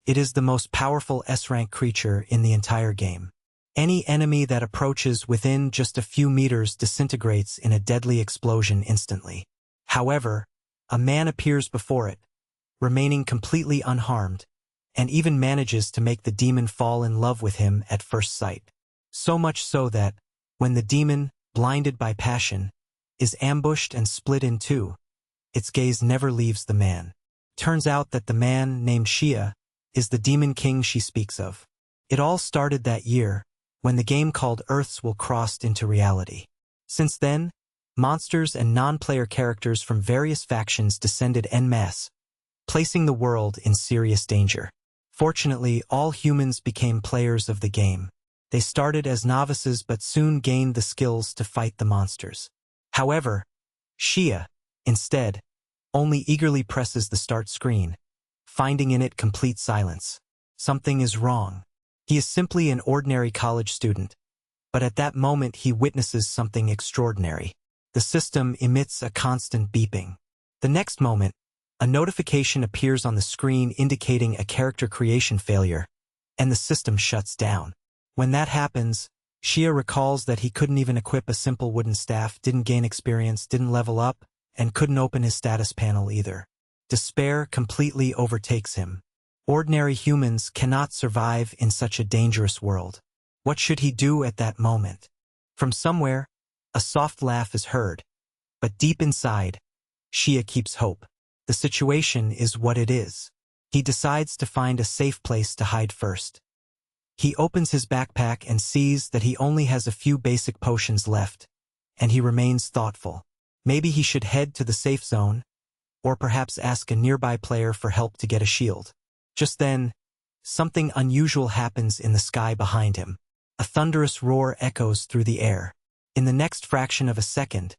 It is the most powerful S-rank creature in the entire game. Any enemy that approaches within just a few meters disintegrates in a deadly explosion instantly. However, a man appears before it, remaining completely unharmed, and even manages to make the demon fall in love with him at first sight. So much so that, when the demon, blinded by passion, is ambushed and split in two, its gaze never leaves the man. Turns out that the man, named Xia, is the demon king she speaks of. It all started that year, when the game called Earthswell crossed into reality. Since then, monsters and non-player characters from various factions descended en masse, placing the world in serious danger. Fortunately, all humans became players of the game. They started as novices but soon gained the skills to fight the monsters. However, Xia, instead, only eagerly presses the start screen, finding in it complete silence. Something is wrong. He is simply an ordinary college student, but at that moment he witnesses something extraordinary. The system emits a constant beeping. The next moment, a notification appears on the screen indicating a character creation failure, and the system shuts down. When that happens, Xia recalls that he couldn't even equip a simple wooden staff, didn't gain experience, didn't level up, and couldn't open his status panel either. Despair completely overtakes him. Ordinary humans cannot survive in such a dangerous world. What should he do at that moment? From somewhere, a soft laugh is heard, but deep inside, Xia keeps hope. The situation is what it is. He decides to find a safe place to hide first. He opens his backpack and sees that he only has a few basic potions left, and he remains thoughtful. Maybe he should head to the safe zone, or perhaps ask a nearby player for help to get a shield. Just then, something unusual happens in the sky behind him. A thunderous roar echoes through the air. In the next fraction of a second,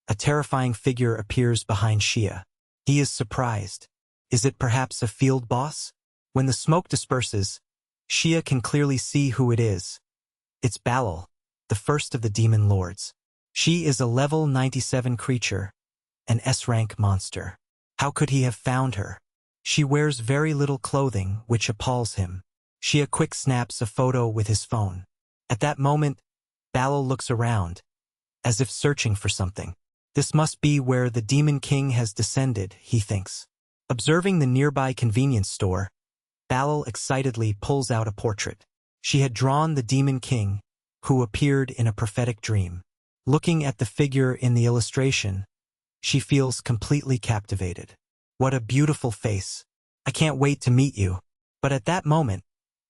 a terrifying figure appears behind Xia. He is surprised. Is it perhaps a field boss? When the smoke disperses, Xia can clearly see who it is. It's Balal, the first of the demon lords. She is a level 97 creature, an S-rank monster. How could he have found her? She wears very little clothing, which appalls him. Xia quick snaps a photo with his phone. At that moment, Balal looks around, as if searching for something. This must be where the Demon King has descended, he thinks. Observing the nearby convenience store, Balal excitedly pulls out a portrait. She had drawn the Demon King, who appeared in a prophetic dream. Looking at the figure in the illustration, she feels completely captivated. What a beautiful face. I can't wait to meet you. But at that moment,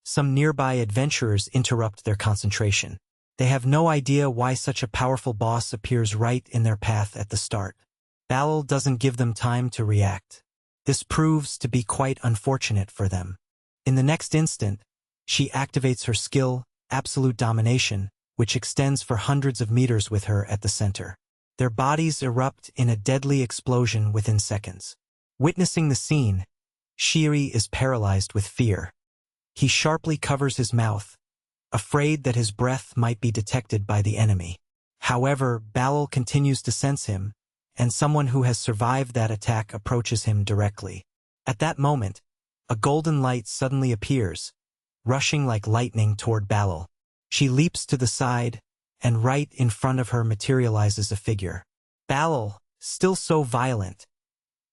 some nearby adventurers interrupt their concentration. They have no idea why such a powerful boss appears right in their path at the start. Balal doesn't give them time to react. This proves to be quite unfortunate for them. In the next instant, she activates her skill, Absolute Domination, which extends for hundreds of meters with her at the center. Their bodies erupt in a deadly explosion within seconds. Witnessing the scene, Shiri is paralyzed with fear. He sharply covers his mouth, afraid that his breath might be detected by the enemy. However, Balal continues to sense him, and someone who has survived that attack approaches him directly. At that moment, a golden light suddenly appears, rushing like lightning toward Balal. She leaps to the side, and right in front of her materializes a figure. Balal, still so violent,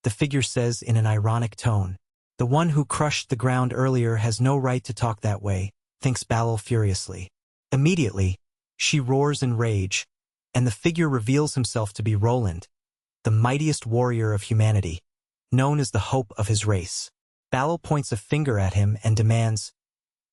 the figure says in an ironic tone. The one who crushed the ground earlier has no right to talk that way, thinks Balal furiously. Immediately, she roars in rage, and the figure reveals himself to be Roland, the mightiest warrior of humanity, known as the hope of his race. Balal points a finger at him and demands,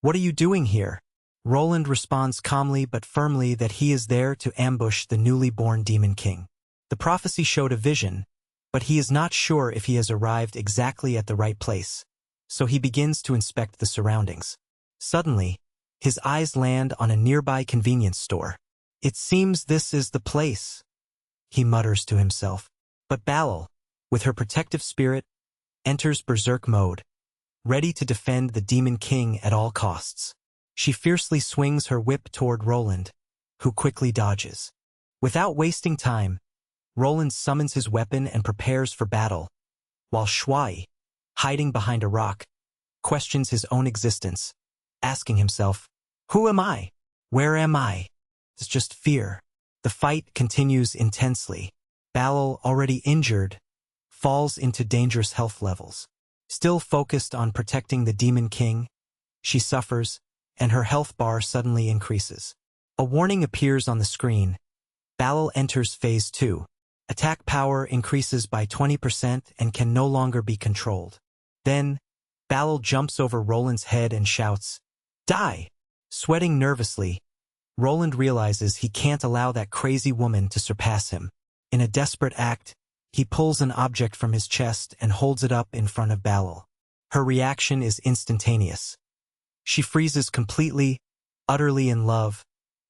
"What are you doing here?" Roland responds calmly but firmly that he is there to ambush the newly born Demon King. The prophecy showed a vision, but he is not sure if he has arrived exactly at the right place, so he begins to inspect the surroundings. Suddenly, his eyes land on a nearby convenience store. "It seems this is the place," he mutters to himself. But Balal, with her protective spirit, enters berserk mode, ready to defend the Demon King at all costs. She fiercely swings her whip toward Roland, who quickly dodges. Without wasting time, Roland summons his weapon and prepares for battle, while Shuai, hiding behind a rock, questions his own existence, asking himself, "Who am I? Where am I?" It's just fear. The fight continues intensely. Balal, already injured, falls into dangerous health levels. Still focused on protecting the Demon King, she suffers, and her health bar suddenly increases. A warning appears on the screen. Balal enters Phase 2. Attack power increases by 20% and can no longer be controlled. Then, Balal jumps over Roland's head and shouts, "Die!" Sweating nervously, Roland realizes he can't allow that crazy woman to surpass him. In a desperate act, he pulls an object from his chest and holds it up in front of Balal. Her reaction is instantaneous. She freezes completely, utterly in love,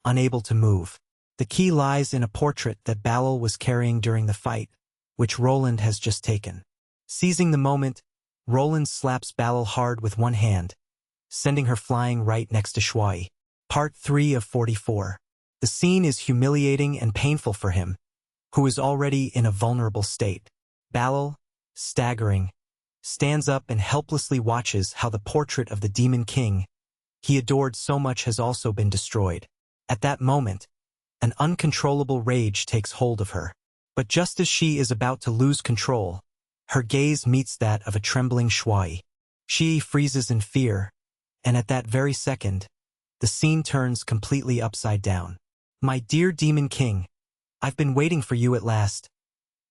unable to move. The key lies in a portrait that Balal was carrying during the fight, which Roland has just taken. Seizing the moment, Roland slaps Balal hard with one hand, sending her flying right next to Shui. Part 3 of 44. The scene is humiliating and painful for him, who is already in a vulnerable state. Balal, staggering, stands up and helplessly watches how the portrait of the Demon King he adored so much has also been destroyed. At that moment, an uncontrollable rage takes hold of her. But just as she is about to lose control, her gaze meets that of a trembling Shui. She freezes in fear, and at that very second, the scene turns completely upside down. "My dear Demon King, I've been waiting for you at last,"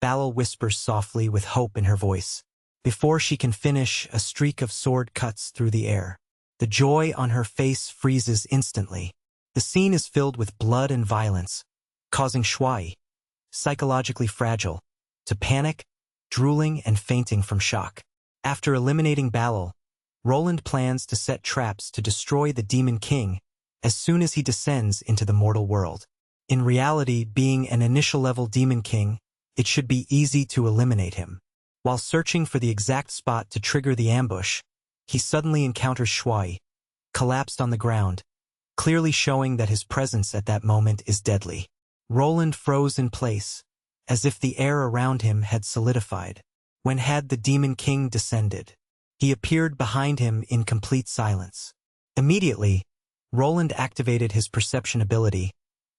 Balal whispers softly with hope in her voice. Before she can finish, a streak of sword cuts through the air. The joy on her face freezes instantly. The scene is filled with blood and violence, causing Shui, psychologically fragile, to panic, drooling and fainting from shock. After eliminating Balal, Roland plans to set traps to destroy the Demon King as soon as he descends into the mortal world. In reality, being an initial-level Demon King, it should be easy to eliminate him. While searching for the exact spot to trigger the ambush, he suddenly encounters Shui, collapsed on the ground, clearly showing that his presence at that moment is deadly. Roland froze in place, as if the air around him had solidified. When had the Demon King descended? He appeared behind him in complete silence. Immediately, Roland activated his perception ability,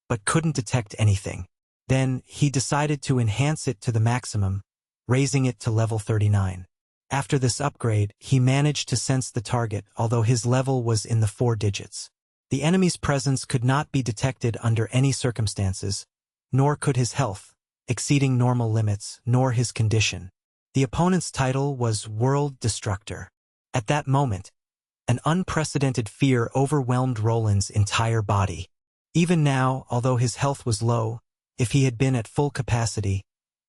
but couldn't detect anything. Then, he decided to enhance it to the maximum, raising it to level 39. After this upgrade, he managed to sense the target, although his level was in the 4 digits. The enemy's presence could not be detected under any circumstances, nor could his health, exceeding normal limits, nor his condition. The opponent's title was World Destructor. At that moment, an unprecedented fear overwhelmed Roland's entire body. Even now, although his health was low, if he had been at full capacity,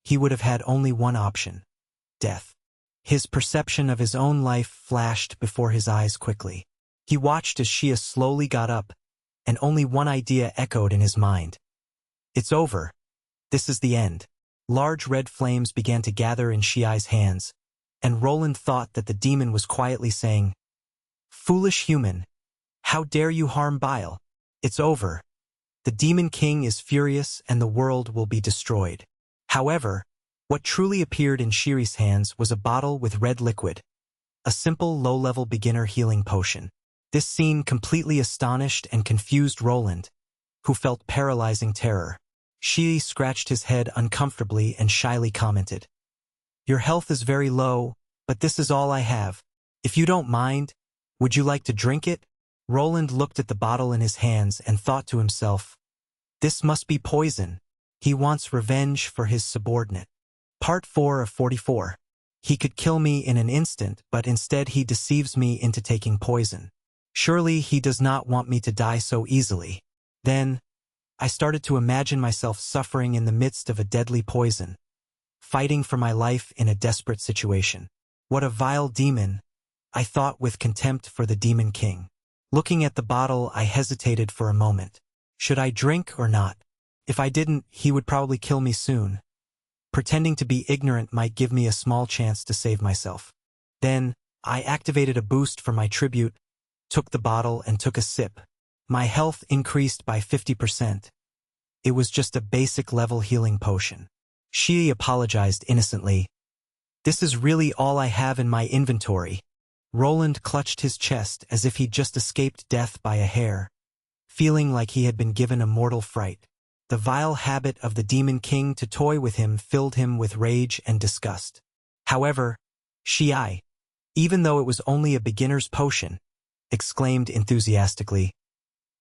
he would have had only one option: death. His perception of his own life flashed before his eyes quickly. He watched as Shia slowly got up, and only one idea echoed in his mind. "It's over. This is the end." Large red flames began to gather in Shiai's hands, and Roland thought that the demon was quietly saying, "Foolish human, how dare you harm Bile? It's over. The Demon King is furious and the world will be destroyed." However, what truly appeared in Shiri's hands was a bottle with red liquid, a simple low-level beginner healing potion. This scene completely astonished and confused Roland, who felt paralyzing terror. Shiri scratched his head uncomfortably and shyly commented, "Your health is very low, but this is all I have. If you don't mind, would you like to drink it?" Roland looked at the bottle in his hands and thought to himself, "This must be poison. He wants revenge for his subordinate." Part 4 of 44. He could kill me in an instant, but instead he deceives me into taking poison. Surely he does not want me to die so easily. Then, I started to imagine myself suffering in the midst of a deadly poison, fighting for my life in a desperate situation. What a vile demon, I thought with contempt for the Demon King. Looking at the bottle, I hesitated for a moment. Should I drink or not? If I didn't, he would probably kill me soon. Pretending to be ignorant might give me a small chance to save myself. Then, I activated a boost for my tribute, took the bottle and took a sip. My health increased by 50%. It was just a basic level healing potion. Shi apologized innocently. "This is really all I have in my inventory. Roland clutched his chest as if he'd just escaped death by a hair, feeling like he had been given a mortal fright. The vile habit of the Demon King to toy with him filled him with rage and disgust. However, Shi, even though it was only a beginner's potion, exclaimed enthusiastically,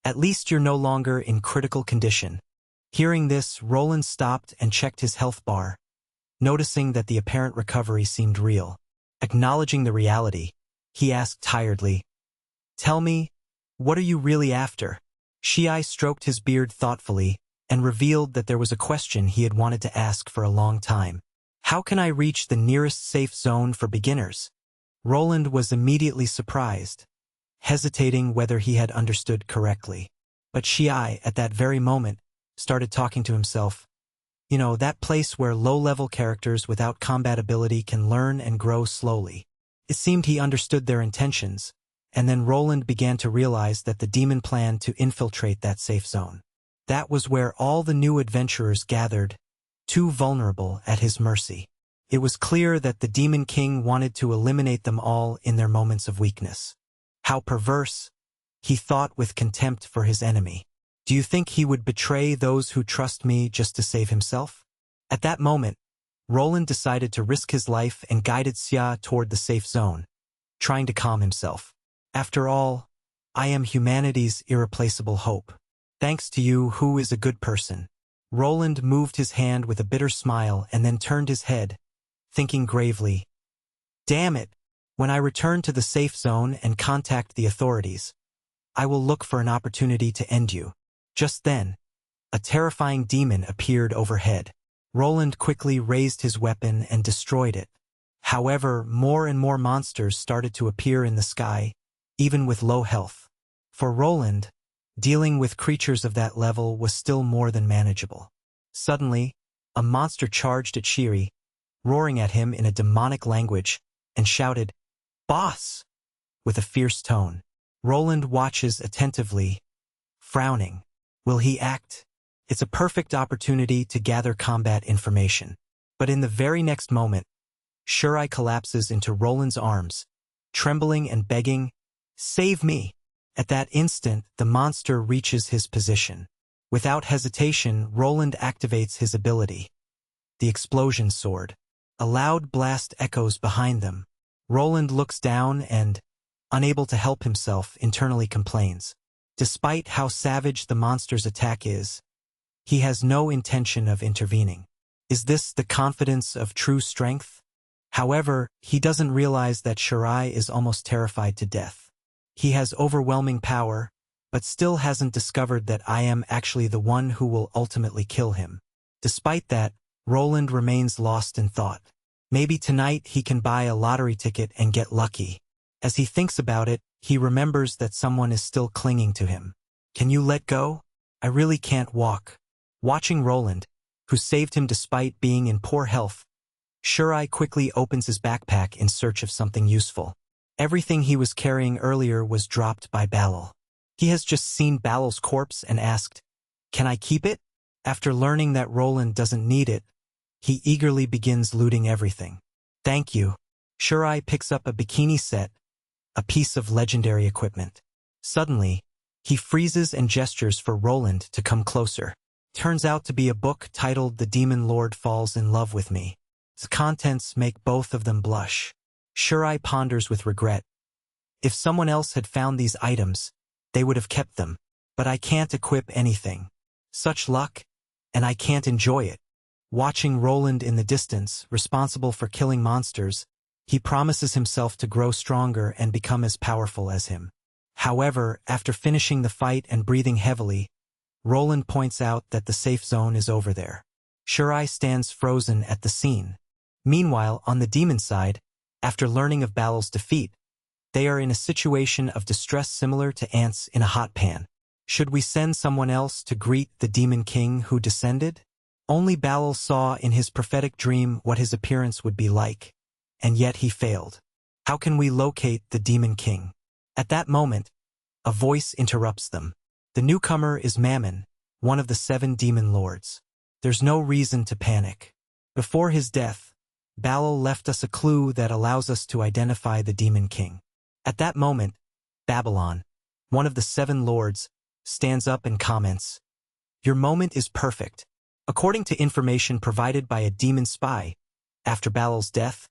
"At least you're no longer in critical condition." Hearing this, Roland stopped and checked his health bar, noticing that the apparent recovery seemed real. Acknowledging the reality, he asked tiredly, "Tell me, what are you really after?" Shi stroked his beard thoughtfully and revealed that there was a question he had wanted to ask for a long time. "How can I reach the nearest safe zone for beginners?" Roland was immediately surprised, hesitating whether he had understood correctly. But Shi, at that very moment, started talking to himself. You know, that place where low-level characters without combat ability can learn and grow slowly. It seemed he understood their intentions, and then Roland began to realize that the demon planned to infiltrate that safe zone. That was where all the new adventurers gathered, too vulnerable at his mercy. It was clear that the Demon King wanted to eliminate them all in their moments of weakness. How perverse, he thought with contempt for his enemy. Do you think he would betray those who trust me just to save himself? At that moment, Roland decided to risk his life and guided Xia toward the safe zone, trying to calm himself. After all, I am humanity's irreplaceable hope. Thanks to you, who is a good person. Roland moved his hand with a bitter smile and then turned his head, thinking gravely, "Damn it, when I return to the safe zone and contact the authorities, I will look for an opportunity to end you." Just then, a terrifying demon appeared overhead. Roland quickly raised his weapon and destroyed it. However, more and more monsters started to appear in the sky, even with low health. For Roland, dealing with creatures of that level was still more than manageable. Suddenly, a monster charged at Shiri, roaring at him in a demonic language, and shouted, "Boss!" with a fierce tone. Roland watches attentively, frowning. Will he act? It's a perfect opportunity to gather combat information. But in the very next moment, Shuri collapses into Roland's arms, trembling and begging, "Save me!" At that instant, the monster reaches his position. Without hesitation, Roland activates his ability, the explosion sword. A loud blast echoes behind them. Roland looks down and, unable to help himself, internally complains. Despite how savage the monster's attack is, he has no intention of intervening. Is this the confidence of true strength? However, he doesn't realize that Shirai is almost terrified to death. He has overwhelming power, but still hasn't discovered that I am actually the one who will ultimately kill him. Despite that, Roland remains lost in thought. Maybe tonight he can buy a lottery ticket and get lucky. As he thinks about it, he remembers that someone is still clinging to him. "Can you let go? I really can't walk." Watching Roland, who saved him despite being in poor health, Shirai quickly opens his backpack in search of something useful. Everything he was carrying earlier was dropped by Balal. He has just seen Balal's corpse and asked, "Can I keep it?" After learning that Roland doesn't need it, he eagerly begins looting everything. "Thank you." Shirai picks up a bikini set, a piece of legendary equipment. Suddenly, he freezes and gestures for Roland to come closer. Turns out to be a book titled "The Demon Lord Falls in Love with Me." Its contents make both of them blush. Shirai ponders with regret. If someone else had found these items, they would have kept them. But I can't equip anything. Such luck, and I can't enjoy it. Watching Roland in the distance, responsible for killing monsters, he promises himself to grow stronger and become as powerful as him. However, after finishing the fight and breathing heavily, Roland points out that the safe zone is over there. Shirai stands frozen at the scene. Meanwhile, on the demon side, after learning of Balal's defeat, they are in a situation of distress similar to ants in a hot pan. Should we send someone else to greet the Demon King who descended? Only Balal saw in his prophetic dream what his appearance would be like, and yet he failed. How can we locate the Demon King? At that moment, a voice interrupts them. The newcomer is Mammon, one of the 7 demon lords. There's no reason to panic. Before his death, Balal left us a clue that allows us to identify the Demon King. At that moment, Babylon, one of the 7 lords, stands up and comments, "Your moment is perfect." According to information provided by a demon spy, after Balal's death,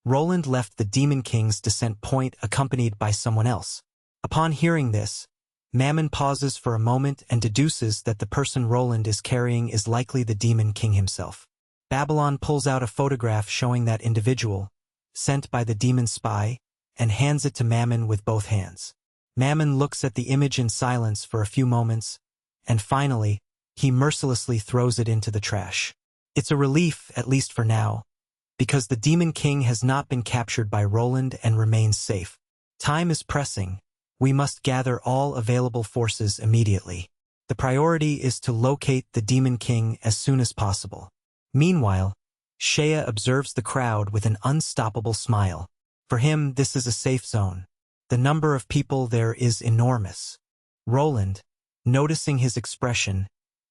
Roland left the Demon King's descent point accompanied by someone else. Upon hearing this, Mammon pauses for a moment and deduces that the person Roland is carrying is likely the Demon King himself. Babylon pulls out a photograph showing that individual, sent by the demon spy, and hands it to Mammon with both hands. Mammon looks at the image in silence for a few moments, and finally, he mercilessly throws it into the trash. It's a relief, at least for now, because the Demon King has not been captured by Roland and remains safe. Time is pressing. We must gather all available forces immediately. The priority is to locate the Demon King as soon as possible. Meanwhile, Shea observes the crowd with an unstoppable smile. For him, this is a safe zone. The number of people there is enormous. Roland, noticing his expression,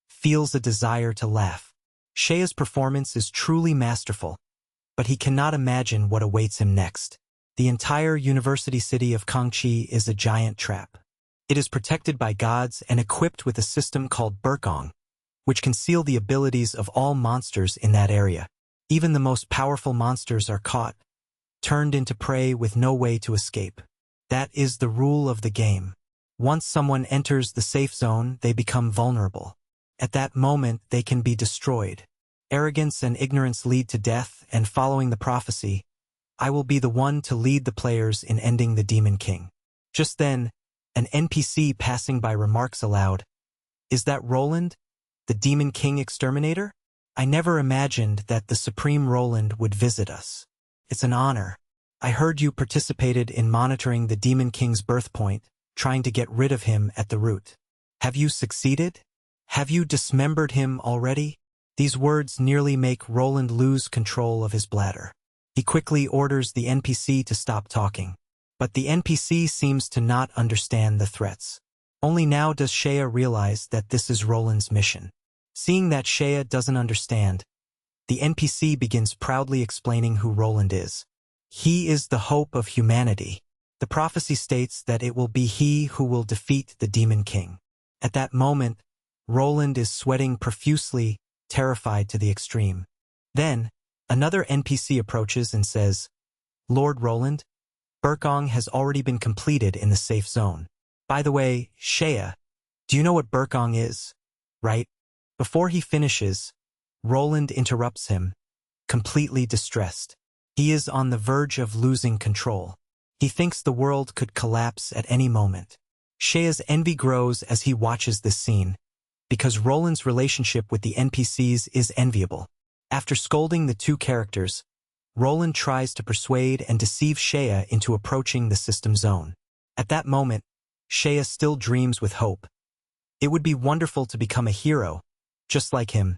feels a desire to laugh. Shea's performance is truly masterful, but he cannot imagine what awaits him next. The entire university city of Kangchi is a giant trap. It is protected by gods and equipped with a system called Burkong, which can seal the abilities of all monsters in that area. Even the most powerful monsters are caught, turned into prey with no way to escape. That is the rule of the game. Once someone enters the safe zone, they become vulnerable. At that moment, they can be destroyed. Arrogance and ignorance lead to death, and following the prophecy, I will be the one to lead the players in ending the Demon King. Just then, an NPC passing by remarks aloud, "Is that Roland, the Demon King exterminator? I never imagined that the Supreme Roland would visit us. It's an honor. I heard you participated in monitoring the Demon King's birth point, trying to get rid of him at the root. Have you succeeded? Have you dismembered him already?" These words nearly make Roland lose control of his bladder. He quickly orders the NPC to stop talking. But the NPC seems to not understand the threats. Only now does Shea realize that this is Roland's mission. Seeing that Shea doesn't understand, the NPC begins proudly explaining who Roland is. He is the hope of humanity. The prophecy states that it will be he who will defeat the Demon King. At that moment, Roland is sweating profusely, terrified to the extreme. Then, another NPC approaches and says, "Lord Roland, Burkong has already been completed in the safe zone. By the way, Shea, do you know what Burkong is? Right?" Before he finishes, Roland interrupts him, completely distressed. He is on the verge of losing control. He thinks the world could collapse at any moment. Shea's envy grows as he watches this scene, because Roland's relationship with the NPCs is enviable. After scolding the two characters, Roland tries to persuade and deceive Shea into approaching the system zone. At that moment, Shea still dreams with hope. It would be wonderful to become a hero, just like him,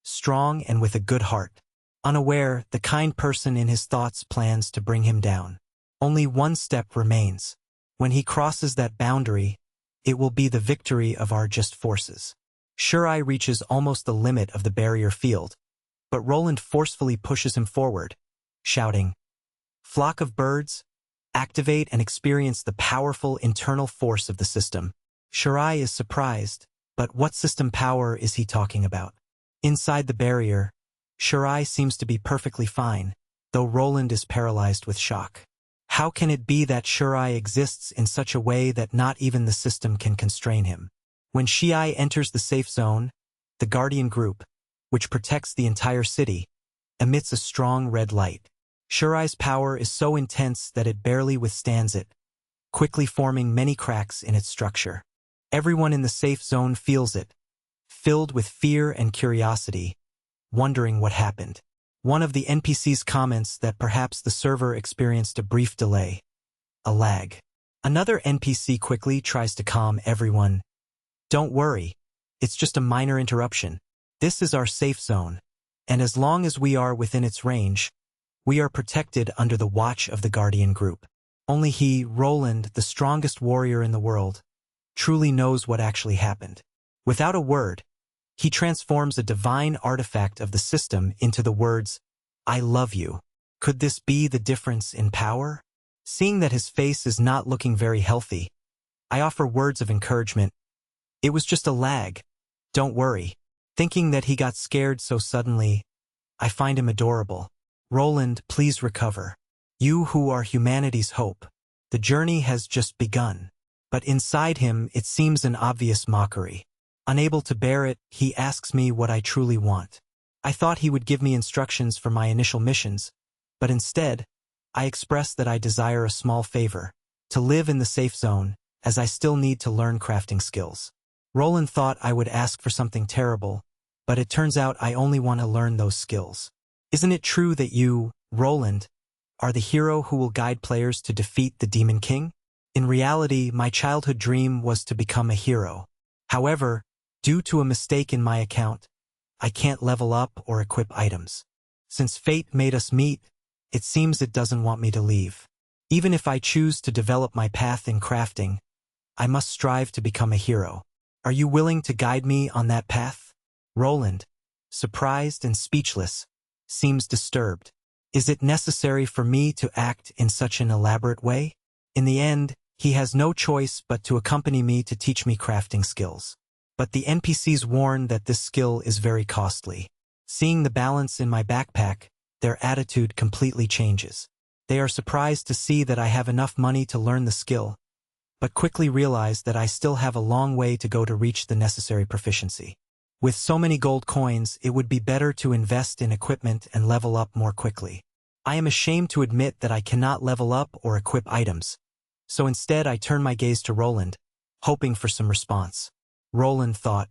strong and with a good heart. Unaware, the kind person in his thoughts plans to bring him down. Only one step remains. When he crosses that boundary, it will be the victory of our just forces. Shirai reaches almost the limit of the barrier field, but Roland forcefully pushes him forward, shouting, "Flock of birds, activate and experience the powerful internal force of the system." Shirai is surprised, but what system power is he talking about? Inside the barrier, Shirai seems to be perfectly fine, though Roland is paralyzed with shock. How can it be that Shirai exists in such a way that not even the system can constrain him? When Shiai enters the safe zone, the Guardian Group, which protects the entire city, emits a strong red light. Shirai's power is so intense that it barely withstands it, quickly forming many cracks in its structure. Everyone in the safe zone feels it, filled with fear and curiosity, wondering what happened. One of the NPCs comments that perhaps the server experienced a brief delay, a lag. Another NPC quickly tries to calm everyone. "Don't worry, it's just a minor interruption. This is our safe zone, and as long as we are within its range, we are protected under the watch of the Guardian Group. Only he, Roland, the strongest warrior in the world, truly knows what actually happened." Without a word, he transforms a divine artifact of the system into the words, "I love you." Could this be the difference in power? Seeing that his face is not looking very healthy, I offer words of encouragement. It was just a lag. Don't worry. Thinking that he got scared so suddenly, I find him adorable. Roland, please recover. You who are humanity's hope. The journey has just begun. But inside him, it seems an obvious mockery. Unable to bear it, he asks me what I truly want. I thought he would give me instructions for my initial missions, but instead, I express that I desire a small favor, to live in the safe zone, as I still need to learn crafting skills. Roland thought I would ask for something terrible, but it turns out I only want to learn those skills. Isn't it true that you, Roland, are the hero who will guide players to defeat the Demon King? In reality, my childhood dream was to become a hero. However, due to a mistake in my account, I can't level up or equip items. Since fate made us meet, it seems it doesn't want me to leave. Even if I choose to develop my path in crafting, I must strive to become a hero. Are you willing to guide me on that path? Roland, surprised and speechless, seems disturbed. Is it necessary for me to act in such an elaborate way? In the end, he has no choice but to accompany me to teach me crafting skills. But the NPCs warn that this skill is very costly. Seeing the balance in my backpack, their attitude completely changes. They are surprised to see that I have enough money to learn the skill, but quickly realize that I still have a long way to go to reach the necessary proficiency. With so many gold coins, it would be better to invest in equipment and level up more quickly. I am ashamed to admit that I cannot level up or equip items, so instead I turn my gaze to Roland, hoping for some response. Roland thought,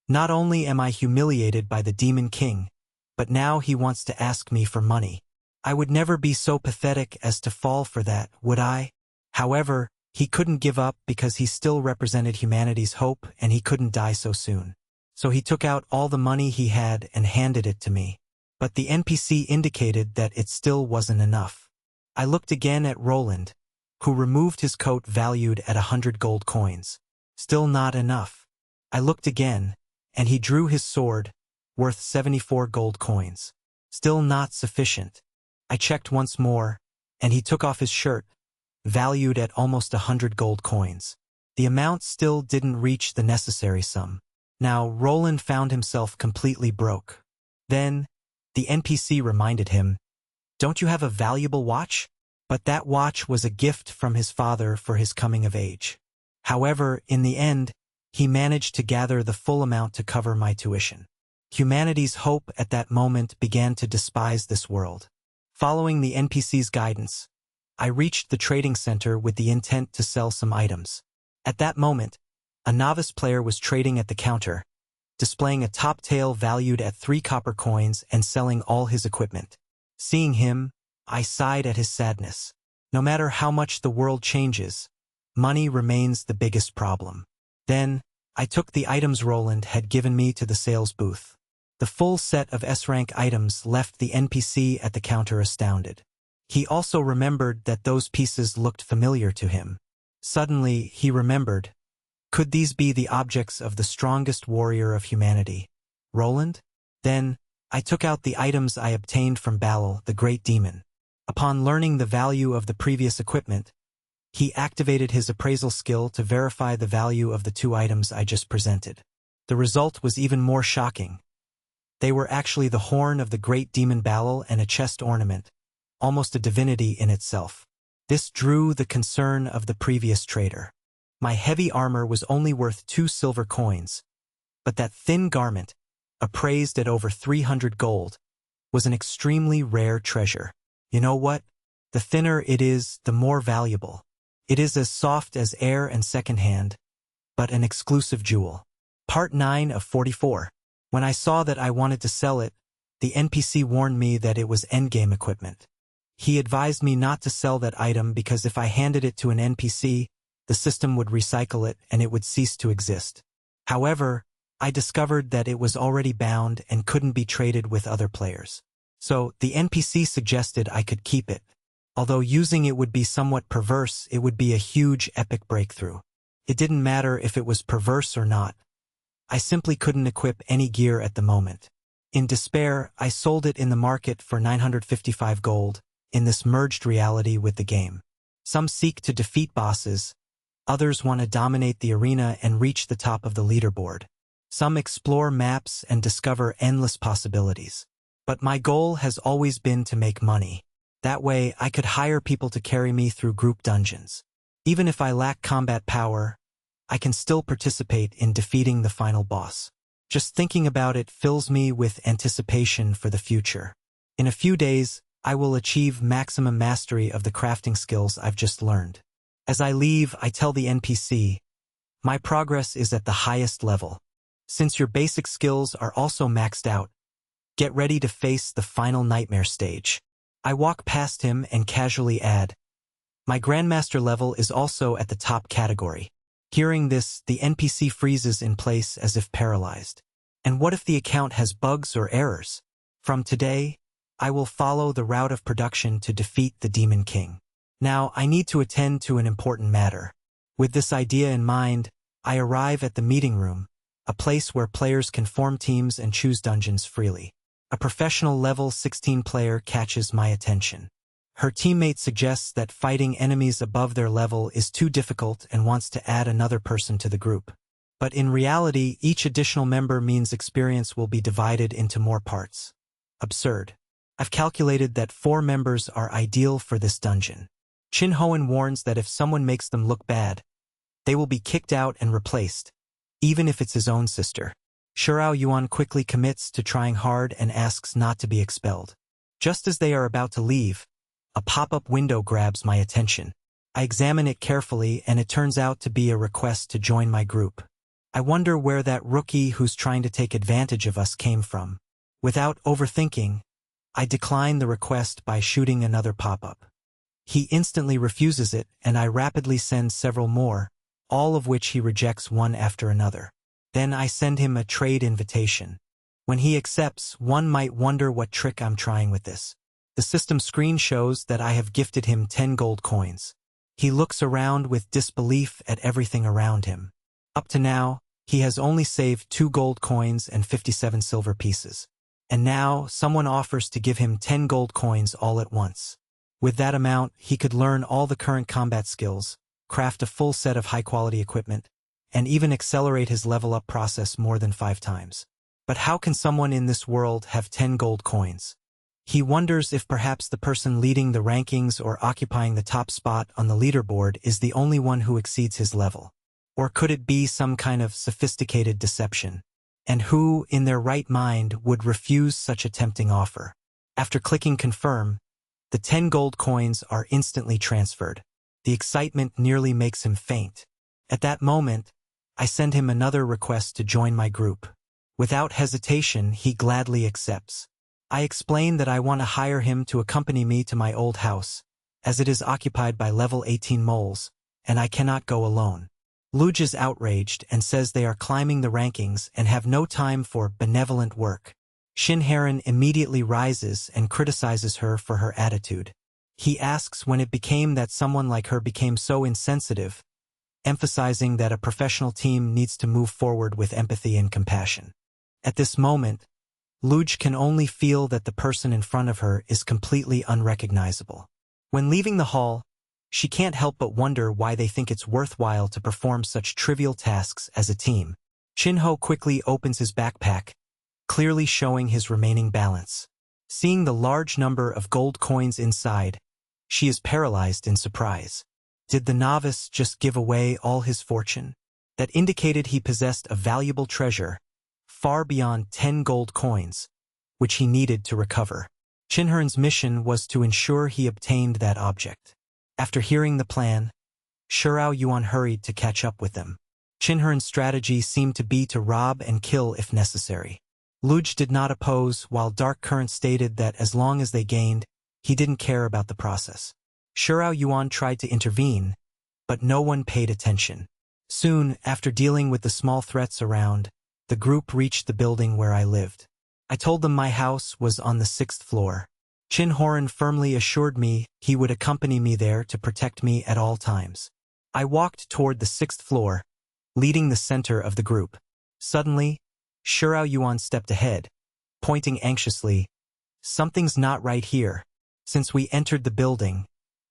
not only am I humiliated by the Demon King, but now he wants to ask me for money. I would never be so pathetic as to fall for that, would I? However, he couldn't give up because he still represented humanity's hope and he couldn't die so soon. So he took out all the money he had and handed it to me. But the NPC indicated that it still wasn't enough. I looked again at Roland, who removed his coat valued at 100 gold coins. Still not enough. I looked again, and he drew his sword, worth 74 gold coins. Still not sufficient. I checked once more, and he took off his shirt, valued at almost 100 gold coins. The amount still didn't reach the necessary sum. Now, Roland found himself completely broke. Then, the NPC reminded him, "Don't you have a valuable watch?" But that watch was a gift from his father for his coming of age. However, in the end, he managed to gather the full amount to cover my tuition. Humanity's hope at that moment began to despise this world. Following the NPC's guidance, I reached the trading center with the intent to sell some items. At that moment, a novice player was trading at the counter, displaying a top tail valued at 3 copper coins and selling all his equipment. Seeing him, I sighed at his sadness. No matter how much the world changes, money remains the biggest problem. Then, I took the items Roland had given me to the sales booth. The full set of S-rank items left the NPC at the counter astounded. He also remembered that those pieces looked familiar to him. Suddenly, he remembered, could these be the objects of the strongest warrior of humanity, Roland? Then, I took out the items I obtained from Balal, the great demon. Upon learning the value of the previous equipment, he activated his appraisal skill to verify the value of the 2 items I just presented. The result was even more shocking. They were actually the horn of the great demon Balal and a chest ornament, almost a divinity in itself. This drew the concern of the previous trader. My heavy armor was only worth 2 silver coins, but that thin garment, appraised at over 300 gold, was an extremely rare treasure. You know what? The thinner it is, the more valuable. It is as soft as air and secondhand, but an exclusive jewel. Part 9 of 44. When I saw that I wanted to sell it, the NPC warned me that it was endgame equipment. He advised me not to sell that item because if I handed it to an NPC, the system would recycle it and it would cease to exist. However, I discovered that it was already bound and couldn't be traded with other players. So, the NPC suggested I could keep it. Although using it would be somewhat perverse, it would be a huge epic breakthrough. It didn't matter if it was perverse or not. I simply couldn't equip any gear at the moment. In despair, I sold it in the market for 955 gold, in this merged reality with the game. Some seek to defeat bosses, others want to dominate the arena and reach the top of the leaderboard. Some explore maps and discover endless possibilities. But my goal has always been to make money. That way, I could hire people to carry me through group dungeons. Even if I lack combat power, I can still participate in defeating the final boss. Just thinking about it fills me with anticipation for the future. In a few days, I will achieve maximum mastery of the crafting skills I've just learned. As I leave, I tell the NPC, my progress is at the highest level. Since your basic skills are also maxed out, get ready to face the final nightmare stage. I walk past him and casually add, my Grandmaster level is also at the top category. Hearing this, the NPC freezes in place as if paralyzed. And what if the account has bugs or errors? From today, I will follow the route of production to defeat the Demon King. Now, I need to attend to an important matter. With this idea in mind, I arrive at the meeting room, a place where players can form teams and choose dungeons freely. A professional level 16 player catches my attention. Her teammate suggests that fighting enemies above their level is too difficult and wants to add another person to the group. But in reality, each additional member means experience will be divided into more parts. Absurd. I've calculated that 4 members are ideal for this dungeon. Chin Hoen warns that if someone makes them look bad, they will be kicked out and replaced, even if it's his own sister. Shirao Yuan quickly commits to trying hard and asks not to be expelled. Just as they are about to leave, a pop-up window grabs my attention. I examine it carefully and it turns out to be a request to join my group. I wonder where that rookie who's trying to take advantage of us came from. Without overthinking, I decline the request by shooting another pop-up. He instantly refuses it and I rapidly send several more, all of which he rejects one after another. Then I send him a trade invitation. When he accepts, one might wonder what trick I'm trying with this. The system screen shows that I have gifted him 10 gold coins. He looks around with disbelief at everything around him. Up to now, he has only saved 2 gold coins and 57 silver pieces. And now, someone offers to give him 10 gold coins all at once. With that amount, he could learn all the current combat skills, craft a full set of high-quality equipment, and even accelerate his level-up process more than 5 times. But how can someone in this world have 10 gold coins? He wonders if perhaps the person leading the rankings or occupying the top spot on the leaderboard is the only one who exceeds his level. Or could it be some kind of sophisticated deception? And who, in their right mind, would refuse such a tempting offer? After clicking confirm, the 10 gold coins are instantly transferred. The excitement nearly makes him faint. At that moment, I send him another request to join my group. Without hesitation, he gladly accepts. I explain that I want to hire him to accompany me to my old house, as it is occupied by level 18 moles, and I cannot go alone. Luge is outraged and says they are climbing the rankings and have no time for benevolent work. Shin Heron immediately rises and criticizes her for her attitude. He asks when it became that someone like her became so insensitive, emphasizing that a professional team needs to move forward with empathy and compassion. At this moment, Luge can only feel that the person in front of her is completely unrecognizable. When leaving the hall, she can't help but wonder why they think it's worthwhile to perform such trivial tasks as a team. Chin-ho quickly opens his backpack, clearly showing his remaining balance. Seeing the large number of gold coins inside, she is paralyzed in surprise. Did the novice just give away all his fortune? That indicated he possessed a valuable treasure, far beyond 10 gold coins, which he needed to recover. Chin-Heron's mission was to ensure he obtained that object. After hearing the plan, Shirao Yuan hurried to catch up with them. Chin-Heron's strategy seemed to be to rob and kill if necessary. Luge did not oppose, while Dark Current stated that as long as they gained, he didn't care about the process. Shirao Yuan tried to intervene, but no one paid attention. Soon, after dealing with the small threats around, the group reached the building where I lived. I told them my house was on the 6th floor. Chin Horan firmly assured me he would accompany me there to protect me at all times. I walked toward the 6th floor, leading the center of the group. Suddenly, Shirao Yuan stepped ahead, pointing anxiously, "Something's not right here." Since we entered the building,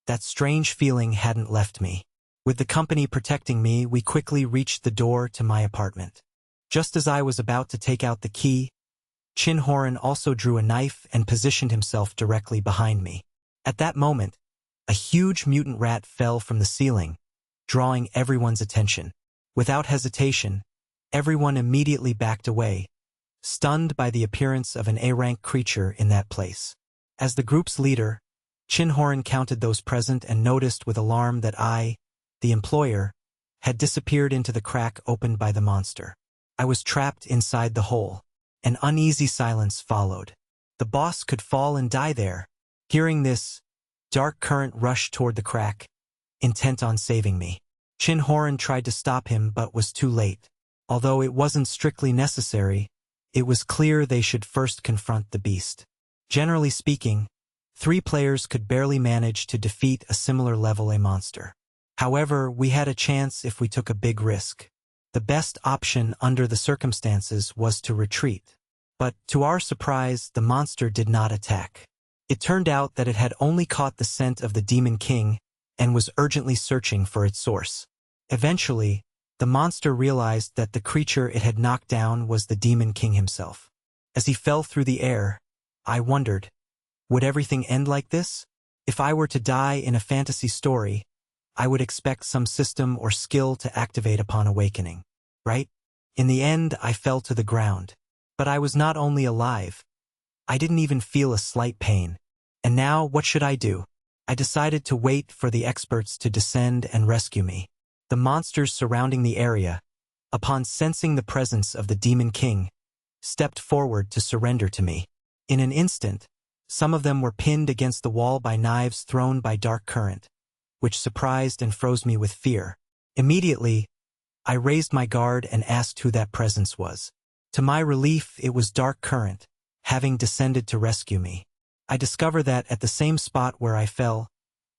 That strange feeling hadn't left me. With the company protecting me, we quickly reached the door to my apartment. Just as I was about to take out the key, Chin-horan also drew a knife and positioned himself directly behind me. At that moment, a huge mutant rat fell from the ceiling, drawing everyone's attention. Without hesitation, everyone immediately backed away, stunned by the appearance of an A-rank creature in that place. As the group's leader, Chin-horan counted those present and noticed with alarm that I, the employer, had disappeared into the crack opened by the monster. I was trapped inside the hole. An uneasy silence followed. The boss could fall and die there. Hearing this, Dark Current rushed toward the crack, intent on saving me. Chin-horan tried to stop him but was too late. Although it wasn't strictly necessary, it was clear they should first confront the beast. Generally speaking, 3 players could barely manage to defeat a similar level A monster. However, we had a chance if we took a big risk. The best option under the circumstances was to retreat. But, to our surprise, the monster did not attack. It turned out that it had only caught the scent of the Demon King and was urgently searching for its source. Eventually, the monster realized that the creature it had knocked down was the Demon King himself. As he fell through the air, I wondered, would everything end like this? If I were to die in a fantasy story, I would expect some system or skill to activate upon awakening, right? In the end, I fell to the ground. But I was not only alive. I didn't even feel a slight pain. And now, what should I do? I decided to wait for the experts to descend and rescue me. The monsters surrounding the area, upon sensing the presence of the Demon King, stepped forward to surrender to me. In an instant, some of them were pinned against the wall by knives thrown by Dark Current, which surprised and froze me with fear. Immediately, I raised my guard and asked who that presence was. To my relief, it was Dark Current, having descended to rescue me. I discover that at the same spot where I fell,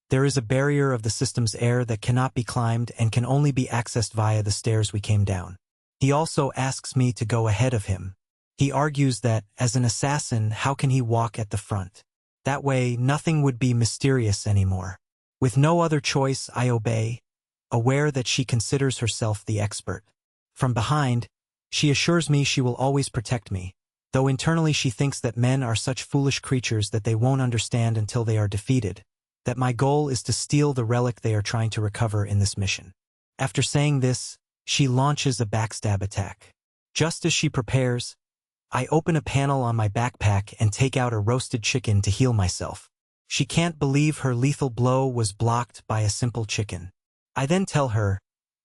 there is a barrier of the system's air that cannot be climbed and can only be accessed via the stairs we came down. He also asks me to go ahead of him. He argues that, as an assassin, how can he walk at the front? That way, nothing would be mysterious anymore. With no other choice, I obey, aware that she considers herself the expert. From behind, she assures me she will always protect me, though internally she thinks that men are such foolish creatures that they won't understand until they are defeated, that my goal is to steal the relic they are trying to recover in this mission. After saying this, she launches a backstab attack. Just as she prepares, I open a panel on my backpack and take out a roasted chicken to heal myself. She can't believe her lethal blow was blocked by a simple chicken. I then tell her,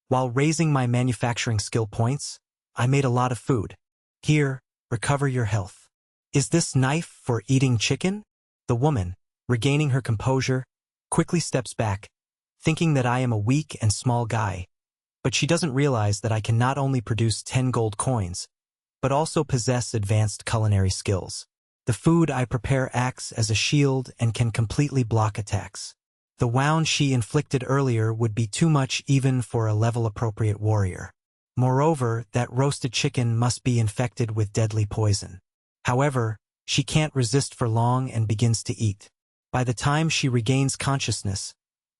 while raising my manufacturing skill points, I made a lot of food. Here, recover your health. Is this knife for eating chicken? The woman, regaining her composure, quickly steps back, thinking that I am a weak and small guy. But she doesn't realize that I can not only produce 10 gold coins, but also possess advanced culinary skills. The food I prepare acts as a shield and can completely block attacks. The wound she inflicted earlier would be too much even for a level-appropriate warrior. Moreover, that roasted chicken must be infected with deadly poison. However, she can't resist for long and begins to eat. By the time she regains consciousness,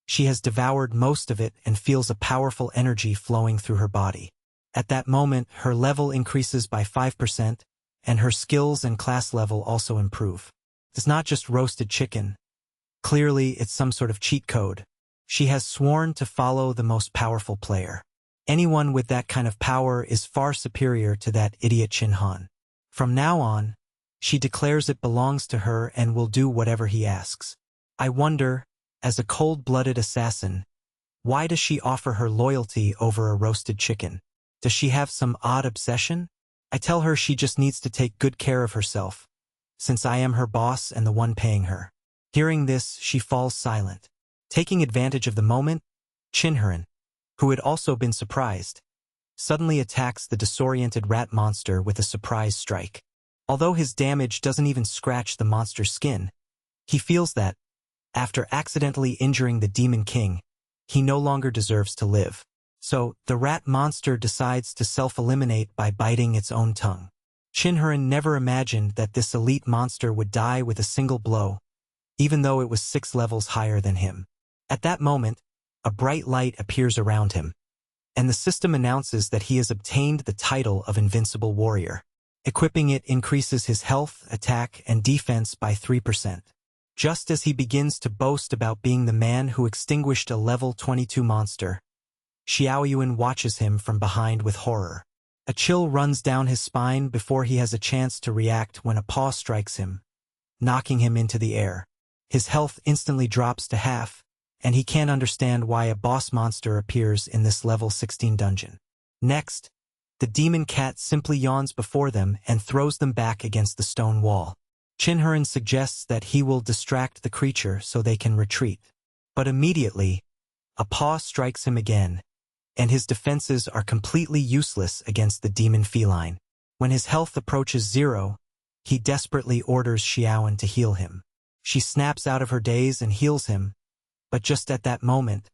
she has devoured most of it and feels a powerful energy flowing through her body. At that moment, her level increases by 5%, and her skills and class level also improve. It's not just roasted chicken. Clearly, it's some sort of cheat code. She has sworn to follow the most powerful player. Anyone with that kind of power is far superior to that idiot Chin-han. From now on, she declares it belongs to her and will do whatever he asks. I wonder, as a cold-blooded assassin, why does she offer her loyalty over a roasted chicken? Does she have some odd obsession? I tell her she just needs to take good care of herself, since I am her boss and the one paying her. Hearing this, she falls silent. Taking advantage of the moment, Chin-horan, who had also been surprised, suddenly attacks the disoriented rat monster with a surprise strike. Although his damage doesn't even scratch the monster's skin, he feels that, after accidentally injuring the Demon King, he no longer deserves to live. So, the rat monster decides to self-eliminate by biting its own tongue. Chin-horan never imagined that this elite monster would die with a single blow, even though it was 6 levels higher than him. At that moment, a bright light appears around him, and the system announces that he has obtained the title of Invincible Warrior. Equipping it increases his health, attack, and defense by 3%. Just as he begins to boast about being the man who extinguished a level 22 monster, Xiaoyuan watches him from behind with horror. A chill runs down his spine before he has a chance to react when a paw strikes him, knocking him into the air. His health instantly drops to half, and he can't understand why a boss monster appears in this level 16 dungeon. Next, the demon cat simply yawns before them and throws them back against the stone wall. Chinhurin suggests that he will distract the creature so they can retreat. But immediately, a paw strikes him again, and his defenses are completely useless against the demon feline. When his health approaches 0, he desperately orders Xiaoan to heal him. She snaps out of her daze and heals him, but just at that moment,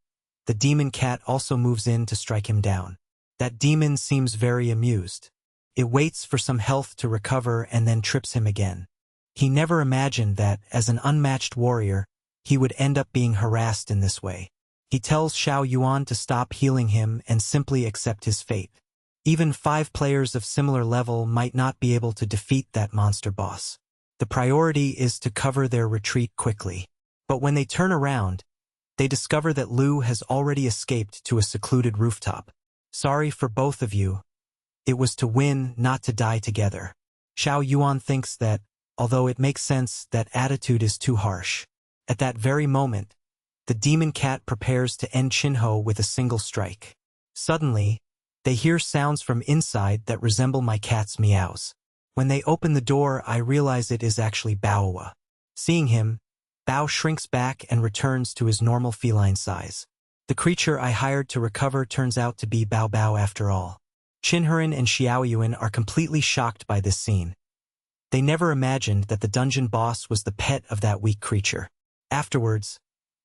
the demon cat also moves in to strike him down. That demon seems very amused. It waits for some health to recover and then trips him again. He never imagined that, as an unmatched warrior, he would end up being harassed in this way. He tells Xiao Yuan to stop healing him and simply accept his fate. Even 5 players of similar level might not be able to defeat that monster boss. The priority is to cover their retreat quickly. But when they turn around, they discover that Lu has already escaped to a secluded rooftop. Sorry for both of you. It was to win, not to die together. Xiao Yuan thinks that, although it makes sense, that attitude is too harsh. At that very moment, the demon cat prepares to end Chinho with a single strike. Suddenly, they hear sounds from inside that resemble my cat's meows. When they open the door, I realize it is actually Baowa. Seeing him, Bao shrinks back and returns to his normal feline size. The creature I hired to recover turns out to be Bao Bao after all. Chinhurin and Xiaoyuan are completely shocked by this scene. They never imagined that the dungeon boss was the pet of that weak creature. Afterwards,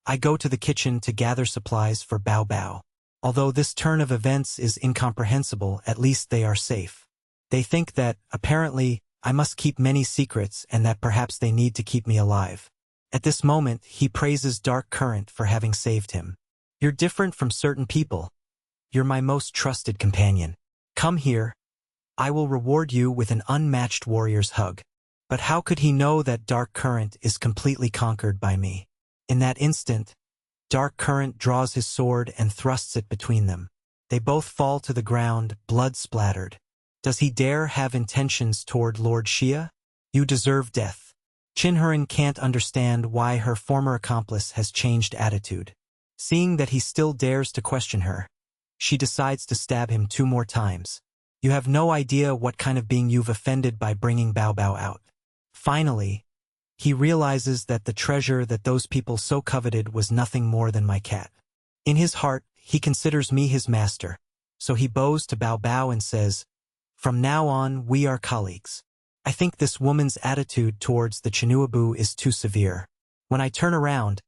I go to the kitchen to gather supplies for Bao Bao. Although this turn of events is incomprehensible, at least they are safe. They think that, apparently, I must keep many secrets and that perhaps they need to keep me alive. At this moment, he praises Dark Current for having saved him. You're different from certain people. You're my most trusted companion. Come here. I will reward you with an unmatched warrior's hug. But how could he know that Dark Current is completely conquered by me? In that instant, Dark Current draws his sword and thrusts it between them. They both fall to the ground, blood splattered. Does he dare have intentions toward Lord Xia? You deserve death. Chinhurin can't understand why her former accomplice has changed attitude. Seeing that he still dares to question her, she decides to stab him 2 more times. You have no idea what kind of being you've offended by bringing Bao Bao out. Finally, he realizes that the treasure that those people so coveted was nothing more than my cat. In his heart, he considers me his master, so he bows to Bao Bao and says, "From now on, we are colleagues." I think this woman's attitude towards the Chinuabu is too severe. When I turn around,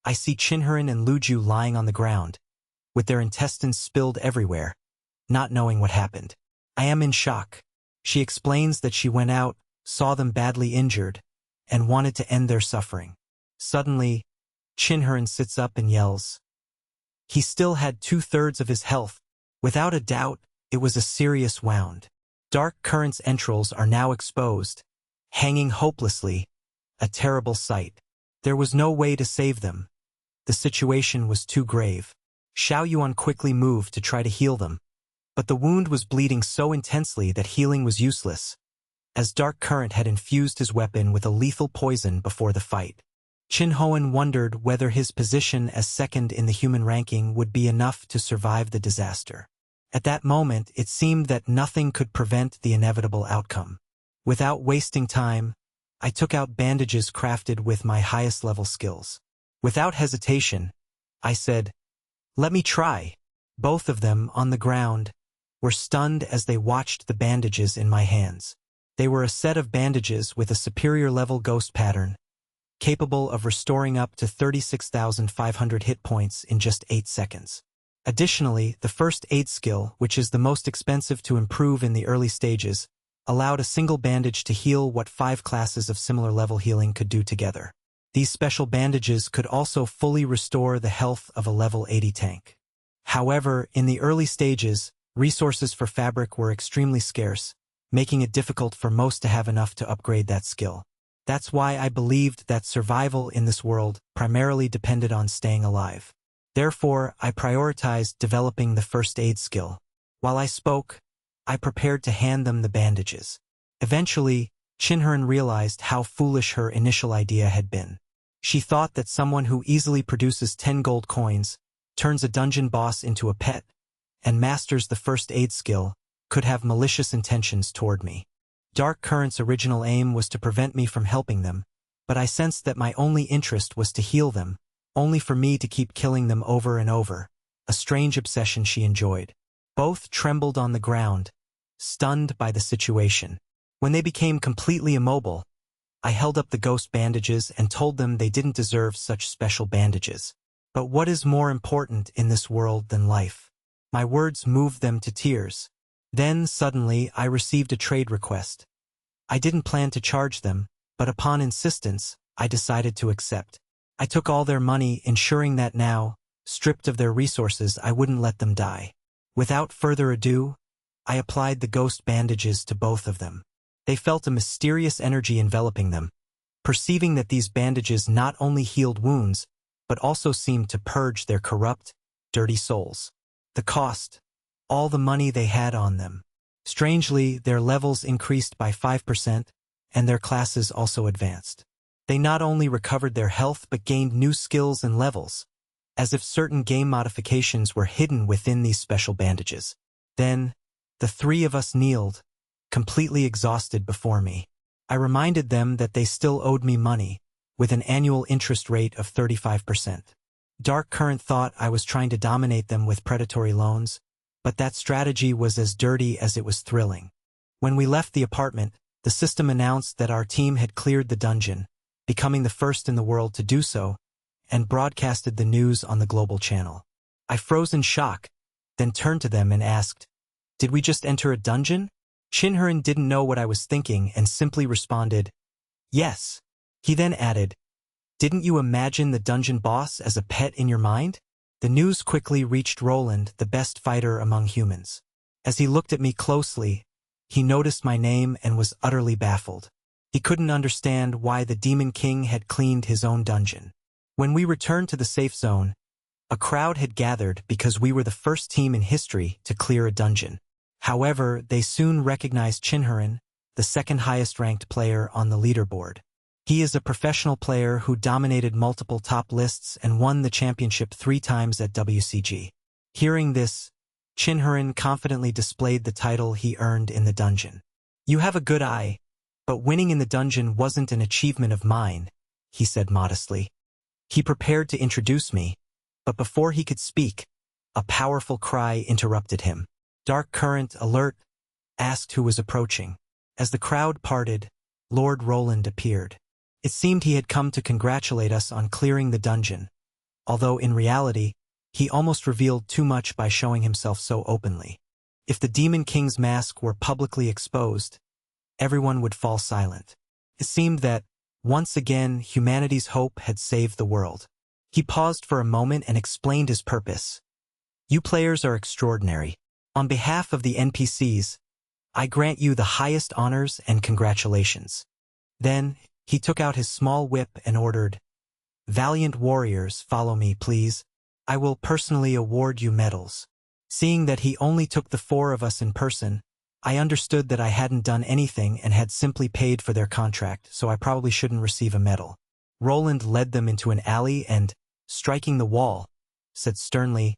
I see Chinhurin and Luju lying on the ground, with their intestines spilled everywhere, not knowing what happened. I am in shock. She explains that she went out, saw them badly injured, and wanted to end their suffering. Suddenly, Chinhurin sits up and yells. He still had 2/3 of his health. Without a doubt, it was a serious wound. Dark Current's entrails are now exposed, hanging hopelessly, a terrible sight. There was no way to save them. The situation was too grave. Xiao Yuan quickly moved to try to heal them, but the wound was bleeding so intensely that healing was useless, as Dark Current had infused his weapon with a lethal poison before the fight. Chinhoan wondered whether his position as second in the human ranking would be enough to survive the disaster. At that moment, it seemed that nothing could prevent the inevitable outcome. Without wasting time, I took out bandages crafted with my highest level skills. Without hesitation, I said, "Let me try." Both of them, on the ground, were stunned as they watched the bandages in my hands. They were a set of bandages with a superior level ghost pattern, capable of restoring up to 36,500 hit points in just 8 seconds. Additionally, the first aid skill, which is the most expensive to improve in the early stages, allowed a single bandage to heal what 5 classes of similar level healing could do together. These special bandages could also fully restore the health of a level 80 tank. However, in the early stages, resources for fabric were extremely scarce, making it difficult for most to have enough to upgrade that skill. That's why I believed that survival in this world primarily depended on staying alive. Therefore, I prioritized developing the first aid skill. While I spoke, I prepared to hand them the bandages. Eventually, Chinhurin realized how foolish her initial idea had been. She thought that someone who easily produces 10 gold coins, turns a dungeon boss into a pet, and masters the first aid skill, could have malicious intentions toward me. Dark Current's original aim was to prevent me from helping them, but I sensed that my only interest was to heal them, only for me to keep killing them over and over, a strange obsession she enjoyed. Both trembled on the ground, stunned by the situation. When they became completely immobile, I held up the ghost bandages and told them they didn't deserve such special bandages. But what is more important in this world than life? My words moved them to tears. Then, suddenly, I received a trade request. I didn't plan to charge them, but upon insistence, I decided to accept. I took all their money, ensuring that now, stripped of their resources, I wouldn't let them die. Without further ado, I applied the ghost bandages to both of them. They felt a mysterious energy enveloping them, perceiving that these bandages not only healed wounds, but also seemed to purge their corrupt, dirty souls. The cost, all the money they had on them. Strangely, their levels increased by 5%, and their classes also advanced. They not only recovered their health but gained new skills and levels, as if certain game modifications were hidden within these special bandages. Then, the three of us kneeled, completely exhausted before me. I reminded them that they still owed me money, with an annual interest rate of 35%. Dark Current thought I was trying to dominate them with predatory loans, but that strategy was as dirty as it was thrilling. When we left the apartment, the system announced that our team had cleared the dungeon, becoming the first in the world to do so, and broadcasted the news on the global channel. I froze in shock, then turned to them and asked, "Did we just enter a dungeon?" Chinhurin didn't know what I was thinking and simply responded, "Yes." He then added, "Didn't you imagine the dungeon boss as a pet in your mind?" The news quickly reached Roland, the best fighter among humans. As he looked at me closely, he noticed my name and was utterly baffled. He couldn't understand why the Demon King had cleaned his own dungeon. When we returned to the safe zone, a crowd had gathered because we were the first team in history to clear a dungeon. However, they soon recognized Chinhurin, the second highest ranked player on the leaderboard. He is a professional player who dominated multiple top lists and won the championship 3 times at WCG. Hearing this, Chinhurin confidently displayed the title he earned in the dungeon. "You have a good eye, but winning in the dungeon wasn't an achievement of mine," he said modestly. He prepared to introduce me, but before he could speak, a powerful cry interrupted him. Dark Current, alert, asked who was approaching. As the crowd parted, Lord Roland appeared. It seemed he had come to congratulate us on clearing the dungeon, although in reality, he almost revealed too much by showing himself so openly. If the Demon King's mask were publicly exposed, everyone would fall silent. It seemed that, once again, humanity's hope had saved the world. He paused for a moment and explained his purpose. "You players are extraordinary. On behalf of the NPCs, I grant you the highest honors and congratulations." Then, he took out his small whip and ordered, "Valiant warriors, follow me, please. I will personally award you medals." Seeing that he only took the 4 of us in person, I understood that I hadn't done anything and had simply paid for their contract, so I probably shouldn't receive a medal. Roland led them into an alley and, striking the wall, said sternly,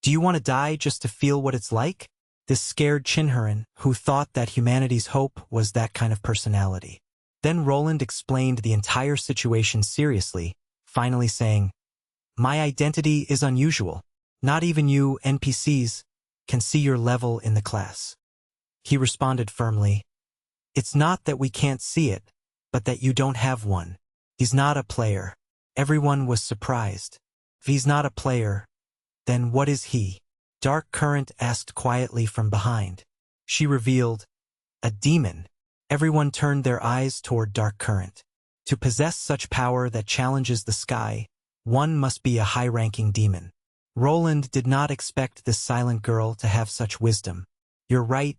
"Do you want to die just to feel what it's like?" This scared Chinhurin, who thought that humanity's hope was that kind of personality. Then Roland explained the entire situation seriously, finally saying, "My identity is unusual. Not even you, NPCs, can see your level in the class." He responded firmly, "It's not that we can't see it, but that you don't have one. He's not a player." Everyone was surprised. If he's not a player, then what is he? Dark Current asked quietly from behind. She revealed, "A demon." Everyone turned their eyes toward Dark Current. To possess such power that challenges the sky, one must be a high-ranking demon. Roland did not expect this silent girl to have such wisdom. You're right,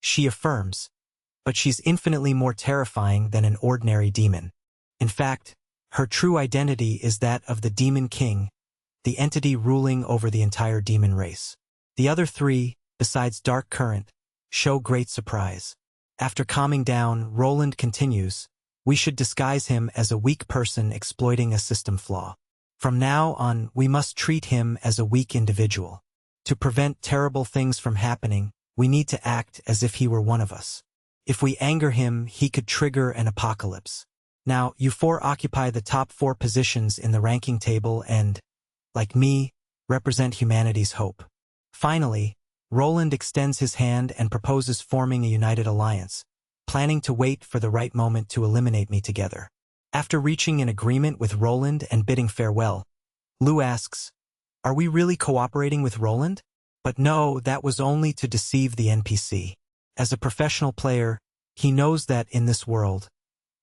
she affirms, but she's infinitely more terrifying than an ordinary demon. In fact, her true identity is that of the Demon King, the entity ruling over the entire demon race. The other three, besides Dark Current, show great surprise. After calming down, Roland continues, we should disguise him as a weak person exploiting a system flaw. From now on, we must treat him as a weak individual. To prevent terrible things from happening, we need to act as if he were one of us. If we anger him, he could trigger an apocalypse. Now, you four occupy the top 4 positions in the ranking table and, like me, represent humanity's hope. Finally, Roland extends his hand and proposes forming a united alliance, planning to wait for the right moment to eliminate me together. After reaching an agreement with Roland and bidding farewell, Lou asks, are we really cooperating with Roland? But no, that was only to deceive the NPC. As a professional player, he knows that in this world,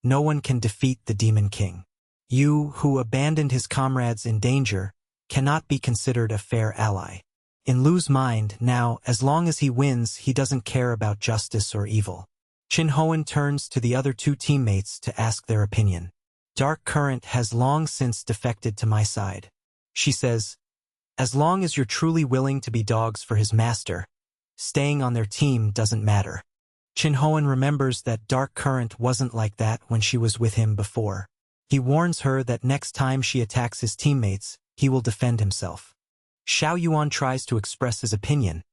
no one can defeat the Demon King. You, who abandoned his comrades in danger, cannot be considered a fair ally. In Lou's mind, now, as long as he wins, he doesn't care about justice or evil. Chin Hoen turns to the other 2 teammates to ask their opinion. Dark Current has long since defected to my side. She says, as long as you're truly willing to be dogs for his master, staying on their team doesn't matter. Chin Hoen remembers that Dark Current wasn't like that when she was with him before. He warns her that next time she attacks his teammates, he will defend himself. Xiao Yuan tries to express his opinion,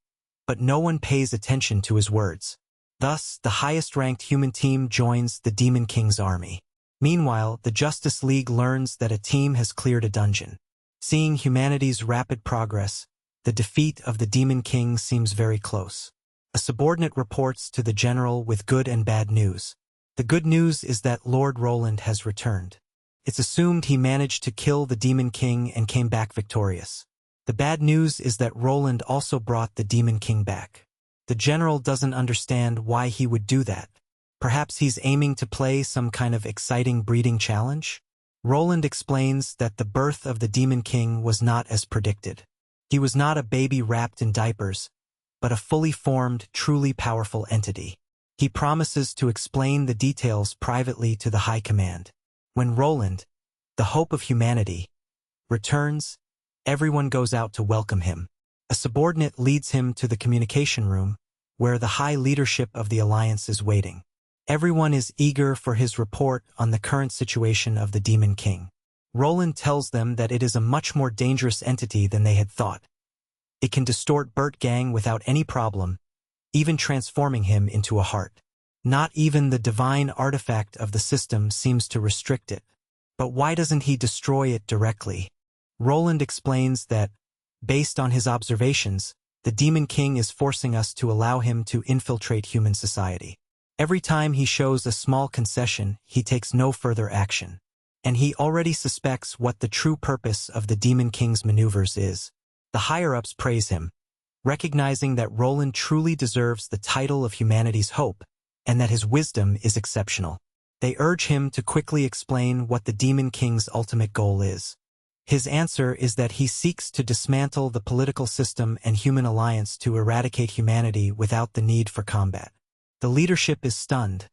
but no one pays attention to his words. Thus, the highest-ranked human team joins the Demon King's army. Meanwhile, the Justice League learns that a team has cleared a dungeon. Seeing humanity's rapid progress, the defeat of the Demon King seems very close. A subordinate reports to the general with good and bad news. The good news is that Lord Roland has returned. It's assumed he managed to kill the Demon King and came back victorious. The bad news is that Roland also brought the Demon King back. The general doesn't understand why he would do that. Perhaps he's aiming to play some kind of exciting breeding challenge? Roland explains that the birth of the Demon King was not as predicted. He was not a baby wrapped in diapers, but a fully formed, truly powerful entity. He promises to explain the details privately to the High Command. When Roland, the hope of humanity, returns, everyone goes out to welcome him. A subordinate leads him to the communication room, where the high leadership of the Alliance is waiting. Everyone is eager for his report on the current situation of the Demon King. Roland tells them that it is a much more dangerous entity than they had thought. It can distort Bert Gang without any problem, even transforming him into a heart. Not even the divine artifact of the system seems to restrict it. But why doesn't he destroy it directly? Roland explains that, based on his observations, the Demon King is forcing us to allow him to infiltrate human society. Every time he shows a small concession, he takes no further action. And he already suspects what the true purpose of the Demon King's maneuvers is. The higher-ups praise him, recognizing that Roland truly deserves the title of humanity's hope, and that his wisdom is exceptional. They urge him to quickly explain what the Demon King's ultimate goal is. His answer is that he seeks to dismantle the political system and human alliance to eradicate humanity without the need for combat. The leadership is stunned,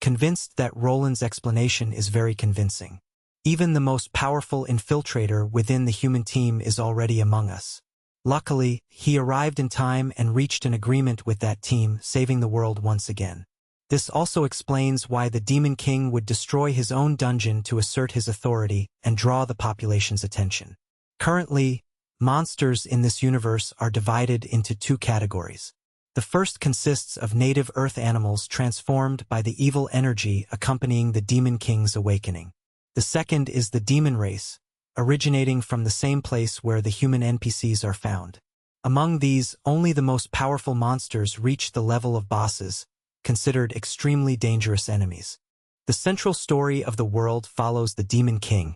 convinced that Roland's explanation is very convincing. Even the most powerful infiltrator within the human team is already among us. Luckily, he arrived in time and reached an agreement with that team, saving the world once again. This also explains why the Demon King would destroy his own dungeon to assert his authority and draw the population's attention. Currently, monsters in this universe are divided into 2 categories. The first consists of native Earth animals transformed by the evil energy accompanying the Demon King's awakening. The second is the demon race, originating from the same place where the human NPCs are found. Among these, only the most powerful monsters reach the level of bosses, considered extremely dangerous enemies. The central story of the world follows the Demon King,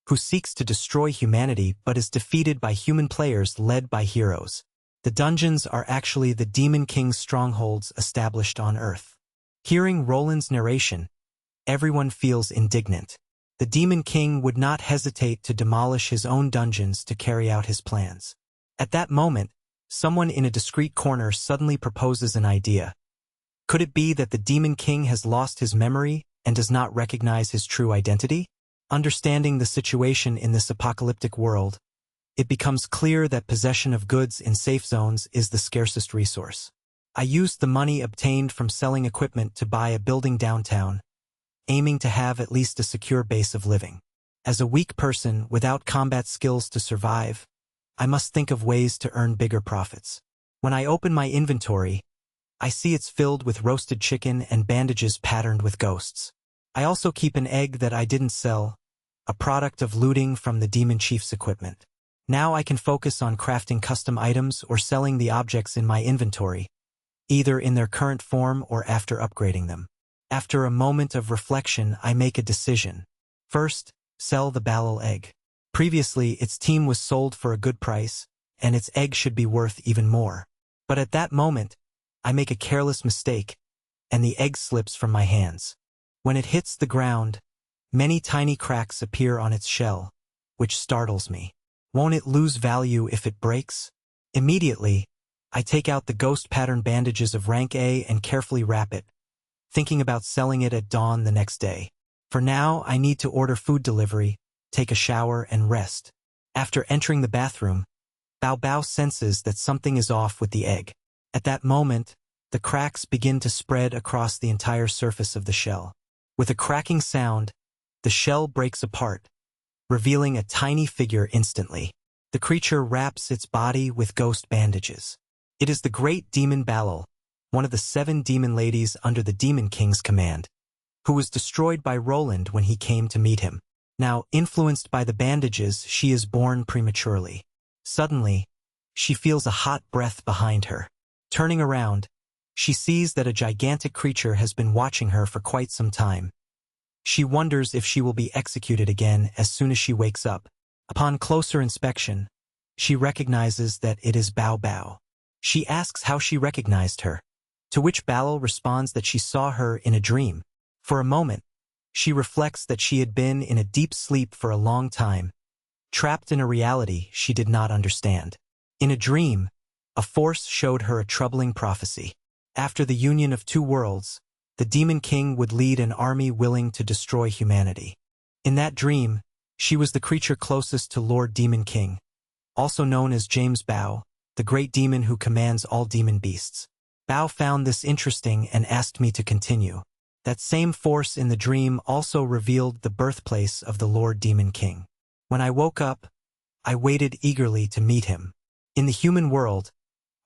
who seeks to destroy humanity but is defeated by human players led by heroes. The dungeons are actually the Demon King's strongholds established on Earth. Hearing Roland's narration, Everyone feels indignant. The Demon King would not hesitate to demolish his own dungeons to carry out his plans. At that moment, someone in a discreet corner suddenly proposes an idea. Could it be that the Demon King has lost his memory and does not recognize his true identity? Understanding the situation in this apocalyptic world, it becomes clear that possession of goods in safe zones is the scarcest resource. I used the money obtained from selling equipment to buy a building downtown, aiming to have at least a secure base of living. As a weak person without combat skills to survive, I must think of ways to earn bigger profits. When I open my inventory, I see it's filled with roasted chicken and bandages patterned with ghosts. I also keep an egg that I didn't sell, a product of looting from the Demon Chief's equipment. Now I can focus on crafting custom items or selling the objects in my inventory, either in their current form or after upgrading them. After a moment of reflection, I make a decision. First, sell the Balal egg. Previously, its team was sold for a good price, and its egg should be worth even more. But at that moment, I make a careless mistake, and the egg slips from my hands. When it hits the ground, many tiny cracks appear on its shell, which startles me. Won't it lose value if it breaks? Immediately, I take out the ghost pattern bandages of rank A and carefully wrap it, thinking about selling it at dawn the next day. For now, I need to order food delivery, take a shower, and rest. After entering the bathroom, Bao Bao senses that something is off with the egg. At that moment, the cracks begin to spread across the entire surface of the shell. With a cracking sound, the shell breaks apart, revealing a tiny figure instantly. The creature wraps its body with ghost bandages. It is the great demon Balal, one of the 7 demon ladies under the Demon King's command, who was destroyed by Roland when he came to meet him. Now, influenced by the bandages, she is born prematurely. Suddenly, she feels a hot breath behind her. Turning around, she sees that a gigantic creature has been watching her for quite some time. She wonders if she will be executed again as soon as she wakes up. Upon closer inspection, she recognizes that it is Bao Bao. She asks how she recognized her, to which Balal responds that she saw her in a dream. For a moment, she reflects that she had been in a deep sleep for a long time, trapped in a reality she did not understand. In a dream, a force showed her a troubling prophecy. After the union of 2 worlds, the Demon King would lead an army willing to destroy humanity. In that dream, she was the creature closest to Lord Demon King, also known as James Bao, the great demon who commands all demon beasts. Bao found this interesting and asked me to continue. That same force in the dream also revealed the birthplace of the Lord Demon King. When I woke up, I waited eagerly to meet him. In the human world,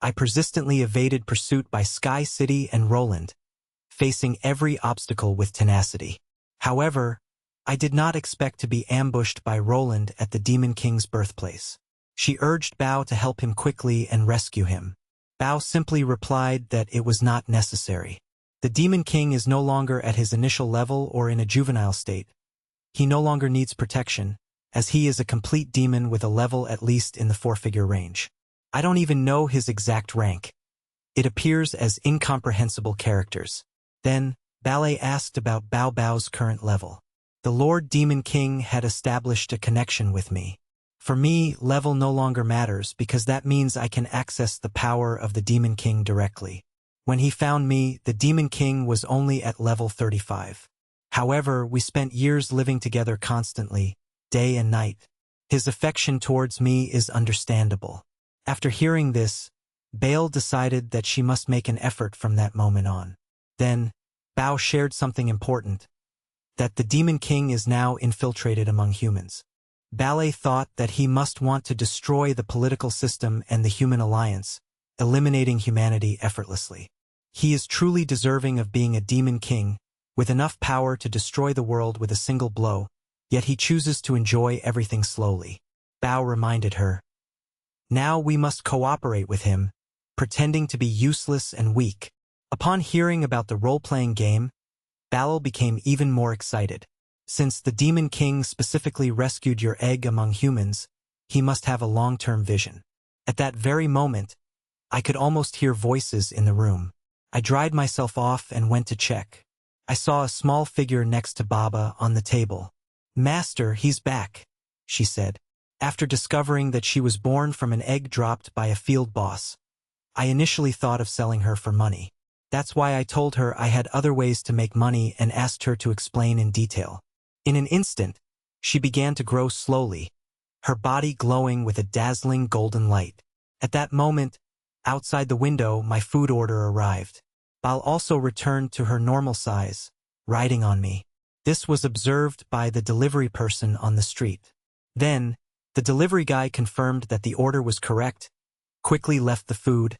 I persistently evaded pursuit by Sky City and Roland, facing every obstacle with tenacity. However, I did not expect to be ambushed by Roland at the Demon King's birthplace. She urged Bao to help him quickly and rescue him. Bao simply replied that it was not necessary. The Demon King is no longer at his initial level or in a juvenile state. He no longer needs protection, as he is a complete demon with a level at least in the 4-figure range. I don't even know his exact rank. It appears as incomprehensible characters. Then, Ballet asked about Bao Bao's current level. The Lord Demon King had established a connection with me. For me, level no longer matters because that means I can access the power of the Demon King directly. When he found me, the Demon King was only at level 35. However, we spent years living together constantly, day and night. His affection towards me is understandable. After hearing this, Bale decided that she must make an effort from that moment on. Then, Bao shared something important, that the Demon King is now infiltrated among humans. Ballet thought that he must want to destroy the political system and the human alliance, eliminating humanity effortlessly. He is truly deserving of being a Demon King, with enough power to destroy the world with a single blow, yet he chooses to enjoy everything slowly. Bao reminded her. Now we must cooperate with him, pretending to be useless and weak. Upon hearing about the role-playing game, Balal became even more excited. Since the Demon King specifically rescued your egg among humans, he must have a long-term vision. At that very moment, I could almost hear voices in the room. I dried myself off and went to check. I saw a small figure next to Baba on the table. "Master, he's back," she said. After discovering that she was born from an egg dropped by a field boss, I initially thought of selling her for money. That's why I told her I had other ways to make money and asked her to explain in detail. In an instant, she began to grow slowly, her body glowing with a dazzling golden light. At that moment, outside the window, my food order arrived. Bal also returned to her normal size, riding on me. This was observed by the delivery person on the street. Then, the delivery guy confirmed that the order was correct, quickly left the food,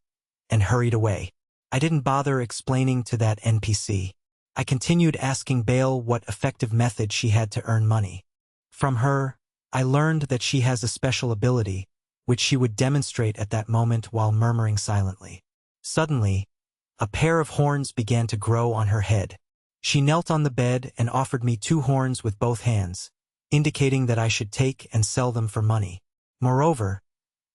and hurried away. I didn't bother explaining to that NPC. I continued asking Bale what effective method she had to earn money. From her, I learned that she has a special ability, which she would demonstrate at that moment while murmuring silently. Suddenly, a pair of horns began to grow on her head. She knelt on the bed and offered me 2 horns with both hands, indicating that I should take and sell them for money. Moreover,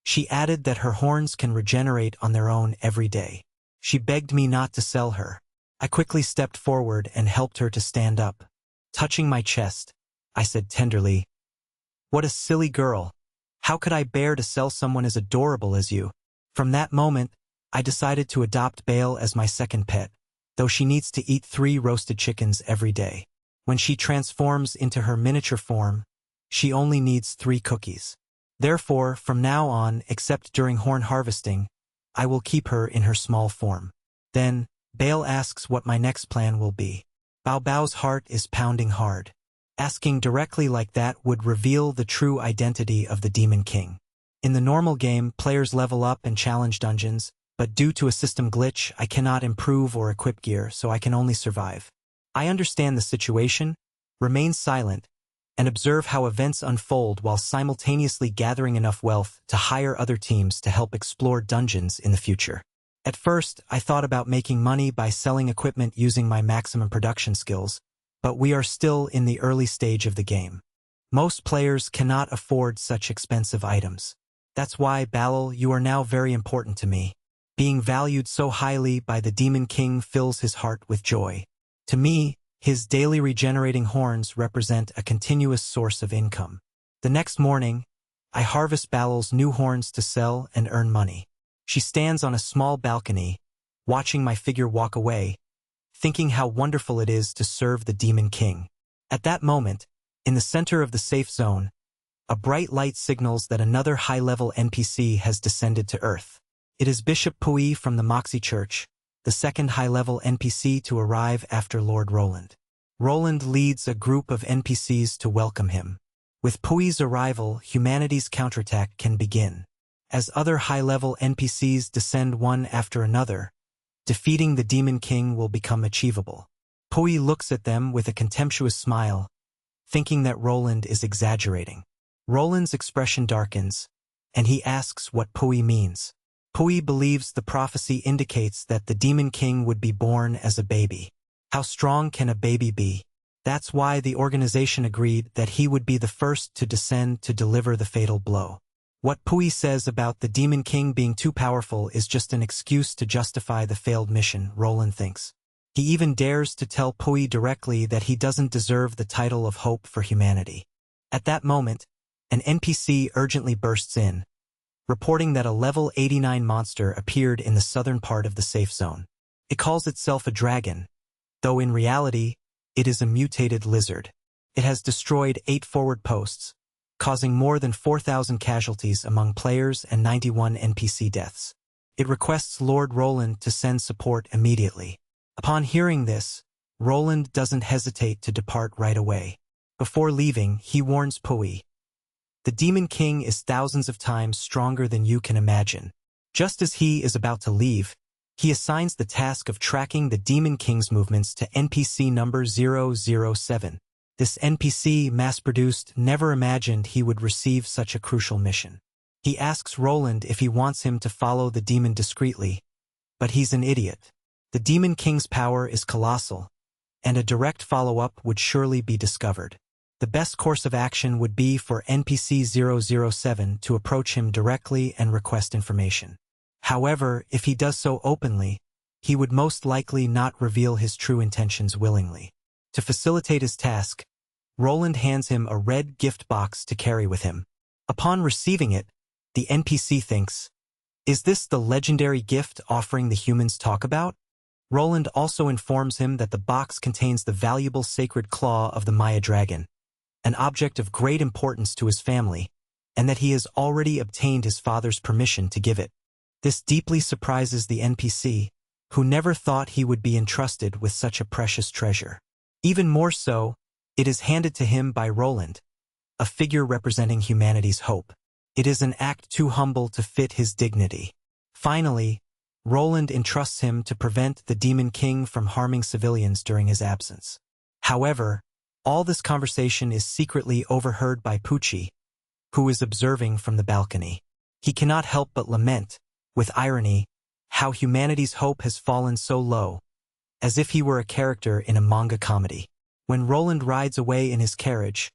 she added that her horns can regenerate on their own every day. She begged me not to sell her. I quickly stepped forward and helped her to stand up. Touching my chest, I said tenderly, "What a silly girl. How could I bear to sell someone as adorable as you?" From that moment, I decided to adopt Bale as my second pet, though she needs to eat 3 roasted chickens every day. When she transforms into her miniature form, she only needs 3 cookies. Therefore, from now on, except during horn harvesting, I will keep her in her small form. Then, Bale asks what my next plan will be. Bao Bao's heart is pounding hard. Asking directly like that would reveal the true identity of the Demon King. In the normal game, players level up and challenge dungeons, but due to a system glitch, I cannot improve or equip gear, so I can only survive. I understand the situation, remain silent, and observe how events unfold while simultaneously gathering enough wealth to hire other teams to help explore dungeons in the future. At first, I thought about making money by selling equipment using my maximum production skills, but we are still in the early stage of the game. Most players cannot afford such expensive items. That's why, Balal, you are now very important to me. Being valued so highly by the Demon King fills his heart with joy. To me, his daily regenerating horns represent a continuous source of income. The next morning, I harvest Balal's new horns to sell and earn money. She stands on a small balcony, watching my figure walk away, thinking how wonderful it is to serve the Demon King. At that moment, in the center of the safe zone, a bright light signals that another high-level NPC has descended to Earth. It is Bishop Pui from the Moxie Church, the second high-level NPC to arrive after Lord Roland. Roland leads a group of NPCs to welcome him. With Pui's arrival, humanity's counterattack can begin. As other high-level NPCs descend one after another, defeating the Demon King will become achievable. Pui looks at them with a contemptuous smile, thinking that Roland is exaggerating. Roland's expression darkens, and he asks what Pui means. Pui believes the prophecy indicates that the Demon King would be born as a baby. How strong can a baby be? That's why the organization agreed that he would be the first to descend to deliver the fatal blow. What Pui says about the Demon King being too powerful is just an excuse to justify the failed mission, Roland thinks. He even dares to tell Pui directly that he doesn't deserve the title of hope for humanity. At that moment, an NPC urgently bursts in, reporting that a level 89 monster appeared in the southern part of the safe zone. It calls itself a dragon, though in reality, it is a mutated lizard. It has destroyed 8 forward posts, causing more than 4,000 casualties among players and 91 NPC deaths. It requests Lord Roland to send support immediately. Upon hearing this, Roland doesn't hesitate to depart right away. Before leaving, he warns Pui. The Demon King is thousands of times stronger than you can imagine. Just as he is about to leave, he assigns the task of tracking the Demon King's movements to NPC number 007. This NPC, mass-produced, never imagined he would receive such a crucial mission. He asks Roland if he wants him to follow the demon discreetly, but he's an idiot. The Demon King's power is colossal, and a direct follow-up would surely be discovered. The best course of action would be for NPC 007 to approach him directly and request information. However, if he does so openly, he would most likely not reveal his true intentions willingly. To facilitate his task, Roland hands him a red gift box to carry with him. Upon receiving it, the NPC thinks, "Is this the legendary gift offering the humans talk about?" Roland also informs him that the box contains the valuable sacred claw of the Maya dragon, an object of great importance to his family, and that he has already obtained his father's permission to give it. This deeply surprises the NPC, who never thought he would be entrusted with such a precious treasure. Even more so, it is handed to him by Roland, a figure representing humanity's hope. It is an act too humble to fit his dignity. Finally, Roland entrusts him to prevent the Demon King from harming civilians during his absence. However, all this conversation is secretly overheard by Pucci, who is observing from the balcony. He cannot help but lament, with irony, how humanity's hope has fallen so low, as if he were a character in a manga comedy. When Roland rides away in his carriage,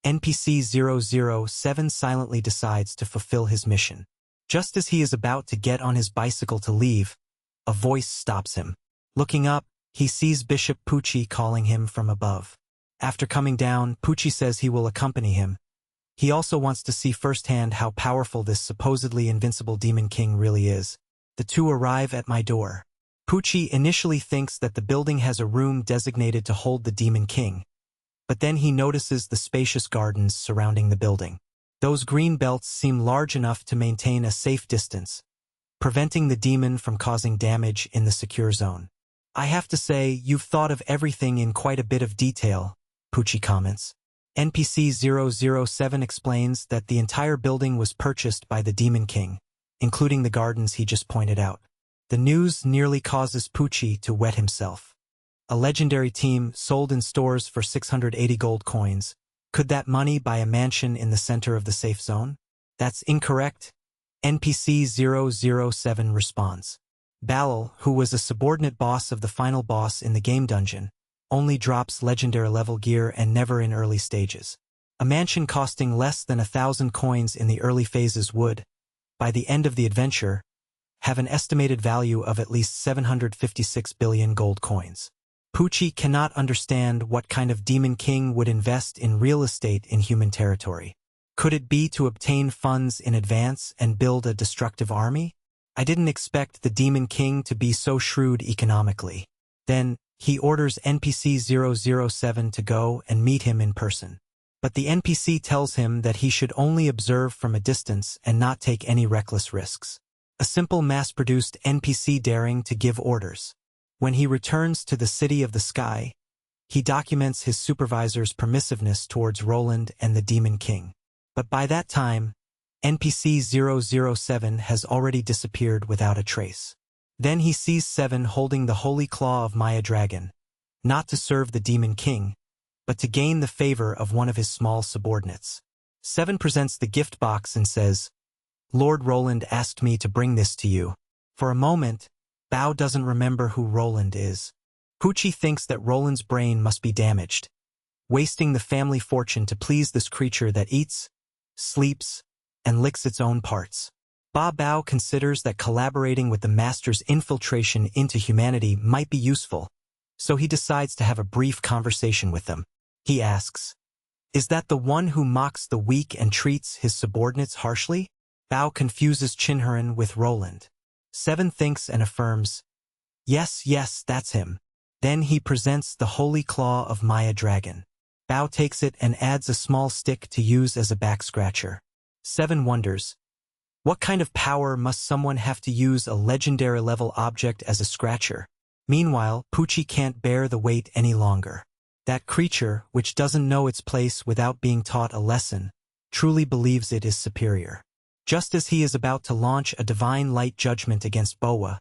NPC 007 silently decides to fulfill his mission. Just as he is about to get on his bicycle to leave, a voice stops him. Looking up, he sees Bishop Pucci calling him from above. After coming down, Pucci says he will accompany him. He also wants to see firsthand how powerful this supposedly invincible Demon King really is. The two arrive at my door. Pucci initially thinks that the building has a room designated to hold the Demon King, but then he notices the spacious gardens surrounding the building. Those green belts seem large enough to maintain a safe distance, preventing the demon from causing damage in the secure zone. "I have to say, you've thought of everything in quite a bit of detail," Pucci comments. NPC 007 explains that the entire building was purchased by the Demon King, including the gardens he just pointed out. The news nearly causes Pucci to wet himself. A legendary team sold in stores for 680 gold coins. Could that money buy a mansion in the center of the safe zone? That's incorrect. NPC 007 responds. Balal, who was a subordinate boss of the final boss in the game dungeon, only drops legendary level gear and never in early stages. A mansion costing less than 1,000 coins in the early phases would, by the end of the adventure, have an estimated value of at least 756 billion gold coins. Pucci cannot understand what kind of Demon King would invest in real estate in human territory. Could it be to obtain funds in advance and build a destructive army? I didn't expect the Demon King to be so shrewd economically. Then, he orders NPC 007 to go and meet him in person. But the NPC tells him that he should only observe from a distance and not take any reckless risks. A simple mass-produced NPC daring to give orders. When he returns to the City of the Sky, he documents his supervisor's permissiveness towards Roland and the Demon King. But by that time, NPC 007 has already disappeared without a trace. Then he sees Seven holding the holy claw of Maya Dragon, not to serve the Demon King, but to gain the favor of one of his small subordinates. Seven presents the gift box and says, "Lord Roland asked me to bring this to you." For a moment, Bao doesn't remember who Roland is. Pucci thinks that Roland's brain must be damaged, wasting the family fortune to please this creature that eats, sleeps, and licks its own parts. Bao considers that collaborating with the Master's infiltration into humanity might be useful, so he decides to have a brief conversation with them. He asks, "Is that the one who mocks the weak and treats his subordinates harshly?" Bao confuses Chinhuran with Roland. Seven thinks and affirms, Yes, that's him." Then he presents the holy claw of Maya Dragon. Bao takes it and adds a small stick to use as a back scratcher. Seven wonders, what kind of power must someone have to use a legendary level object as a scratcher? Meanwhile, Pucci can't bear the weight any longer. That creature, which doesn't know its place without being taught a lesson, truly believes it is superior. Just as he is about to launch a divine light judgment against Boa,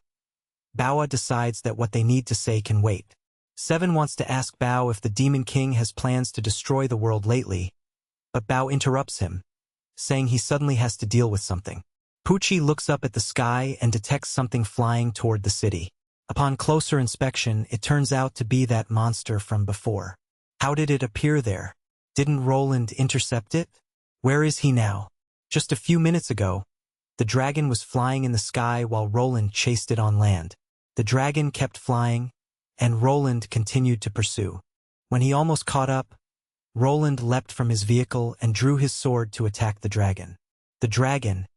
Bao decides that what they need to say can wait. Seven wants to ask Bao if the Demon King has plans to destroy the world lately, but Bao interrupts him, saying he suddenly has to deal with something. Pucci looks up at the sky and detects something flying toward the city. Upon closer inspection, it turns out to be that monster from before. How did it appear there? Didn't Roland intercept it? Where is he now? Just a few minutes ago, the dragon was flying in the sky while Roland chased it on land. The dragon kept flying, and Roland continued to pursue. When he almost caught up, Roland leapt from his vehicle and drew his sword to attack the dragon. The dragon,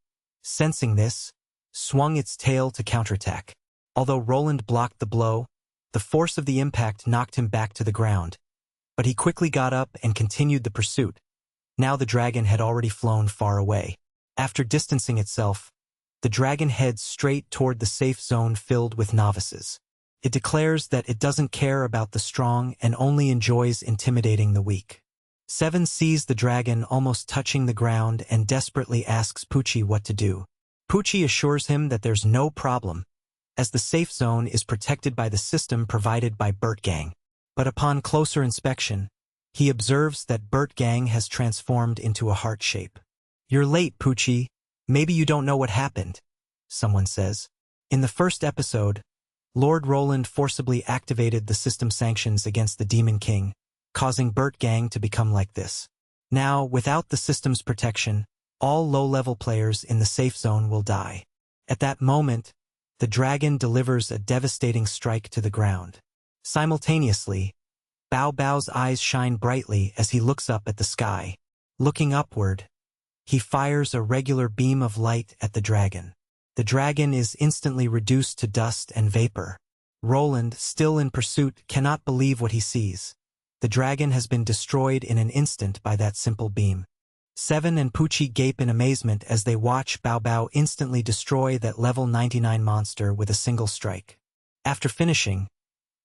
sensing this, swung its tail to counterattack. Although Roland blocked the blow, the force of the impact knocked him back to the ground. But he quickly got up and continued the pursuit. Now the dragon had already flown far away. After distancing itself, the dragon heads straight toward the safe zone filled with novices. It declares that it doesn't care about the strong and only enjoys intimidating the weak. Seven sees the dragon almost touching the ground and desperately asks Poochie what to do. Poochie assures him that there's no problem, as the safe zone is protected by the system provided by Bert Gang. But upon closer inspection, he observes that Bert Gang has transformed into a heart shape. "You're late, Poochie. Maybe you don't know what happened," someone says. In the first episode, Lord Roland forcibly activated the system sanctions against the Demon King, causing Bert Gang to become like this. Now, without the system's protection, all low-level players in the safe zone will die. At that moment, the dragon delivers a devastating strike to the ground. Simultaneously, Bao Bao's eyes shine brightly as he looks up at the sky. Looking upward, he fires a regular beam of light at the dragon. The dragon is instantly reduced to dust and vapor. Roland, still in pursuit, cannot believe what he sees. The dragon has been destroyed in an instant by that simple beam. Seven and Poochie gape in amazement as they watch Bao Bao instantly destroy that level 99 monster with a single strike. After finishing,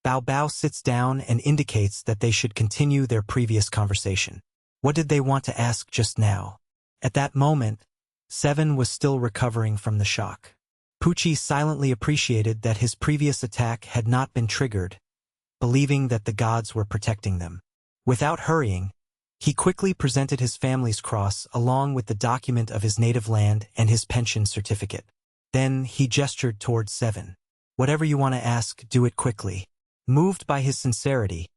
Bao Bao sits down and indicates that they should continue their previous conversation. What did they want to ask just now? At that moment, Seven was still recovering from the shock. Poochie silently appreciated that his previous attack had not been triggered, believing that the gods were protecting them. Without hurrying, he quickly presented his family's cross along with the document of his native land and his pension certificate. Then he gestured towards Seven. "Whatever you want to ask, do it quickly." Moved by his sincerity,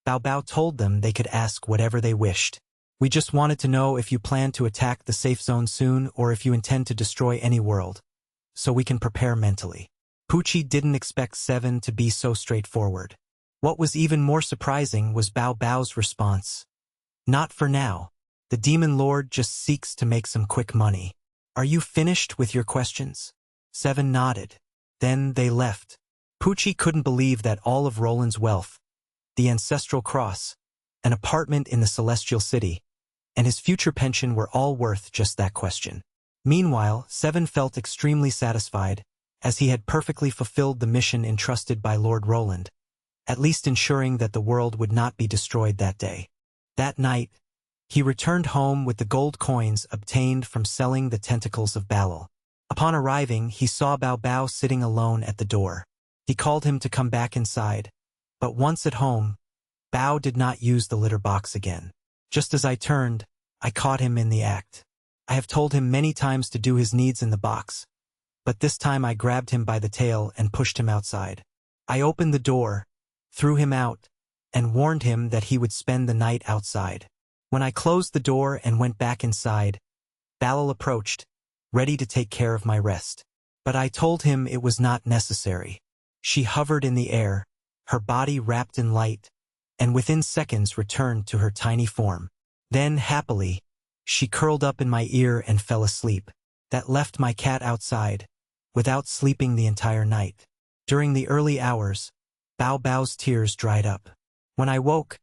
Bao Bao told them they could ask whatever they wished. "We just wanted to know if you plan to attack the safe zone soon or if you intend to destroy any world, so we can prepare mentally." Poochie didn't expect Seven to be so straightforward. What was even more surprising was Bao Bao's response. "Not for now. The Demon Lord just seeks to make some quick money. Are you finished with your questions?" Seven nodded. Then they left. Poochie couldn't believe that all of Roland's wealth, the ancestral cross, an apartment in the Celestial City, and his future pension were all worth just that question. Meanwhile, Seven felt extremely satisfied, as he had perfectly fulfilled the mission entrusted by Lord Roland, at least ensuring that the world would not be destroyed that day. That night, he returned home with the gold coins obtained from selling the tentacles of Balal. Upon arriving, he saw Bao Bao sitting alone at the door. He called him to come back inside, but once at home, Bao did not use the litter box again. Just as I turned, I caught him in the act. I have told him many times to do his needs in the box, but this time I grabbed him by the tail and pushed him outside. I opened the door, threw him out, and warned him that he would spend the night outside. When I closed the door and went back inside, Balal approached, ready to take care of my rest. But I told him it was not necessary. She hovered in the air, her body wrapped in light, and within seconds returned to her tiny form. Then, happily, she curled up in my ear and fell asleep. That left my cat outside, without sleeping the entire night. During the early hours, Bao Bao's tears dried up. When I woke,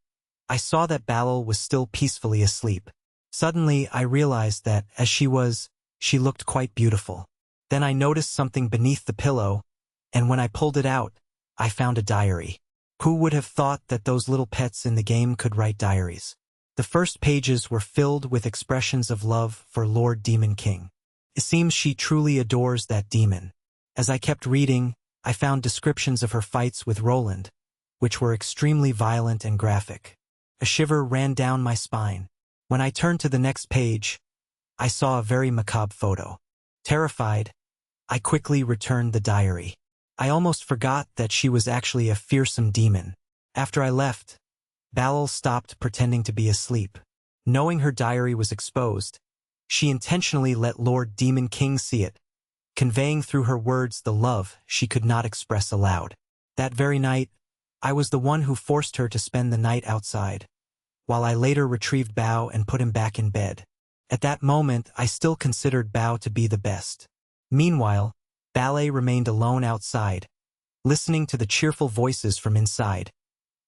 I saw that Balal was still peacefully asleep. Suddenly, I realized that, as she looked quite beautiful. Then I noticed something beneath the pillow, and when I pulled it out, I found a diary. Who would have thought that those little pets in the game could write diaries? The first pages were filled with expressions of love for Lord Demon King. It seems she truly adores that demon. As I kept reading, I found descriptions of her fights with Roland, which were extremely violent and graphic. A shiver ran down my spine. When I turned to the next page, I saw a very macabre photo. Terrified, I quickly returned the diary. I almost forgot that she was actually a fearsome demon. After I left, Balal stopped pretending to be asleep. Knowing her diary was exposed, she intentionally let Lord Demon King see it, conveying through her words the love she could not express aloud. That very night, I was the one who forced her to spend the night outside, while I later retrieved Bao and put him back in bed. At that moment, I still considered Bao to be the best. Meanwhile, Ballet remained alone outside, listening to the cheerful voices from inside,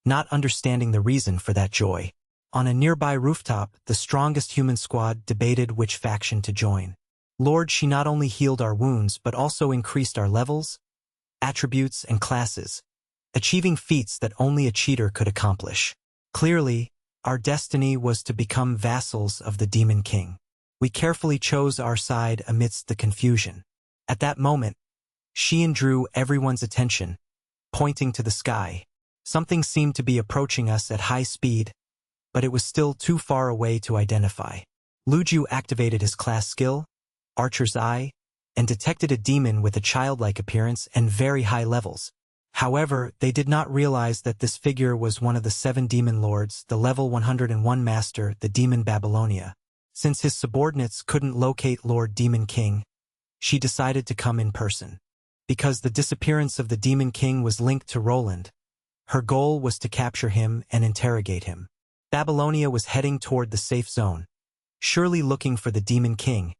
not understanding the reason for that joy. On a nearby rooftop, the strongest human squad debated which faction to join. Lord, she not only healed our wounds but also increased our levels, attributes, and classes, achieving feats that only a cheater could accomplish. Clearly, our destiny was to become vassals of the Demon King. We carefully chose our side amidst the confusion. At that moment, Xian drew everyone's attention, pointing to the sky. Something seemed to be approaching us at high speed, but it was still too far away to identify. Luju activated his class skill, Archer's Eye, and detected a demon with a childlike appearance and very high levels. However, they did not realize that this figure was one of the 7 demon lords, the level 101 master, the demon Babylonia. Since his subordinates couldn't locate Lord Demon King, she decided to come in person. Because the disappearance of the Demon King was linked to Roland, her goal was to capture him and interrogate him. Babylonia was heading toward the safe zone, surely looking for the Demon King,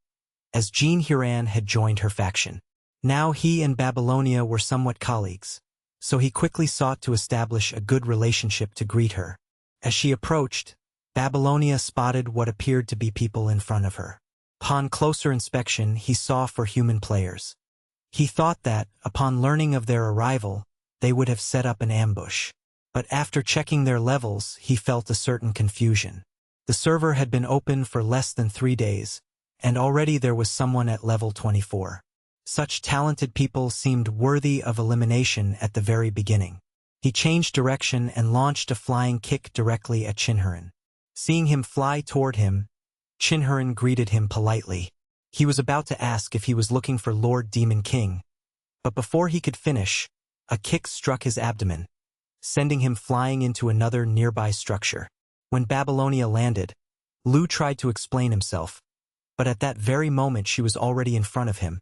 as Jean Huran had joined her faction. Now he and Babylonia were somewhat colleagues, so he quickly sought to establish a good relationship to greet her. As she approached, Babylonia spotted what appeared to be people in front of her. Upon closer inspection, he saw 4 human players. He thought that, upon learning of their arrival, they would have set up an ambush. But after checking their levels, he felt a certain confusion. The server had been open for less than 3 days, and already there was someone at level 24. Such talented people seemed worthy of elimination at the very beginning. He changed direction and launched a flying kick directly at Chinhuran. Seeing him fly toward him, Chinhuran greeted him politely. He was about to ask if he was looking for Lord Demon King, but before he could finish, a kick struck his abdomen, sending him flying into another nearby structure. When Babylonia landed, Lu tried to explain himself, but at that very moment she was already in front of him,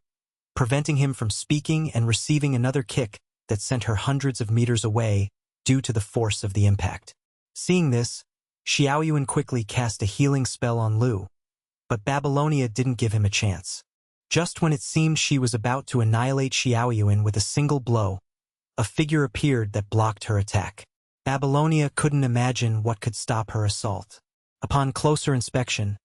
preventing him from speaking and receiving another kick that sent her hundreds of meters away due to the force of the impact. Seeing this, Xiaoyuan quickly cast a healing spell on Lu, but Babylonia didn't give him a chance. Just when it seemed she was about to annihilate Xiaoyuan with a single blow, a figure appeared that blocked her attack. Babylonia couldn't imagine what could stop her assault. Upon closer inspection,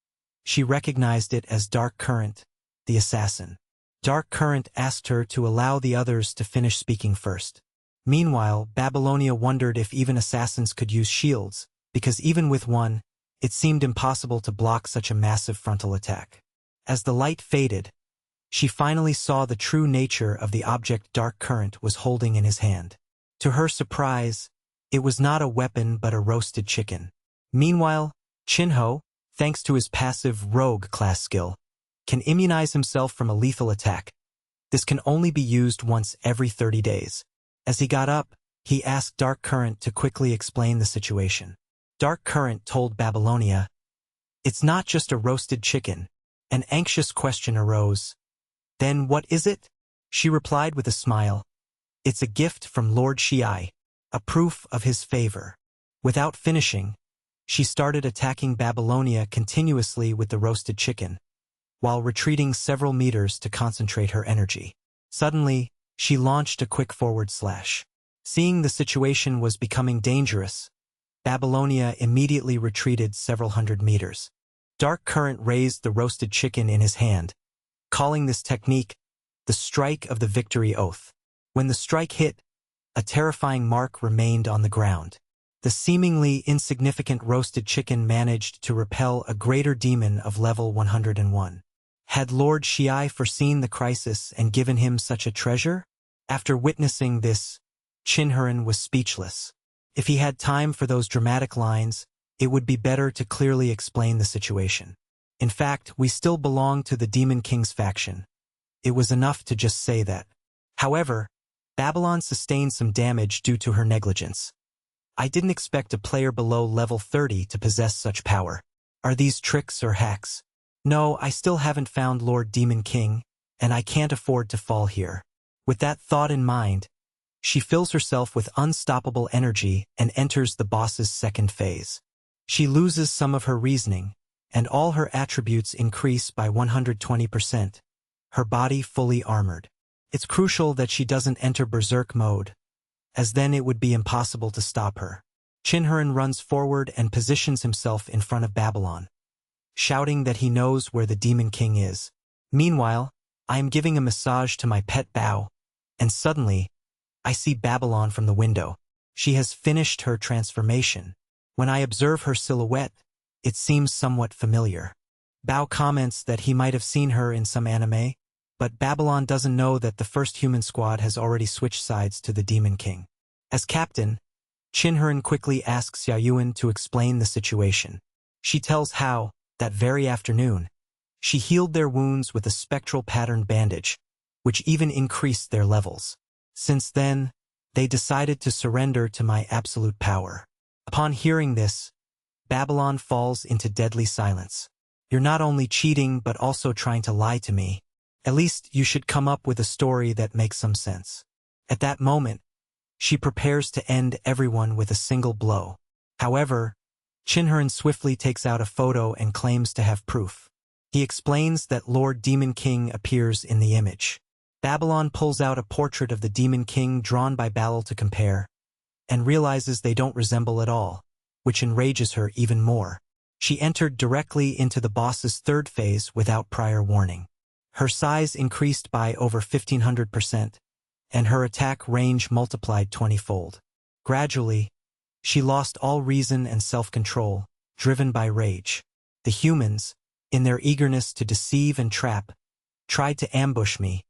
she recognized it as Dark Current, the assassin. Dark Current asked her to allow the others to finish speaking first. Meanwhile, Babylonia wondered if even assassins could use shields, because even with one, it seemed impossible to block such a massive frontal attack. As the light faded, she finally saw the true nature of the object Dark Current was holding in his hand. To her surprise, it was not a weapon but a roasted chicken. Meanwhile, Chinho, thanks to his passive Rogue class skill, can immunize himself from a lethal attack. This can only be used once every 30 days. As he got up, he asked Dark Current to quickly explain the situation. Dark Current told Babylonia, "It's not just a roasted chicken." An anxious question arose. "Then what is it?" She replied with a smile. "It's a gift from Lord Xiai, a proof of his favor." Without finishing, she started attacking Babylonia continuously with the roasted chicken, while retreating several meters to concentrate her energy. Suddenly, she launched a quick forward slash. Seeing the situation was becoming dangerous, Babylonia immediately retreated several hundred meters. Dark Current raised the roasted chicken in his hand, calling this technique the strike of the victory oath. When the strike hit, a terrifying mark remained on the ground. The seemingly insignificant roasted chicken managed to repel a greater demon of level 101. Had Lord Xiai foreseen the crisis and given him such a treasure? After witnessing this, Chinhuran was speechless. If he had time for those dramatic lines, it would be better to clearly explain the situation. In fact, we still belong to the Demon King's faction. It was enough to just say that. However, Babylon sustained some damage due to her negligence. I didn't expect a player below level 30 to possess such power. Are these tricks or hacks? No, I still haven't found Lord Demon King, and I can't afford to fall here. With that thought in mind, she fills herself with unstoppable energy and enters the boss's second phase. She loses some of her reasoning, and all her attributes increase by 120%, her body fully armored. It's crucial that she doesn't enter berserk mode, as then it would be impossible to stop her. Shinhuran runs forward and positions himself in front of Babylon, shouting that he knows where the Demon King is. Meanwhile, I am giving a massage to my pet Bao, and suddenly, I see Babylon from the window. She has finished her transformation. When I observe her silhouette, it seems somewhat familiar. Bao comments that he might have seen her in some anime, but Babylon doesn't know that the first human squad has already switched sides to the Demon King. As captain, Shinhuran quickly asks Yayuan to explain the situation. She tells how, that very afternoon, she healed their wounds with a spectral pattern bandage, which even increased their levels. Since then, they decided to surrender to my absolute power. Upon hearing this, Babylon falls into deadly silence. You're not only cheating but also trying to lie to me. At least you should come up with a story that makes some sense. At that moment, she prepares to end everyone with a single blow. However, Shinhuran swiftly takes out a photo and claims to have proof. He explains that Lord Demon King appears in the image. Babylon pulls out a portrait of the Demon King drawn by Balal to compare, and realizes they don't resemble at all, which enrages her even more. She entered directly into the boss's third phase without prior warning. Her size increased by over 1,500%, and her attack range multiplied 20-fold. Gradually, she lost all reason and self-control, driven by rage. The humans, in their eagerness to deceive and trap, tried to ambush me,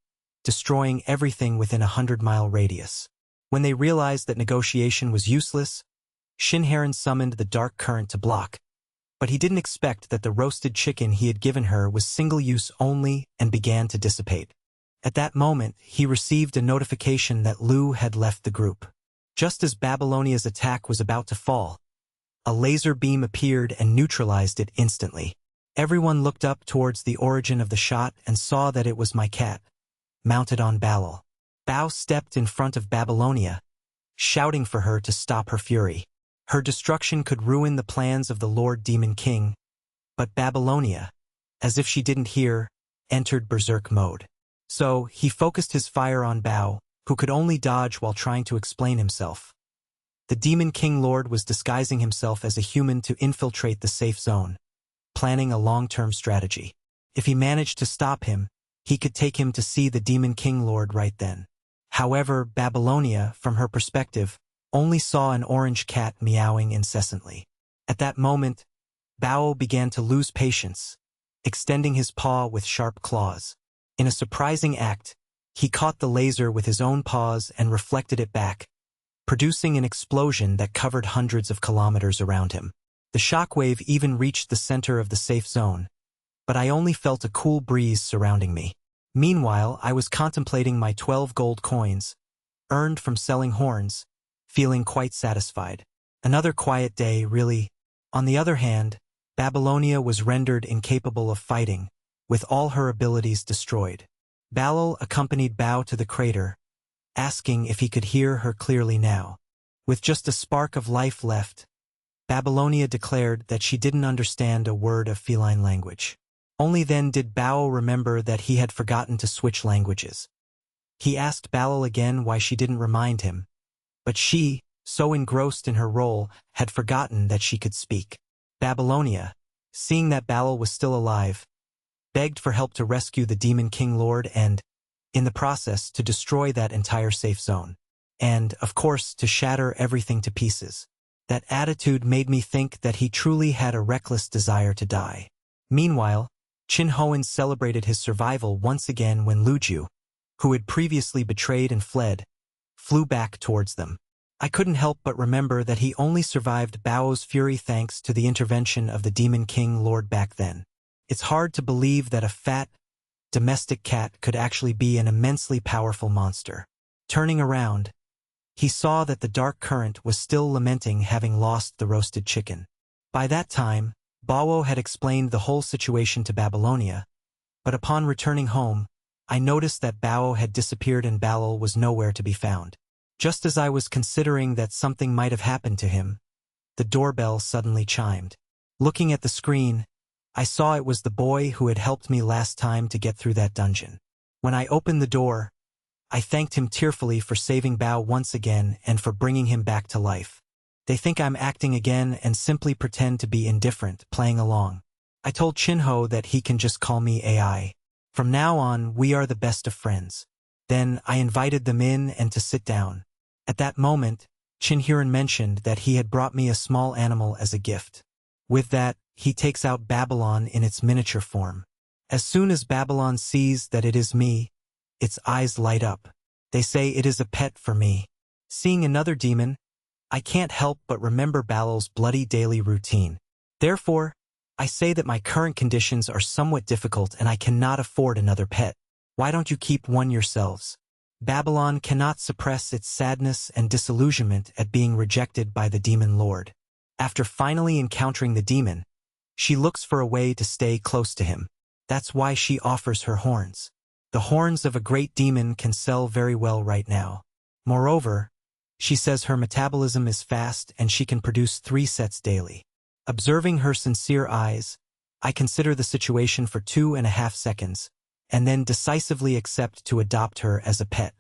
destroying everything within a 100-mile radius. When they realized that negotiation was useless, Shinhuran summoned the dark current to block, but he didn't expect that the roasted chicken he had given her was single-use only and began to dissipate. At that moment, he received a notification that Lu had left the group. Just as Babylonia's attack was about to fall, a laser beam appeared and neutralized it instantly. Everyone looked up towards the origin of the shot and saw that it was my cat, mounted on Balal. Bao stepped in front of Babylonia, shouting for her to stop her fury. Her destruction could ruin the plans of the Lord Demon King, but Babylonia, as if she didn't hear, entered berserk mode. So, he focused his fire on Bao, who could only dodge while trying to explain himself. The Demon King Lord was disguising himself as a human to infiltrate the safe zone, planning a long-term strategy. If he managed to stop him, he could take him to see the Demon King Lord right then. However, Babylonia, from her perspective, only saw an orange cat meowing incessantly. At that moment, Bao began to lose patience, extending his paw with sharp claws. In a surprising act, he caught the laser with his own paws and reflected it back, producing an explosion that covered hundreds of kilometers around him. The shockwave even reached the center of the safe zone, but I only felt a cool breeze surrounding me. Meanwhile, I was contemplating my 12 gold coins, earned from selling horns, feeling quite satisfied. Another quiet day, really. On the other hand, Babylonia was rendered incapable of fighting, with all her abilities destroyed. Balal accompanied Bao to the crater, asking if he could hear her clearly now. With just a spark of life left, Babylonia declared that she didn't understand a word of feline language. Only then did Bao remember that he had forgotten to switch languages. He asked Balal again why she didn't remind him, but she, so engrossed in her role, had forgotten that she could speak. Babylonia, seeing that Balal was still alive, begged for help to rescue the Demon King Lord and, in the process, to destroy that entire safe zone. And, of course, to shatter everything to pieces. That attitude made me think that he truly had a reckless desire to die. Meanwhile, Chin Hoen celebrated his survival once again when Luju, who had previously betrayed and fled, flew back towards them. I couldn't help but remember that he only survived Bao's fury thanks to the intervention of the Demon King Lord back then. It's hard to believe that a fat, domestic cat could actually be an immensely powerful monster. Turning around, he saw that the dark current was still lamenting having lost the roasted chicken. By that time, Bao had explained the whole situation to Babylonia, but upon returning home, I noticed that Bao had disappeared and Balal was nowhere to be found. Just as I was considering that something might have happened to him, the doorbell suddenly chimed. Looking at the screen, I saw it was the boy who had helped me last time to get through that dungeon. When I opened the door, I thanked him tearfully for saving Bao once again and for bringing him back to life. They think I'm acting again and simply pretend to be indifferent, playing along. I told Chinho that he can just call me AI. From now on, we are the best of friends. Then I invited them in and to sit down. At that moment, Chinhuran mentioned that he had brought me a small animal as a gift. With that, he takes out Babylon in its miniature form. As soon as Babylon sees that it is me, its eyes light up. They say it is a pet for me. Seeing another demon, I can't help but remember Balal's bloody daily routine. Therefore, I say that my current conditions are somewhat difficult and I cannot afford another pet. Why don't you keep one yourselves? Babylon cannot suppress its sadness and disillusionment at being rejected by the demon lord. After finally encountering the demon, she looks for a way to stay close to him. That's why she offers her horns. The horns of a great demon can sell very well right now. Moreover, she says her metabolism is fast and she can produce 3 sets daily. Observing her sincere eyes, I consider the situation for 2.5 seconds, and then decisively accept to adopt her as a pet.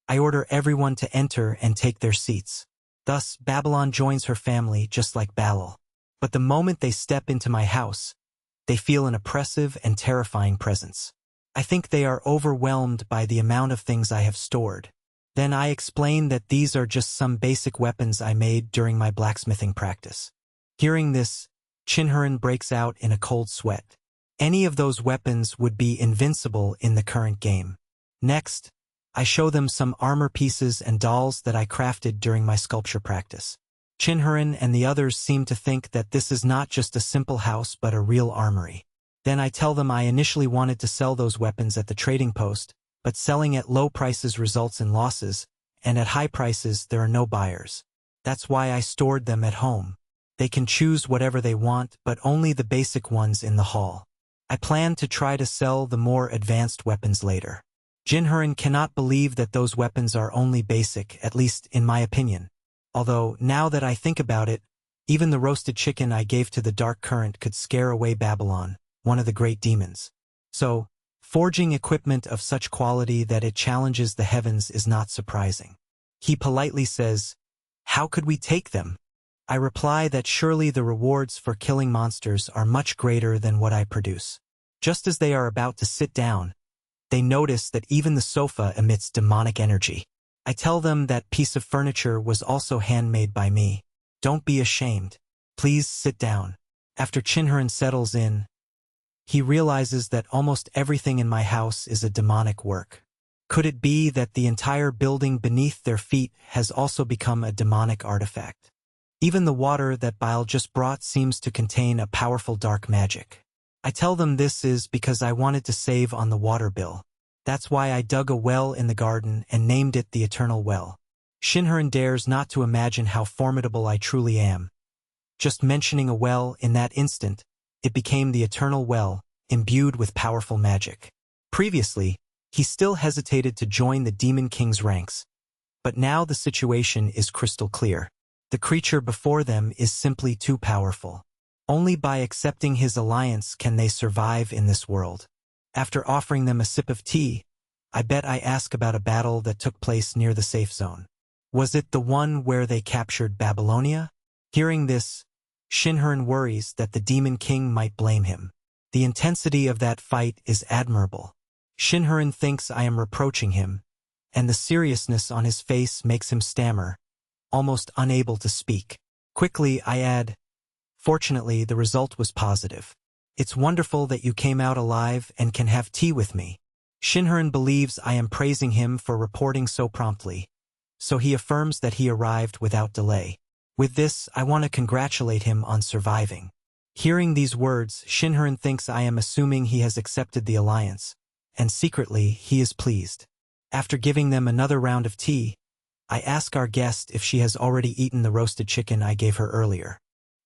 I order everyone to enter and take their seats. Thus, Babylon joins her family just like Balal. But the moment they step into my house, they feel an oppressive and terrifying presence. I think they are overwhelmed by the amount of things I have stored. Then I explain that these are just some basic weapons I made during my blacksmithing practice. Hearing this, Chinhuran breaks out in a cold sweat. Any of those weapons would be invincible in the current game. Next, I show them some armor pieces and dolls that I crafted during my sculpture practice. Chinhuran and the others seem to think that this is not just a simple house but a real armory. Then I tell them I initially wanted to sell those weapons at the trading post, but selling at low prices results in losses, and at high prices there are no buyers. That's why I stored them at home. They can choose whatever they want, but only the basic ones in the hall. I plan to try to sell the more advanced weapons later. Jinhuran cannot believe that those weapons are only basic, at least in my opinion. Although, now that I think about it, even the roasted chicken I gave to the Dark Current could scare away Babylon, one of the great demons. So, forging equipment of such quality that it challenges the heavens is not surprising. He politely says, "How could we take them?" I reply that surely the rewards for killing monsters are much greater than what I produce. Just as they are about to sit down, they notice that even the sofa emits demonic energy. I tell them that piece of furniture was also handmade by me. Don't be ashamed. Please sit down. After Chinhuran settles in, he realizes that almost everything in my house is a demonic work. Could it be that the entire building beneath their feet has also become a demonic artifact? Even the water that Bile just brought seems to contain a powerful dark magic. I tell them this is because I wanted to save on the water bill. That's why I dug a well in the garden and named it the Eternal Well. Shinhuran dares not to imagine how formidable I truly am. Just mentioning a well in that instant, it became the Eternal Well, imbued with powerful magic. Previously, he still hesitated to join the Demon King's ranks, but now the situation is crystal clear. The creature before them is simply too powerful. Only by accepting his alliance can they survive in this world. After offering them a sip of tea, I bet I ask about a battle that took place near the safe zone. Was it the one where they captured Babylonia? Hearing this, Shinhuran worries that the Demon King might blame him. The intensity of that fight is admirable. Shinhuran thinks I am reproaching him, and the seriousness on his face makes him stammer, almost unable to speak. Quickly, I add, "Fortunately, the result was positive. It's wonderful that you came out alive and can have tea with me." Shinhuran believes I am praising him for reporting so promptly, so he affirms that he arrived without delay. With this, I want to congratulate him on surviving. Hearing these words, Shinhuran thinks I am assuming he has accepted the alliance, and secretly, he is pleased. After giving them another round of tea, I ask our guest if she has already eaten the roasted chicken I gave her earlier.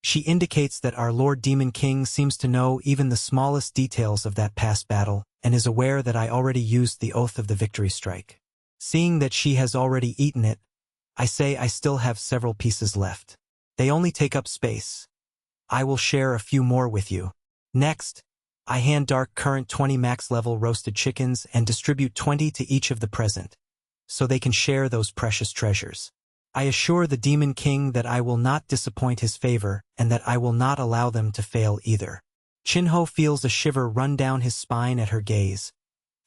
She indicates that our Lord Demon King seems to know even the smallest details of that past battle and is aware that I already used the Oath of the Victory Strike. Seeing that she has already eaten it, I say I still have several pieces left. They only take up space. I will share a few more with you. Next, I hand Dark Current 20 max level roasted chickens and distribute 20 to each of the present, so they can share those precious treasures. I assure the Demon King that I will not disappoint his favor and that I will not allow them to fail either. Chinho feels a shiver run down his spine at her gaze,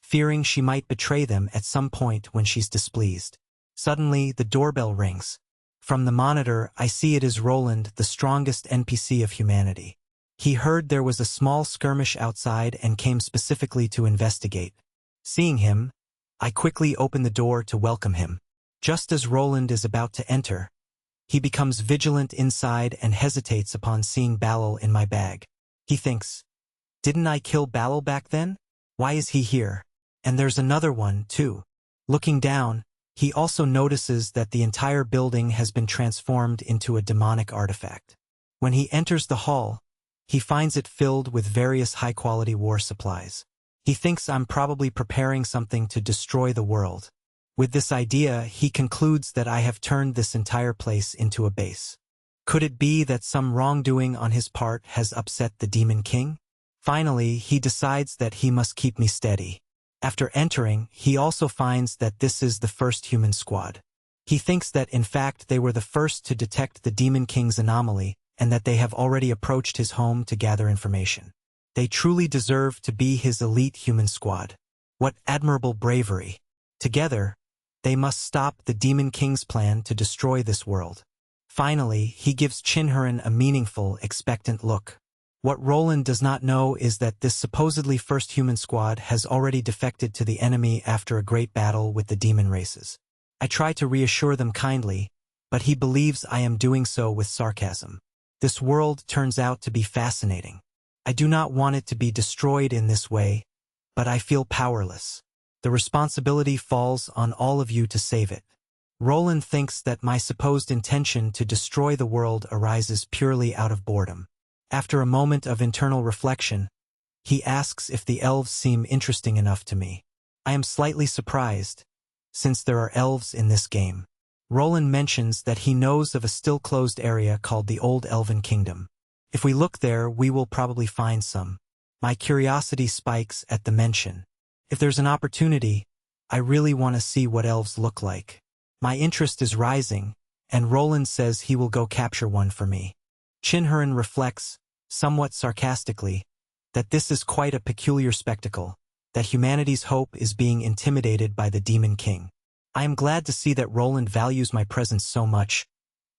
fearing she might betray them at some point when she's displeased. Suddenly, the doorbell rings. From the monitor, I see it is Roland, the strongest NPC of humanity. He heard there was a small skirmish outside and came specifically to investigate. Seeing him, I quickly open the door to welcome him. Just as Roland is about to enter, he becomes vigilant inside and hesitates upon seeing Balal in my bag. He thinks, didn't I kill Balal back then? Why is he here? And there's another one, too. Looking down, he also notices that the entire building has been transformed into a demonic artifact. When he enters the hall, he finds it filled with various high-quality war supplies. He thinks I'm probably preparing something to destroy the world. With this idea, he concludes that I have turned this entire place into a base. Could it be that some wrongdoing on his part has upset the Demon King? Finally, he decides that he must keep me steady. After entering, he also finds that this is the first human squad. He thinks that in fact they were the first to detect the Demon King's anomaly and that they have already approached his home to gather information. They truly deserve to be his elite human squad. What admirable bravery! Together, they must stop the Demon King's plan to destroy this world. Finally, he gives Chinhurin a meaningful, expectant look. What Roland does not know is that this supposedly first human squad has already defected to the enemy after a great battle with the demon races. I try to reassure them kindly, but he believes I am doing so with sarcasm. This world turns out to be fascinating. I do not want it to be destroyed in this way, but I feel powerless. The responsibility falls on all of you to save it. Roland thinks that my supposed intention to destroy the world arises purely out of boredom. After a moment of internal reflection, he asks if the elves seem interesting enough to me. I am slightly surprised, since there are elves in this game. Roland mentions that he knows of a still-closed area called the Old Elven Kingdom. If we look there, we will probably find some. My curiosity spikes at the mention. If there's an opportunity, I really want to see what elves look like. My interest is rising, and Roland says he will go capture one for me. Chinhurin reflects, somewhat sarcastically, that this is quite a peculiar spectacle, that humanity's hope is being intimidated by the Demon King. I am glad to see that Roland values my presence so much,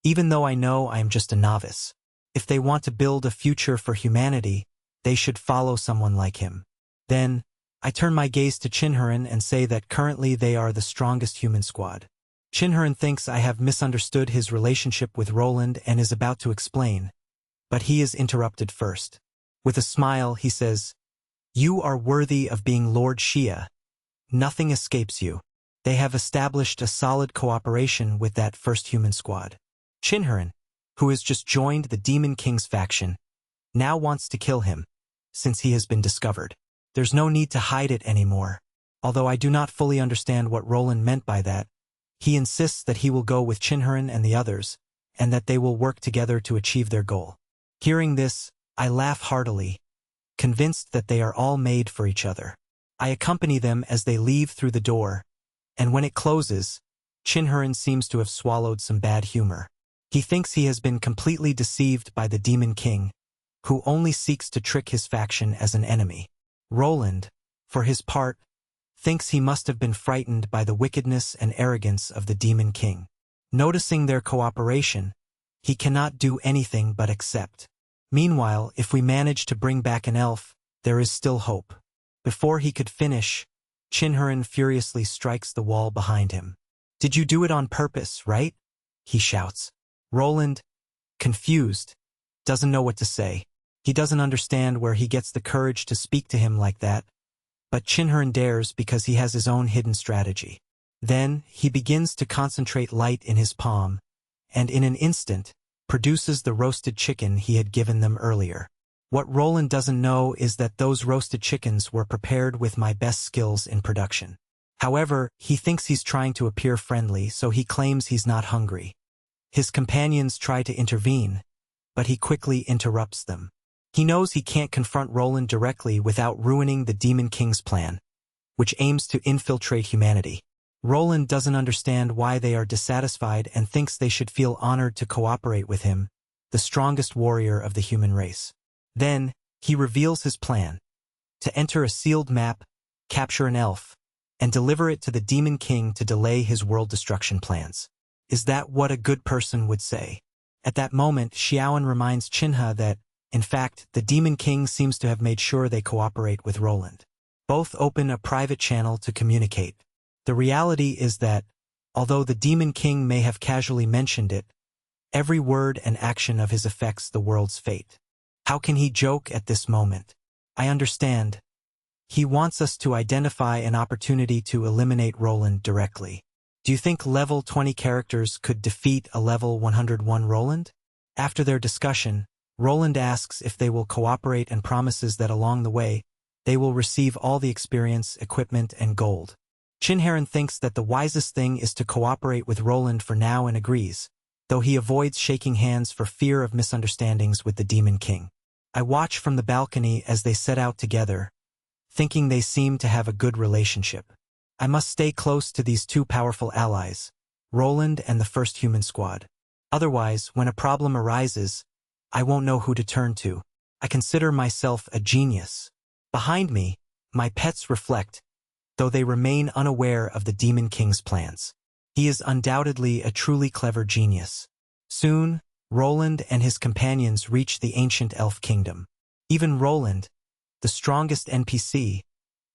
even though I know I am just a novice. If they want to build a future for humanity, they should follow someone like him. Then, I turn my gaze to Chinhurin and say that currently they are the strongest human squad. Chinhurin thinks I have misunderstood his relationship with Roland and is about to explain, but he is interrupted first. With a smile, he says, "You are worthy of being Lord Shia. Nothing escapes you." They have established a solid cooperation with that first human squad. Chinhurin, who has just joined the Demon King's faction, now wants to kill him, since he has been discovered. There's no need to hide it anymore. Although I do not fully understand what Roland meant by that, he insists that he will go with Chinhurin and the others, and that they will work together to achieve their goal. Hearing this, I laugh heartily, convinced that they are all made for each other. I accompany them as they leave through the door, and when it closes, Chinhurin seems to have swallowed some bad humor. He thinks he has been completely deceived by the Demon King, who only seeks to trick his faction as an enemy. Roland, for his part, thinks he must have been frightened by the wickedness and arrogance of the Demon King. Noticing their cooperation, he cannot do anything but accept. Meanwhile, if we manage to bring back an elf, there is still hope. Before he could finish, Chinhurin furiously strikes the wall behind him. "Did you do it on purpose, right?" he shouts. Roland, confused, doesn't know what to say. He doesn't understand where he gets the courage to speak to him like that, but Chinhurin dares because he has his own hidden strategy. Then, he begins to concentrate light in his palm, and in an instant, produces the roasted chicken he had given them earlier. What Roland doesn't know is that those roasted chickens were prepared with my best skills in production. However, he thinks he's trying to appear friendly, so he claims he's not hungry. His companions try to intervene, but he quickly interrupts them. He knows he can't confront Roland directly without ruining the Demon King's plan, which aims to infiltrate humanity. Roland doesn't understand why they are dissatisfied and thinks they should feel honored to cooperate with him, the strongest warrior of the human race. Then, he reveals his plan: to enter a sealed map, capture an elf, and deliver it to the Demon King to delay his world destruction plans. Is that what a good person would say? At that moment, Xiaoan reminds Qinhe that, in fact, the Demon King seems to have made sure they cooperate with Roland. Both open a private channel to communicate. The reality is that, although the Demon King may have casually mentioned it, every word and action of his affects the world's fate. How can he joke at this moment? I understand. He wants us to identify an opportunity to eliminate Roland directly. Do you think level 20 characters could defeat a level 101 Roland? After their discussion, Roland asks if they will cooperate and promises that along the way, they will receive all the experience, equipment, and gold. Qinhe thinks that the wisest thing is to cooperate with Roland for now and agrees, though he avoids shaking hands for fear of misunderstandings with the Demon King. I watch from the balcony as they set out together, thinking they seem to have a good relationship. I must stay close to these two powerful allies, Roland and the First Human Squad. Otherwise, when a problem arises, I won't know who to turn to. I consider myself a genius. Behind me, my pets reflect, though they remain unaware of the Demon King's plans. He is undoubtedly a truly clever genius. Soon, Roland and his companions reach the ancient elf kingdom. Even Roland, the strongest NPC,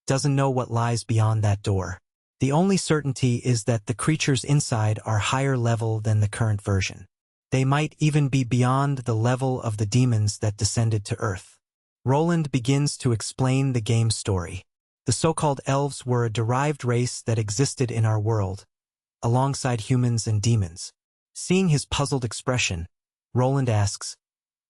doesn't know what lies beyond that door. The only certainty is that the creatures inside are higher level than the current version. They might even be beyond the level of the demons that descended to Earth. Roland begins to explain the game's story. The so-called elves were a derived race that existed in our world, alongside humans and demons. Seeing his puzzled expression, Roland asks,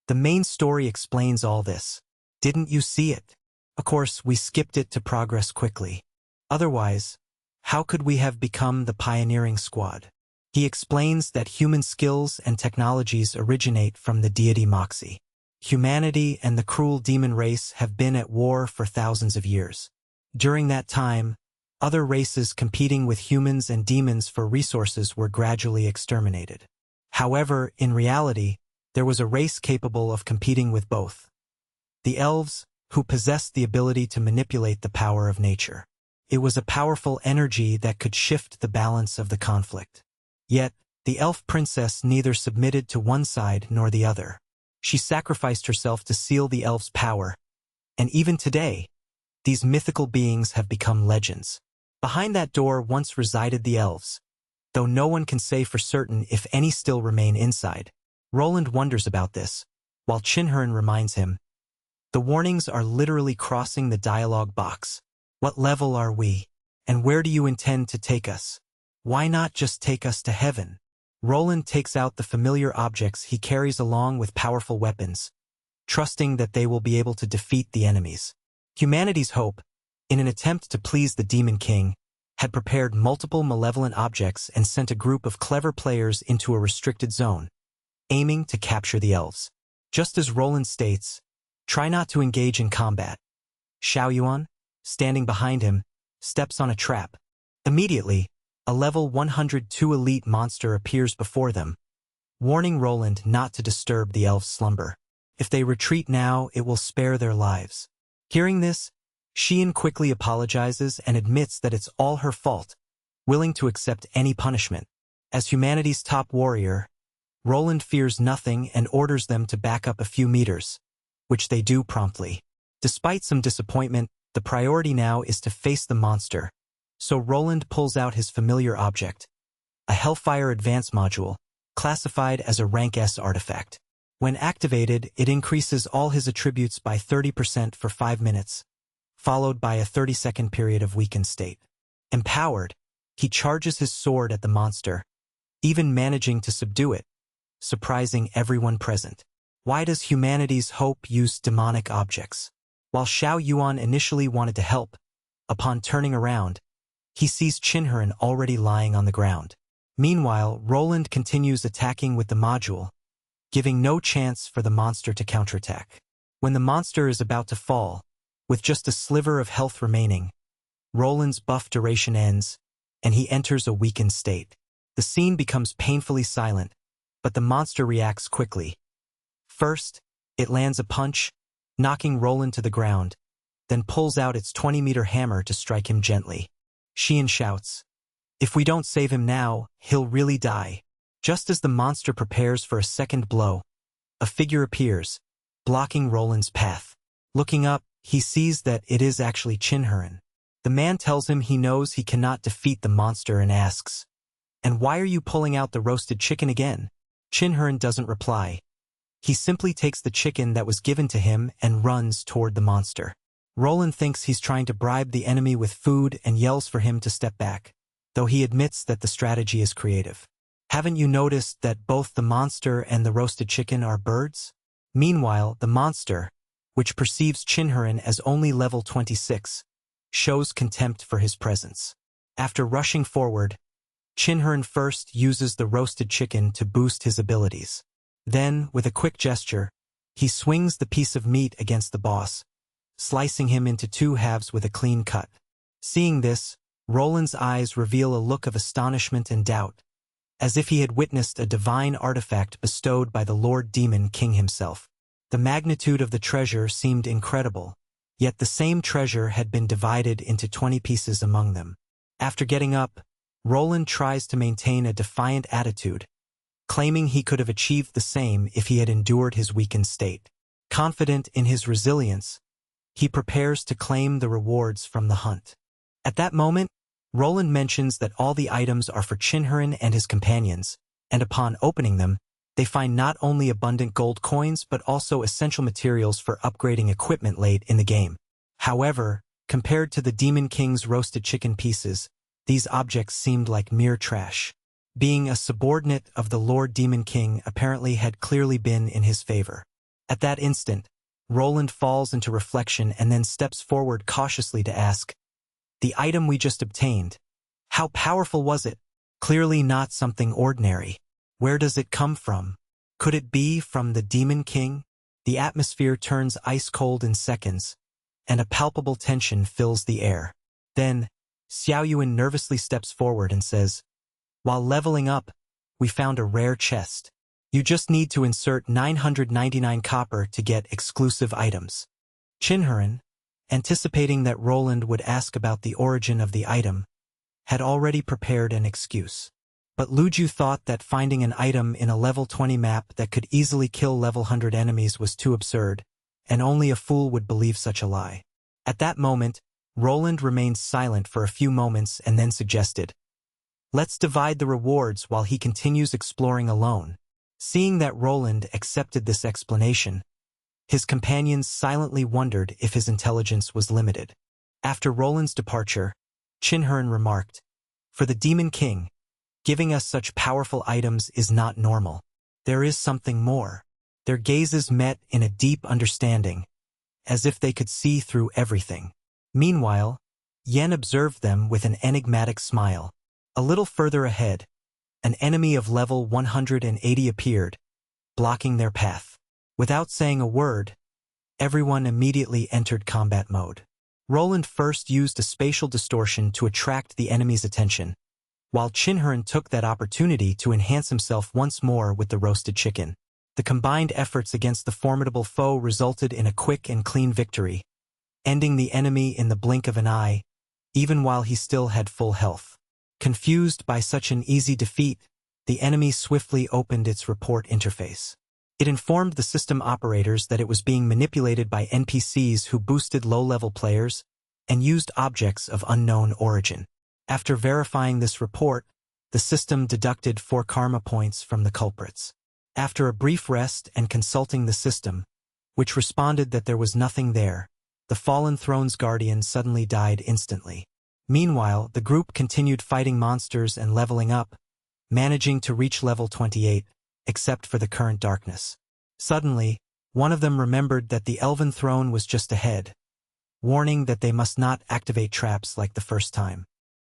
"The main story explains all this. Didn't you see it? Of course, we skipped it to progress quickly. Otherwise, how could we have become the pioneering squad?" He explains that human skills and technologies originate from the deity Moxie. Humanity and the cruel demon race have been at war for thousands of years. During that time, other races competing with humans and demons for resources were gradually exterminated. However, in reality, there was a race capable of competing with both: the elves, who possessed the ability to manipulate the power of nature. It was a powerful energy that could shift the balance of the conflict. Yet, the elf princess neither submitted to one side nor the other. She sacrificed herself to seal the elves' power, and even today, these mythical beings have become legends. Behind that door once resided the elves, though no one can say for certain if any still remain inside. Roland wonders about this, while Qinhe reminds him, "The warnings are literally crossing the dialogue box. What level are we? And where do you intend to take us? Why not just take us to heaven?" Roland takes out the familiar objects he carries along with powerful weapons, trusting that they will be able to defeat the enemies. Humanity's hope, in an attempt to please the Demon King, had prepared multiple malevolent objects and sent a group of clever players into a restricted zone, aiming to capture the elves. Just as Roland states, "Try not to engage in combat." Xiaoyuan, standing behind him, steps on a trap. Immediately, a level 102 elite monster appears before them, warning Roland not to disturb the elves' slumber. If they retreat now, it will spare their lives. Hearing this, Xian quickly apologizes and admits that it's all her fault, willing to accept any punishment. As humanity's top warrior, Roland fears nothing and orders them to back up a few meters, which they do promptly. Despite some disappointment, the priority now is to face the monster, so Roland pulls out his familiar object, a Hellfire Advance module, classified as a Rank S artifact. When activated, it increases all his attributes by 30% for 5 minutes, followed by a 30-second period of weakened state. Empowered, he charges his sword at the monster, even managing to subdue it, surprising everyone present. Why does humanity's hope use demonic objects? While Xiao Yuan initially wanted to help, upon turning around, he sees Qinhuan already lying on the ground. Meanwhile, Roland continues attacking with the module, giving no chance for the monster to counterattack. When the monster is about to fall, with just a sliver of health remaining, Roland's buff duration ends, and he enters a weakened state. The scene becomes painfully silent, but the monster reacts quickly. First, it lands a punch, knocking Roland to the ground, then pulls out its 20-meter hammer to strike him gently. Xian shouts, "If we don't save him now, he'll really die." Just as the monster prepares for a second blow, a figure appears, blocking Roland's path. Looking up, he sees that it is actually Qinhuan. The man tells him he knows he cannot defeat the monster and asks, "And why are you pulling out the roasted chicken again?" Qinhuan doesn't reply. He simply takes the chicken that was given to him and runs toward the monster. Roland thinks he's trying to bribe the enemy with food and yells for him to step back, though he admits that the strategy is creative. "Haven't you noticed that both the monster and the roasted chicken are birds?" Meanwhile, the monster, which perceives Qinhuan as only level 26, shows contempt for his presence. After rushing forward, Qinhuan first uses the roasted chicken to boost his abilities. Then, with a quick gesture, he swings the piece of meat against the boss, slicing him into two halves with a clean cut. Seeing this, Roland's eyes reveal a look of astonishment and doubt, as if he had witnessed a divine artifact bestowed by the Lord Demon King himself. The magnitude of the treasure seemed incredible, yet the same treasure had been divided into 20 pieces among them. After getting up, Roland tries to maintain a defiant attitude, claiming he could have achieved the same if he had endured his weakened state. Confident in his resilience, he prepares to claim the rewards from the hunt. At that moment, Roland mentions that all the items are for Qinhuan and his companions, and upon opening them, they find not only abundant gold coins but also essential materials for upgrading equipment late in the game. However, compared to the Demon King's roasted chicken pieces, these objects seemed like mere trash. Being a subordinate of the Lord Demon King apparently had clearly been in his favor. At that instant, Roland falls into reflection and then steps forward cautiously to ask, "The item we just obtained, how powerful was it? Clearly not something ordinary. Where does it come from? Could it be from the Demon King?" The atmosphere turns ice-cold in seconds, and a palpable tension fills the air. Then, Xiao Yuan nervously steps forward and says, "While leveling up, we found a rare chest. You just need to insert 999 copper to get exclusive items." Qinhuan, anticipating that Roland would ask about the origin of the item, had already prepared an excuse. But Luju thought that finding an item in a level 20 map that could easily kill level 100 enemies was too absurd, and only a fool would believe such a lie. At that moment, Roland remained silent for a few moments and then suggested, "Let's divide the rewards while he continues exploring alone." Seeing that Roland accepted this explanation, his companions silently wondered if his intelligence was limited. After Roland's departure, Qinhuan remarked, "For the Demon King, giving us such powerful items is not normal. There is something more." Their gazes met in a deep understanding, as if they could see through everything. Meanwhile, Yen observed them with an enigmatic smile. A little further ahead, an enemy of level 180 appeared, blocking their path. Without saying a word, everyone immediately entered combat mode. Roland first used a spatial distortion to attract the enemy's attention, while Qinhuan took that opportunity to enhance himself once more with the roasted chicken. The combined efforts against the formidable foe resulted in a quick and clean victory, ending the enemy in the blink of an eye, even while he still had full health. Confused by such an easy defeat, the enemy swiftly opened its report interface. It informed the system operators that it was being manipulated by NPCs who boosted low-level players and used objects of unknown origin. After verifying this report, the system deducted 4 karma points from the culprits. After a brief rest and consulting the system, which responded that there was nothing there, the fallen throne's guardian suddenly died instantly. Meanwhile, the group continued fighting monsters and leveling up, managing to reach level 28, except for the current darkness. Suddenly, one of them remembered that the elven throne was just ahead, warning that they must not activate traps like the first time.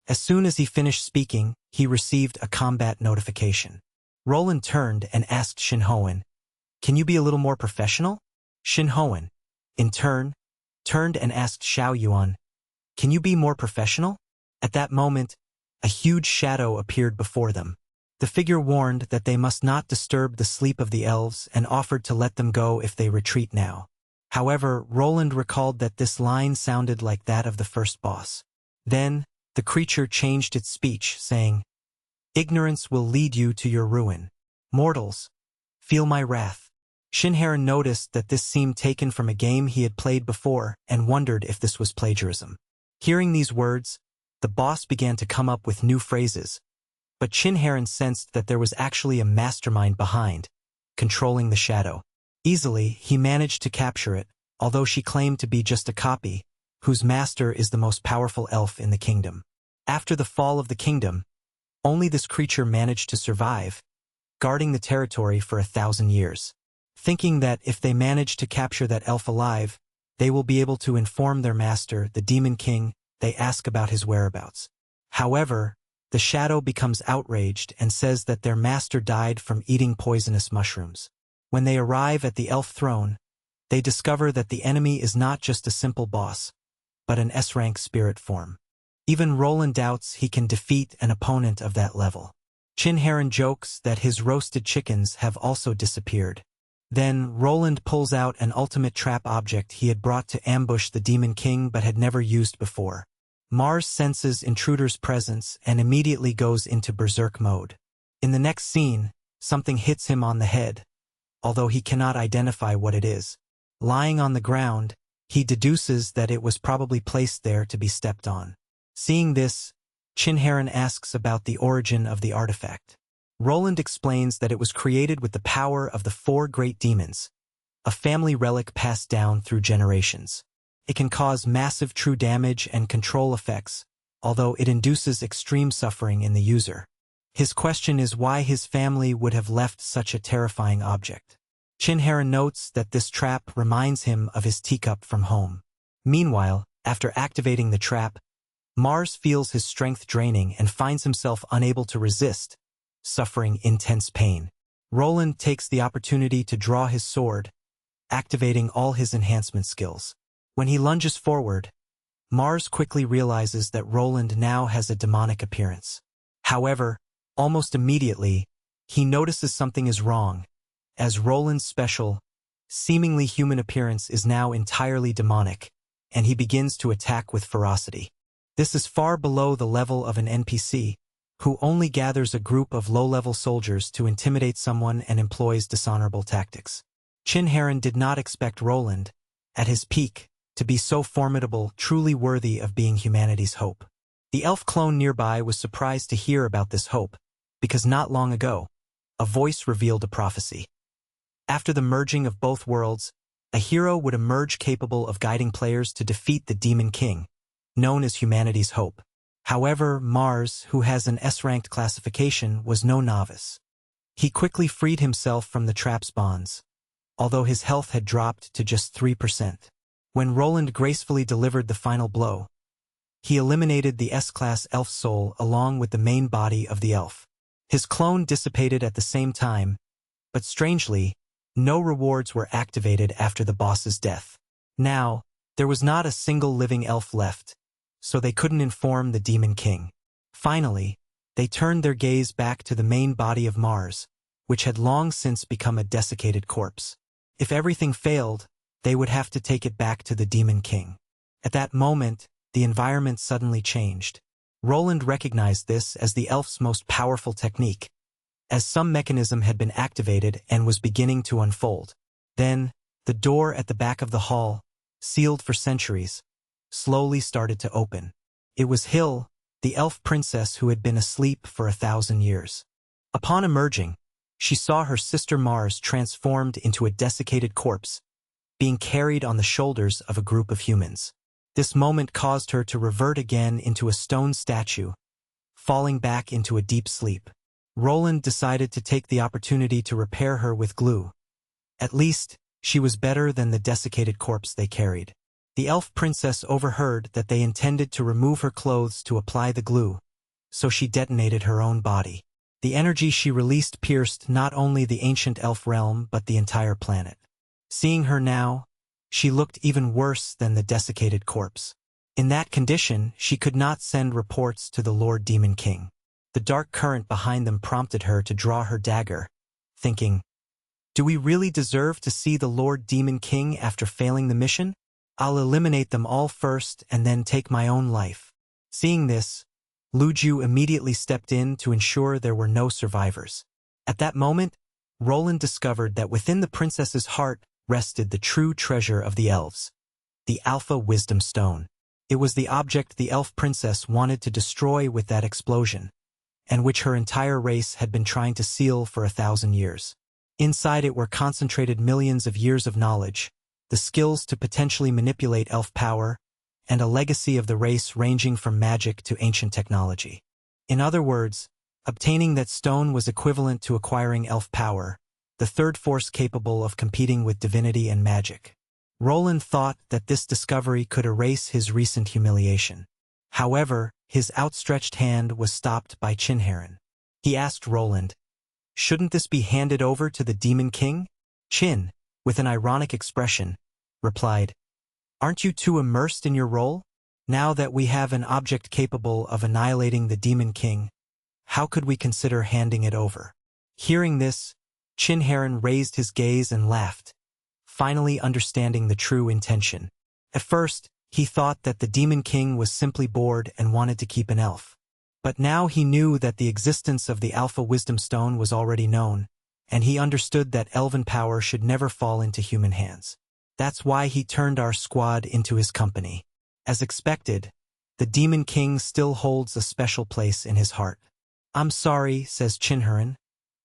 As soon as he finished speaking, he received a combat notification. Roland turned and asked Shinhoan, "Can you be a little more professional?" Shinhoan, in turn, turned and asked Xiao Yuan, "Can you be more professional?" At that moment, a huge shadow appeared before them. The figure warned that they must not disturb the sleep of the elves and offered to let them go if they retreat now. However, Roland recalled that this line sounded like that of the first boss. Then, the creature changed its speech, saying, "Ignorance will lead you to your ruin. Mortals, feel my wrath." Shinharan noticed that this seemed taken from a game he had played before and wondered if this was plagiarism. Hearing these words, the boss began to come up with new phrases, but Shinharan sensed that there was actually a mastermind behind, controlling the shadow. Easily, he managed to capture it, although she claimed to be just a copy, whose master is the most powerful elf in the kingdom. After the fall of the kingdom, only this creature managed to survive, guarding the territory for 1,000 years. Thinking that if they manage to capture that elf alive, they will be able to inform their master, the Demon King, they ask about his whereabouts. However, the shadow becomes outraged and says that their master died from eating poisonous mushrooms. When they arrive at the elf throne, they discover that the enemy is not just a simple boss, but an S-rank spirit form. Even Roland doubts he can defeat an opponent of that level. Shinharan jokes that his roasted chickens have also disappeared. Then, Roland pulls out an ultimate trap object he had brought to ambush the Demon King but had never used before. Mars senses intruder's presence and immediately goes into berserk mode. In the next scene, something hits him on the head, although he cannot identify what it is. Lying on the ground, he deduces that it was probably placed there to be stepped on. Seeing this, Shinharan asks about the origin of the artifact. Roland explains that it was created with the power of the 4 great demons, a family relic passed down through generations. It can cause massive true damage and control effects, although it induces extreme suffering in the user. His question is why his family would have left such a terrifying object. Shinharan notes that this trap reminds him of his teacup from home. Meanwhile, after activating the trap, Mars feels his strength draining and finds himself unable to resist, suffering intense pain. Roland takes the opportunity to draw his sword, activating all his enhancement skills. When he lunges forward, Mars quickly realizes that Roland now has a demonic appearance. However, almost immediately, he notices something is wrong, as Roland's special, seemingly human appearance is now entirely demonic, and he begins to attack with ferocity. This is far below the level of an NPC, who only gathers a group of low-level soldiers to intimidate someone and employs dishonorable tactics. Shinharan did not expect Roland, at his peak, to be so formidable, truly worthy of being humanity's hope. The elf clone nearby was surprised to hear about this hope, because not long ago, a voice revealed a prophecy. After the merging of both worlds, a hero would emerge capable of guiding players to defeat the Demon King, known as humanity's hope. However, Mars, who has an S-ranked classification, was no novice. He quickly freed himself from the trap's bonds, although his health had dropped to just 3%. When Roland gracefully delivered the final blow, he eliminated the S-class elf soul along with the main body of the elf. His clone dissipated at the same time, but strangely, no rewards were activated after the boss's death. Now, there was not a single living elf left, so they couldn't inform the Demon King. Finally, they turned their gaze back to the main body of Mars, which had long since become a desiccated corpse. If everything failed, they would have to take it back to the Demon King. At that moment, the environment suddenly changed. Roland recognized this as the elf's most powerful technique, as some mechanism had been activated and was beginning to unfold. Then, the door at the back of the hall, sealed for centuries, slowly started to open. It was Hill, the elf princess who had been asleep for 1,000 years. Upon emerging, she saw her sister Mars transformed into a desiccated corpse, being carried on the shoulders of a group of humans. This moment caused her to revert again into a stone statue, falling back into a deep sleep. Roland decided to take the opportunity to repair her with glue. At least, she was better than the desiccated corpse they carried. The elf princess overheard that they intended to remove her clothes to apply the glue, so she detonated her own body. The energy she released pierced not only the ancient elf realm but the entire planet. Seeing her now, she looked even worse than the desiccated corpse. In that condition, she could not send reports to the Lord Demon King. The dark current behind them prompted her to draw her dagger, thinking, "Do we really deserve to see the Lord Demon King after failing the mission? I'll eliminate them all first and then take my own life." Seeing this, Luju immediately stepped in to ensure there were no survivors. At that moment, Roland discovered that within the princess's heart rested the true treasure of the elves, the Alpha Wisdom Stone. It was the object the elf princess wanted to destroy with that explosion, and which her entire race had been trying to seal for 1,000 years. Inside it were concentrated millions of years of knowledge, the skills to potentially manipulate elf power, and a legacy of the race ranging from magic to ancient technology. In other words, obtaining that stone was equivalent to acquiring elf power, the third force capable of competing with divinity and magic. Roland thought that this discovery could erase his recent humiliation. However, his outstretched hand was stopped by Chinharan. He asked Roland, "Shouldn't this be handed over to the Demon King?" Chin, with an ironic expression, replied, "Aren't you too immersed in your role? Now that we have an object capable of annihilating the Demon King, how could we consider handing it over?" Hearing this, Chinharan raised his gaze and laughed, finally understanding the true intention. At first, he thought that the Demon King was simply bored and wanted to keep an elf. But now he knew that the existence of the Alpha Wisdom Stone was already known, and he understood that elven power should never fall into human hands. That's why he turned our squad into his company. As expected, the Demon King still holds a special place in his heart. "I'm sorry," says Chinharan,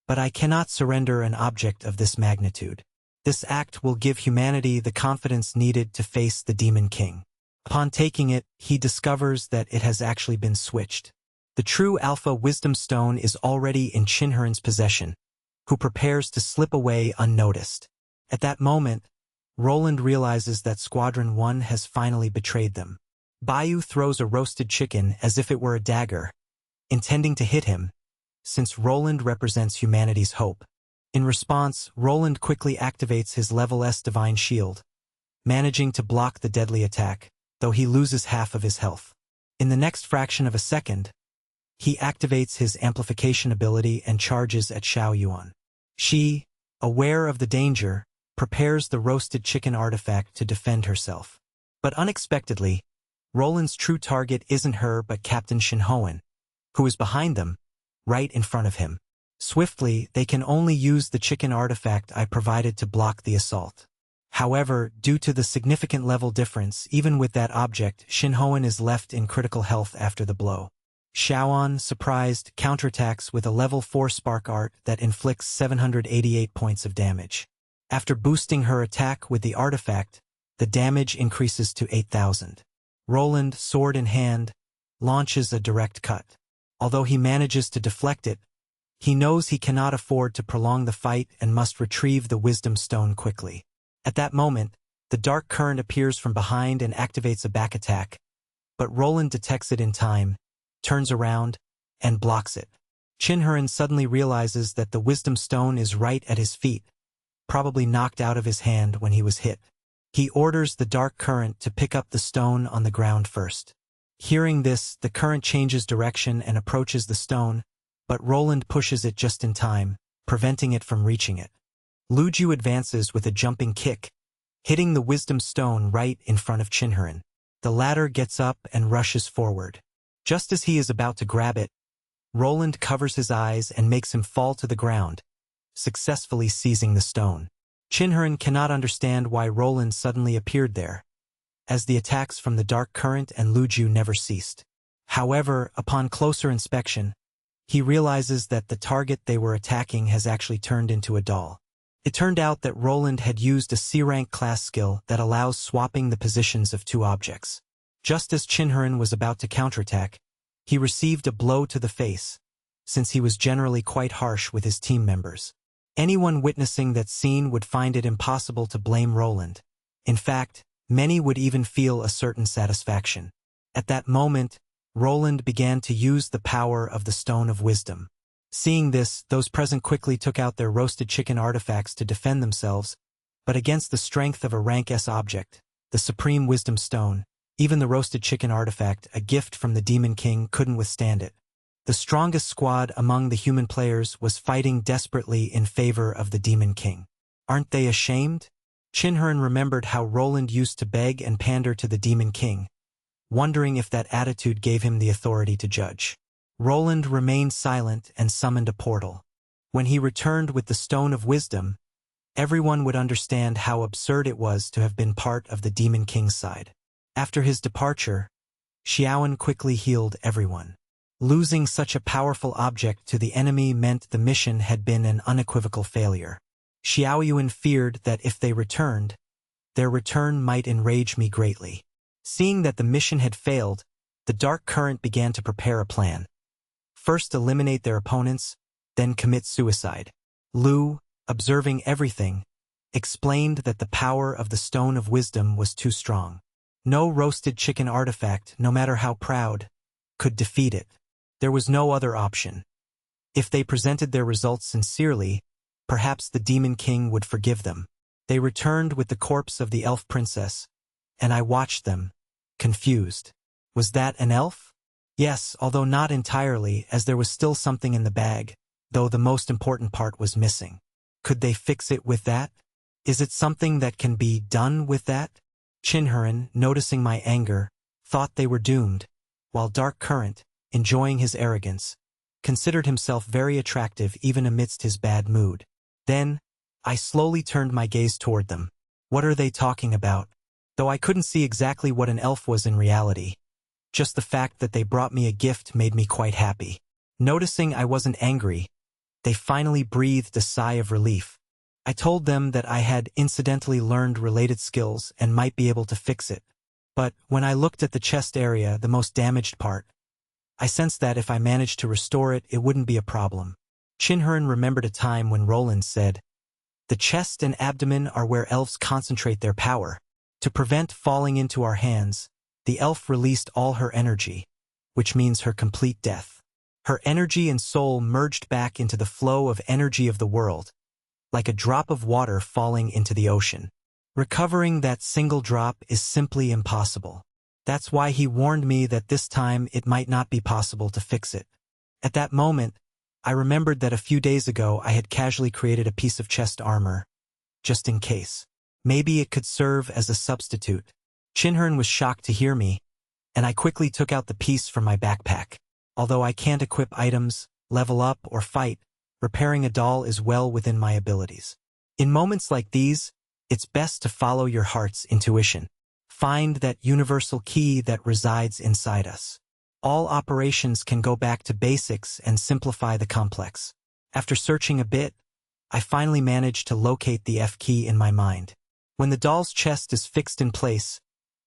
"but I cannot surrender an object of this magnitude. This act will give humanity the confidence needed to face the Demon King." Upon taking it, he discovers that it has actually been switched. The true Alpha Wisdom Stone is already in Chinharan's possession, who prepares to slip away unnoticed. At that moment, Roland realizes that Squadron 1 has finally betrayed them. Bayu throws a roasted chicken as if it were a dagger, intending to hit him, since Roland represents humanity's hope. In response, Roland quickly activates his Level S Divine Shield, managing to block the deadly attack, though he loses half of his health. In the next fraction of a second, he activates his amplification ability and charges at Xiao Yuan. She, aware of the danger, prepares the roasted chicken artifact to defend herself. But unexpectedly, Roland's true target isn't her but Captain Shinhoan, who is behind them, right in front of him. Swiftly, they can only use the chicken artifact I provided to block the assault. However, due to the significant level difference, even with that object, Shinhoan is left in critical health after the blow. Xiaoan, surprised, counterattacks with a level 4 spark art that inflicts 788 points of damage. After boosting her attack with the artifact, the damage increases to 8,000. Roland, sword in hand, launches a direct cut. Although he manages to deflect it, he knows he cannot afford to prolong the fight and must retrieve the Wisdom Stone quickly. At that moment, the dark current appears from behind and activates a back attack, but Roland detects it in time, turns around, and blocks it. Chinharan suddenly realizes that the Wisdom Stone is right at his feet, probably knocked out of his hand when he was hit. He orders the dark current to pick up the stone on the ground first. Hearing this, the current changes direction and approaches the stone, but Roland pushes it just in time, preventing it from reaching it. Luju advances with a jumping kick, hitting the Wisdom Stone right in front of Chinharan. The latter gets up and rushes forward. Just as he is about to grab it, Roland covers his eyes and makes him fall to the ground, successfully seizing the stone. Chinharan cannot understand why Roland suddenly appeared there, as the attacks from the dark current and Luju never ceased. However, upon closer inspection, he realizes that the target they were attacking has actually turned into a doll. It turned out that Roland had used a C-rank class skill that allows swapping the positions of two objects. Just as Chinharan was about to counterattack, he received a blow to the face, since he was generally quite harsh with his team members. Anyone witnessing that scene would find it impossible to blame Roland. In fact, many would even feel a certain satisfaction. At that moment, Roland began to use the power of the Stone of Wisdom. Seeing this, those present quickly took out their roasted chicken artifacts to defend themselves, but against the strength of a rank S object, the Supreme Wisdom Stone, even the roasted chicken artifact, a gift from the Demon King, couldn't withstand it. The strongest squad among the human players was fighting desperately in favor of the Demon King. Aren't they ashamed? Shinran remembered how Roland used to beg and pander to the Demon King, wondering if that attitude gave him the authority to judge. Roland remained silent and summoned a portal. When he returned with the Stone of Wisdom, everyone would understand how absurd it was to have been part of the Demon King's side. After his departure, Xiaoan quickly healed everyone. Losing such a powerful object to the enemy meant the mission had been an unequivocal failure. Xiaoyuan feared that if they returned, their return might enrage me greatly. Seeing that the mission had failed, the Dark Current began to prepare a plan. First eliminate their opponents, then commit suicide. Lu, observing everything, explained that the power of the Stone of Wisdom was too strong. No roasted chicken artifact, no matter how proud, could defeat it. There was no other option. If they presented their results sincerely, perhaps the Demon King would forgive them. They returned with the corpse of the elf princess, and I watched them, confused. Was that an elf? Yes, although not entirely, as there was still something in the bag, though the most important part was missing. Could they fix it with that? Is it something that can be done with that? Shinran, noticing my anger, thought they were doomed, while Dark Current, enjoying his arrogance, considered himself very attractive even amidst his bad mood. Then, I slowly turned my gaze toward them. What are they talking about? Though I couldn't see exactly what an elf was in reality, just the fact that they brought me a gift made me quite happy. Noticing I wasn't angry, they finally breathed a sigh of relief. I told them that I had incidentally learned related skills and might be able to fix it. But when I looked at the chest area, the most damaged part, I sensed that if I managed to restore it, it wouldn't be a problem. Shinran remembered a time when Roland said, "The chest and abdomen are where elves concentrate their power. To prevent falling into our hands, the elf released all her energy, which means her complete death. Her energy and soul merged back into the flow of energy of the world, like a drop of water falling into the ocean. Recovering that single drop is simply impossible. That's why he warned me that this time it might not be possible to fix it." At that moment, I remembered that a few days ago I had casually created a piece of chest armor, just in case. Maybe it could serve as a substitute. Shinran was shocked to hear me, and I quickly took out the piece from my backpack. Although I can't equip items, level up, or fight, repairing a doll is well within my abilities. In moments like these, it's best to follow your heart's intuition. Find that universal key that resides inside us. All operations can go back to basics and simplify the complex. After searching a bit, I finally managed to locate the F key in my mind. When the doll's chest is fixed in place,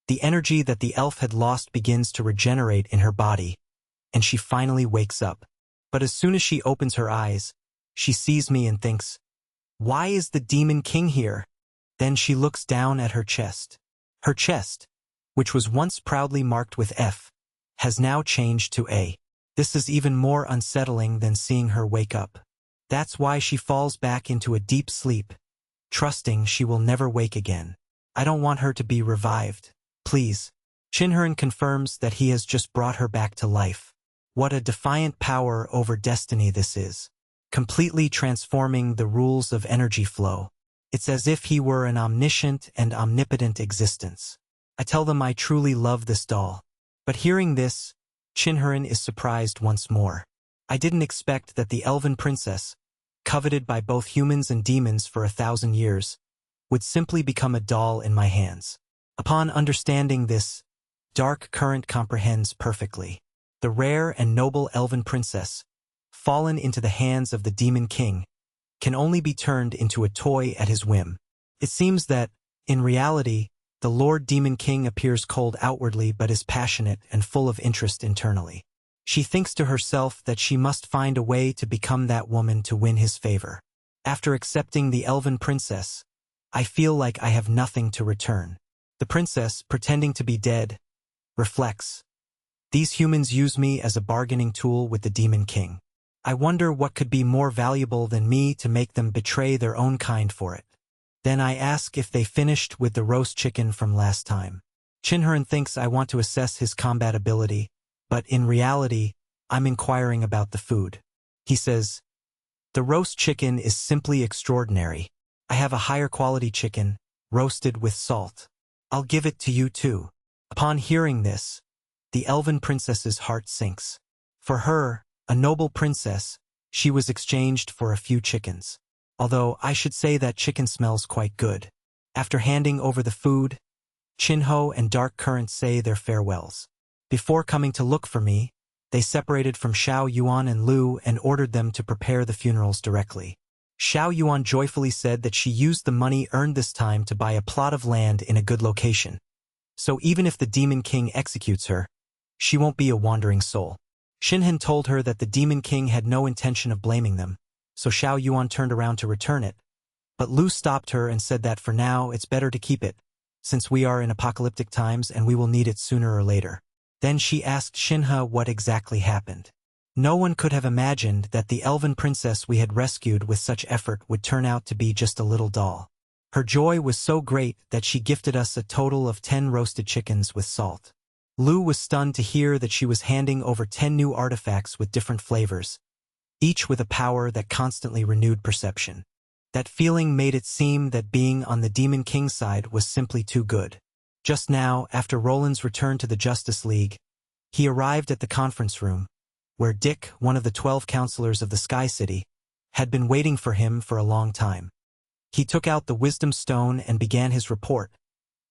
the energy that the elf had lost begins to regenerate in her body, and she finally wakes up. But as soon as she opens her eyes, she sees me and thinks, "Why is the Demon King here?" Then she looks down at her chest. Her chest, which was once proudly marked with F, has now changed to A. This is even more unsettling than seeing her wake up. That's why she falls back into a deep sleep, trusting she will never wake again. I don't want her to be revived. Please. Shinran confirms that he has just brought her back to life. What a defiant power over destiny this is. Completely transforming the rules of energy flow. It's as if he were an omniscient and omnipotent existence. I tell them I truly love this doll. But hearing this, Shinran is surprised once more. I didn't expect that the elven princess, coveted by both humans and demons for 1,000 years, would simply become a doll in my hands. Upon understanding this, Dark Current comprehends perfectly. The rare and noble elven princess, fallen into the hands of the Demon King, can only be turned into a toy at his whim. It seems that, in reality, the Lord Demon King appears cold outwardly but is passionate and full of interest internally. She thinks to herself that she must find a way to become that woman to win his favor. After accepting the elven princess, I feel like I have nothing to return. The princess, pretending to be dead, reflects. These humans use me as a bargaining tool with the Demon King. I wonder what could be more valuable than me to make them betray their own kind for it. Then I ask if they finished with the roast chicken from last time. Shinhan thinks I want to assess his combat ability, but in reality, I'm inquiring about the food. He says, "The roast chicken is simply extraordinary. I have a higher quality chicken, roasted with salt. I'll give it to you too." Upon hearing this, the elven princess's heart sinks. For her, a noble princess, she was exchanged for a few chickens. Although I should say that chicken smells quite good. After handing over the food, Chinho and Dark Current say their farewells. Before coming to look for me, they separated from Xiao Yuan and Lu and ordered them to prepare the funerals directly. Xiao Yuan joyfully said that she used the money earned this time to buy a plot of land in a good location. So even if the Demon King executes her, she won't be a wandering soul. Shinhan told her that the Demon King had no intention of blaming them, so Xiao Yuan turned around to return it. But Lu stopped her and said that for now it's better to keep it, since we are in apocalyptic times and we will need it sooner or later. Then she asked Shinha what exactly happened. No one could have imagined that the elven princess we had rescued with such effort would turn out to be just a little doll. Her joy was so great that she gifted us a total of 10 roasted chickens with salt. Lu was stunned to hear that she was handing over 10 new artifacts with different flavors, each with a power that constantly renewed perception. That feeling made it seem that being on the Demon King's side was simply too good. Just now, after Roland's return to the Justice League, he arrived at the conference room, where Dick, one of the 12 counselors of the Sky City, had been waiting for him for a long time. He took out the Wisdom Stone and began his report,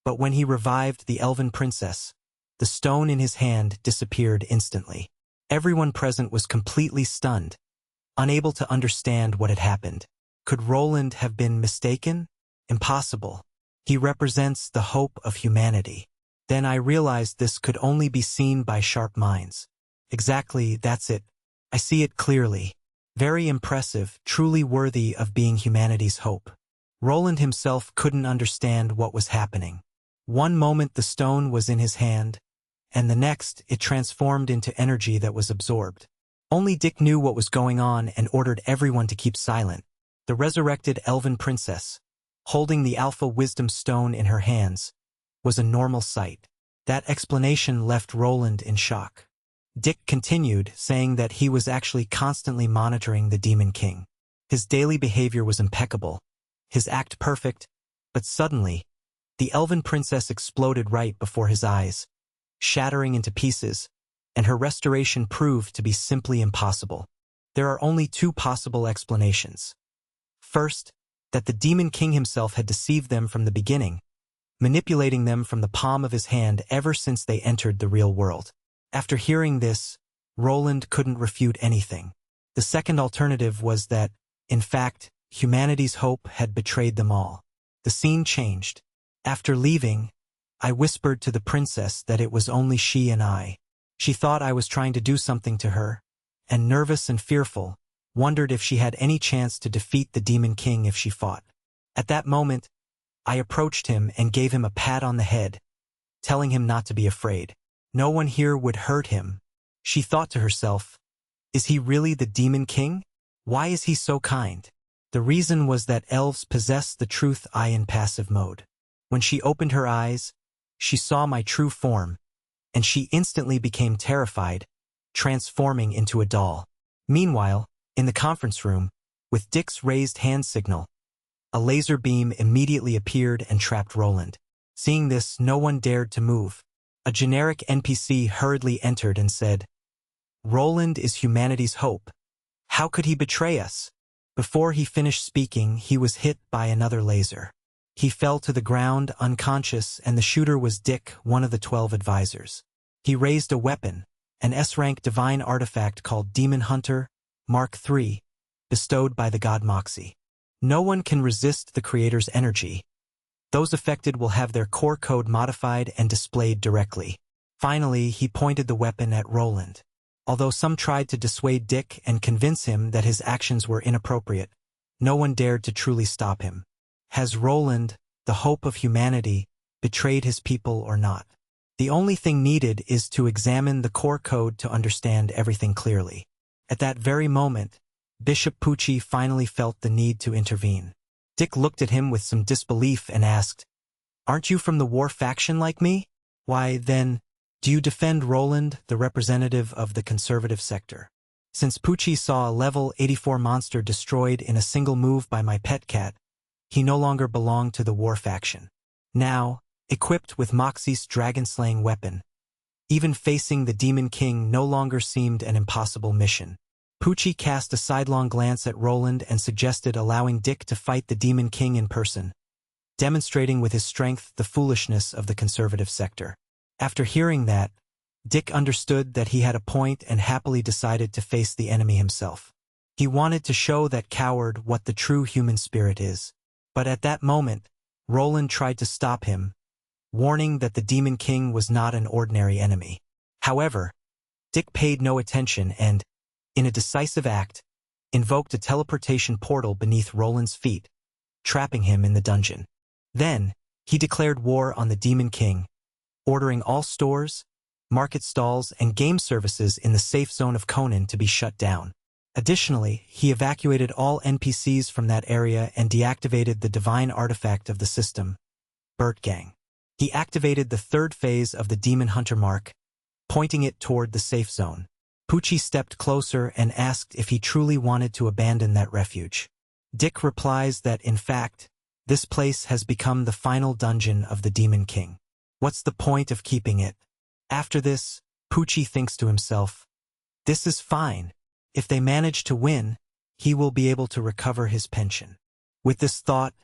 but when he revived the Elven Princess, the stone in his hand disappeared instantly. Everyone present was completely stunned, unable to understand what had happened. Could Roland have been mistaken? Impossible. He represents the hope of humanity. Then I realized this could only be seen by sharp minds. Exactly, that's it. I see it clearly. Very impressive, truly worthy of being humanity's hope. Roland himself couldn't understand what was happening. One moment the stone was in his hand, and the next it transformed into energy that was absorbed. Only Dick knew what was going on and ordered everyone to keep silent. The resurrected elven princess, holding the Alpha Wisdom Stone in her hands, was a normal sight. That explanation left Roland in shock. Dick continued, saying that he was actually constantly monitoring the Demon King. His daily behavior was impeccable, his act perfect, but suddenly, the elven princess exploded right before his eyes, shattering into pieces, and her restoration proved to be simply impossible. There are only two possible explanations. First, that the Demon King himself had deceived them from the beginning, manipulating them from the palm of his hand ever since they entered the real world. After hearing this, Roland couldn't refute anything. The second alternative was that, in fact, humanity's hope had betrayed them all. The scene changed. After leaving, I whispered to the princess that it was only she and I. She thought I was trying to do something to her, and nervous and fearful, wondered if she had any chance to defeat the Demon King if she fought. At that moment, I approached him and gave him a pat on the head, telling him not to be afraid. No one here would hurt him. She thought to herself, is he really the Demon King? Why is he so kind? The reason was that elves possess the truth eye in passive mode. When she opened her eyes, she saw my true form, and she instantly became terrified, transforming into a doll. Meanwhile, in the conference room, with Dick's raised hand signal, a laser beam immediately appeared and trapped Roland. Seeing this, no one dared to move. A generic NPC hurriedly entered and said, "Roland is humanity's hope. How could he betray us?" Before he finished speaking, he was hit by another laser. He fell to the ground unconscious, and the shooter was Dick, one of the 12 advisors. He raised a weapon, an S-rank divine artifact called Demon Hunter Mark III, bestowed by the god Moxie. No one can resist the creator's energy. Those affected will have their core code modified and displayed directly. Finally, he pointed the weapon at Roland. Although some tried to dissuade Dick and convince him that his actions were inappropriate, no one dared to truly stop him. Has Roland, the hope of humanity, betrayed his people or not? The only thing needed is to examine the core code to understand everything clearly. At that very moment, Bishop Pucci finally felt the need to intervene. Dick looked at him with some disbelief and asked, "Aren't you from the war faction like me? Why, then, do you defend Roland, the representative of the conservative sector?" Since Pucci saw a level 84 monster destroyed in a single move by my pet cat, he no longer belonged to the war faction. Now, equipped with Moxie's dragon-slaying weapon, even facing the Demon King no longer seemed an impossible mission. Pucci cast a sidelong glance at Roland and suggested allowing Dick to fight the Demon King in person, demonstrating with his strength the foolishness of the conservative sector. After hearing that, Dick understood that he had a point and happily decided to face the enemy himself. He wanted to show that coward what the true human spirit is. But at that moment, Roland tried to stop him, warning that the Demon King was not an ordinary enemy. However, Dick paid no attention and, in a decisive act, invoked a teleportation portal beneath Roland's feet, trapping him in the dungeon. Then, he declared war on the Demon King, ordering all stores, market stalls, and game services in the safe zone of Conan to be shut down. Additionally, he evacuated all NPCs from that area and deactivated the divine artifact of the system, Bertgang. He activated the third phase of the Demon Hunter mark, pointing it toward the safe zone. Pucci stepped closer and asked if he truly wanted to abandon that refuge. Dick replies that, in fact, this place has become the final dungeon of the Demon King. What's the point of keeping it? After this, Pucci thinks to himself, this is fine. If they manage to win, he will be able to recover his pension. With this thought,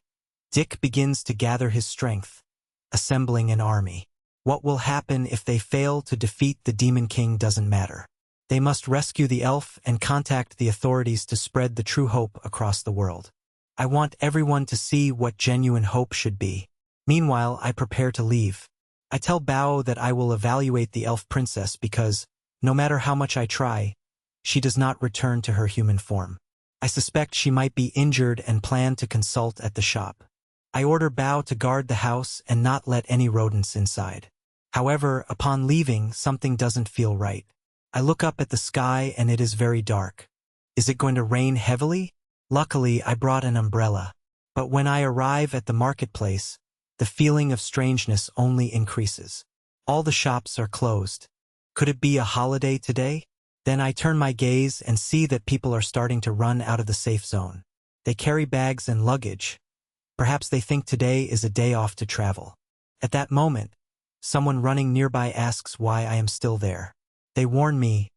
Dick begins to gather his strength, assembling an army. What will happen if they fail to defeat the Demon King doesn't matter. They must rescue the elf and contact the authorities to spread the true hope across the world. I want everyone to see what genuine hope should be. Meanwhile, I prepare to leave. I tell Bao that I will evaluate the elf princess because, no matter how much I try, she does not return to her human form. I suspect she might be injured and plan to consult at the shop. I order Bao to guard the house and not let any rodents inside. However, upon leaving, something doesn't feel right. I look up at the sky and it is very dark. Is it going to rain heavily? Luckily, I brought an umbrella. But when I arrive at the marketplace, the feeling of strangeness only increases. All the shops are closed. Could it be a holiday today? Then I turn my gaze and see that people are starting to run out of the safe zone. They carry bags and luggage. Perhaps they think today is a day off to travel. At that moment, someone running nearby asks why I am still there. They warn me,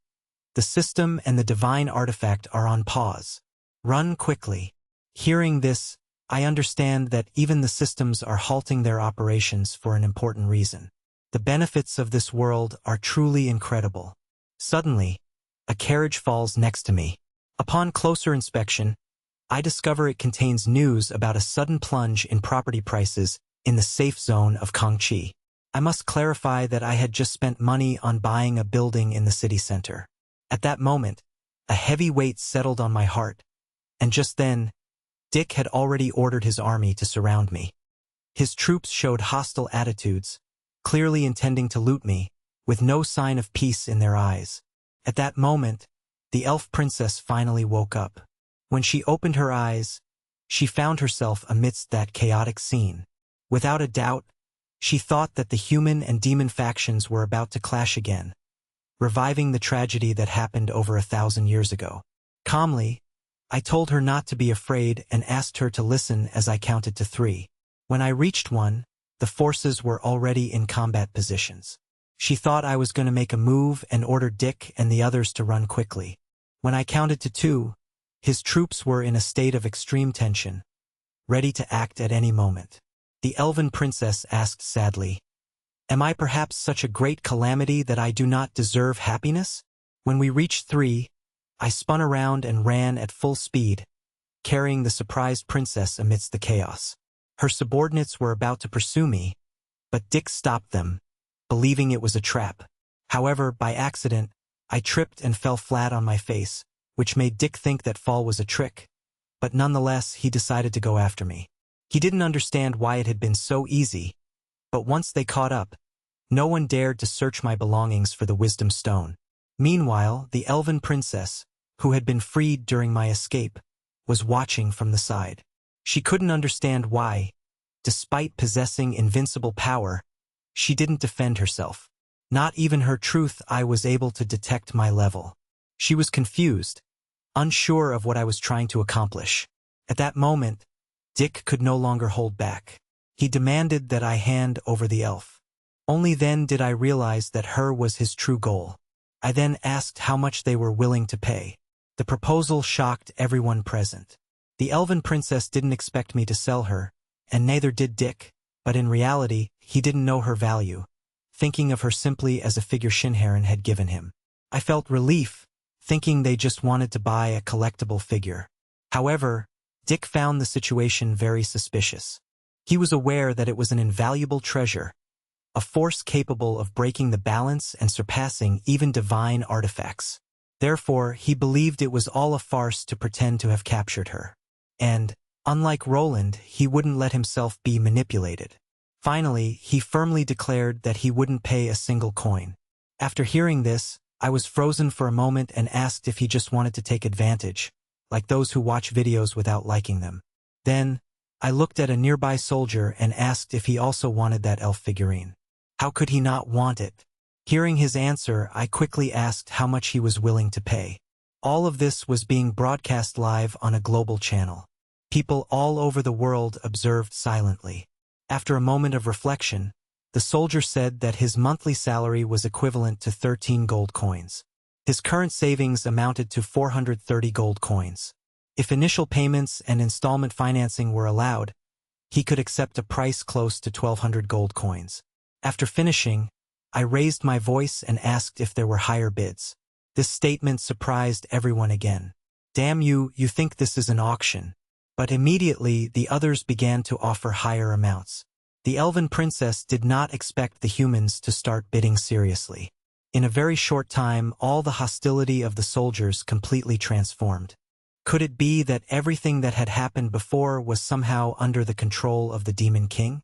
the system and the divine artifact are on pause. Run quickly. Hearing this, I understand that even the systems are halting their operations for an important reason. The benefits of this world are truly incredible. Suddenly, a carriage falls next to me. Upon closer inspection, I discover it contains news about a sudden plunge in property prices in the safe zone of Kangchi. I must clarify that I had just spent money on buying a building in the city center. At that moment, a heavy weight settled on my heart, and just then, Dick had already ordered his army to surround me. His troops showed hostile attitudes, clearly intending to loot me, with no sign of peace in their eyes. At that moment, the elf princess finally woke up. When she opened her eyes, she found herself amidst that chaotic scene. Without a doubt, she thought that the human and demon factions were about to clash again, reviving the tragedy that happened over 1,000 years ago. Calmly, I told her not to be afraid and asked her to listen as I counted to 3. When I reached 1, the forces were already in combat positions. She thought I was going to make a move and ordered Dick and the others to run quickly. When I counted to 2, his troops were in a state of extreme tension, ready to act at any moment. The elven princess asked sadly, "Am I perhaps such a great calamity that I do not deserve happiness?" When we reached 3, I spun around and ran at full speed, carrying the surprised princess amidst the chaos. Her subordinates were about to pursue me, but Dick stopped them, believing it was a trap. However, by accident, I tripped and fell flat on my face, which made Dick think that fall was a trick, but nonetheless he decided to go after me. He didn't understand why it had been so easy, but once they caught up, no one dared to search my belongings for the wisdom stone. Meanwhile, the elven princess, who had been freed during my escape, was watching from the side. She couldn't understand why, despite possessing invincible power, she didn't defend herself. Not even her truth eye was able to detect my level. She was confused, unsure of what I was trying to accomplish. At that moment, Dick could no longer hold back. He demanded that I hand over the elf. Only then did I realize that her was his true goal. I then asked how much they were willing to pay. The proposal shocked everyone present. The elven princess didn't expect me to sell her, and neither did Dick, but in reality, he didn't know her value, thinking of her simply as a figure Shinharan had given him. I felt relief, thinking they just wanted to buy a collectible figure. However, Dick found the situation very suspicious. He was aware that it was an invaluable treasure, a force capable of breaking the balance and surpassing even divine artifacts. Therefore, he believed it was all a farce to pretend to have captured her. And, unlike Roland, he wouldn't let himself be manipulated. Finally, he firmly declared that he wouldn't pay a single coin. After hearing this, I was frozen for a moment and asked if he just wanted to take advantage, like those who watch videos without liking them. Then, I looked at a nearby soldier and asked if he also wanted that elf figurine. How could he not want it? Hearing his answer, I quickly asked how much he was willing to pay. All of this was being broadcast live on a global channel. People all over the world observed silently. After a moment of reflection, the soldier said that his monthly salary was equivalent to 13 gold coins. His current savings amounted to 430 gold coins. If initial payments and installment financing were allowed, he could accept a price close to 1,200 gold coins. After finishing, I raised my voice and asked if there were higher bids. This statement surprised everyone again. Damn you, you think this is an auction. But immediately the others began to offer higher amounts. The elven princess did not expect the humans to start bidding seriously. In a very short time, all the hostility of the soldiers completely transformed. Could it be that everything that had happened before was somehow under the control of the Demon King?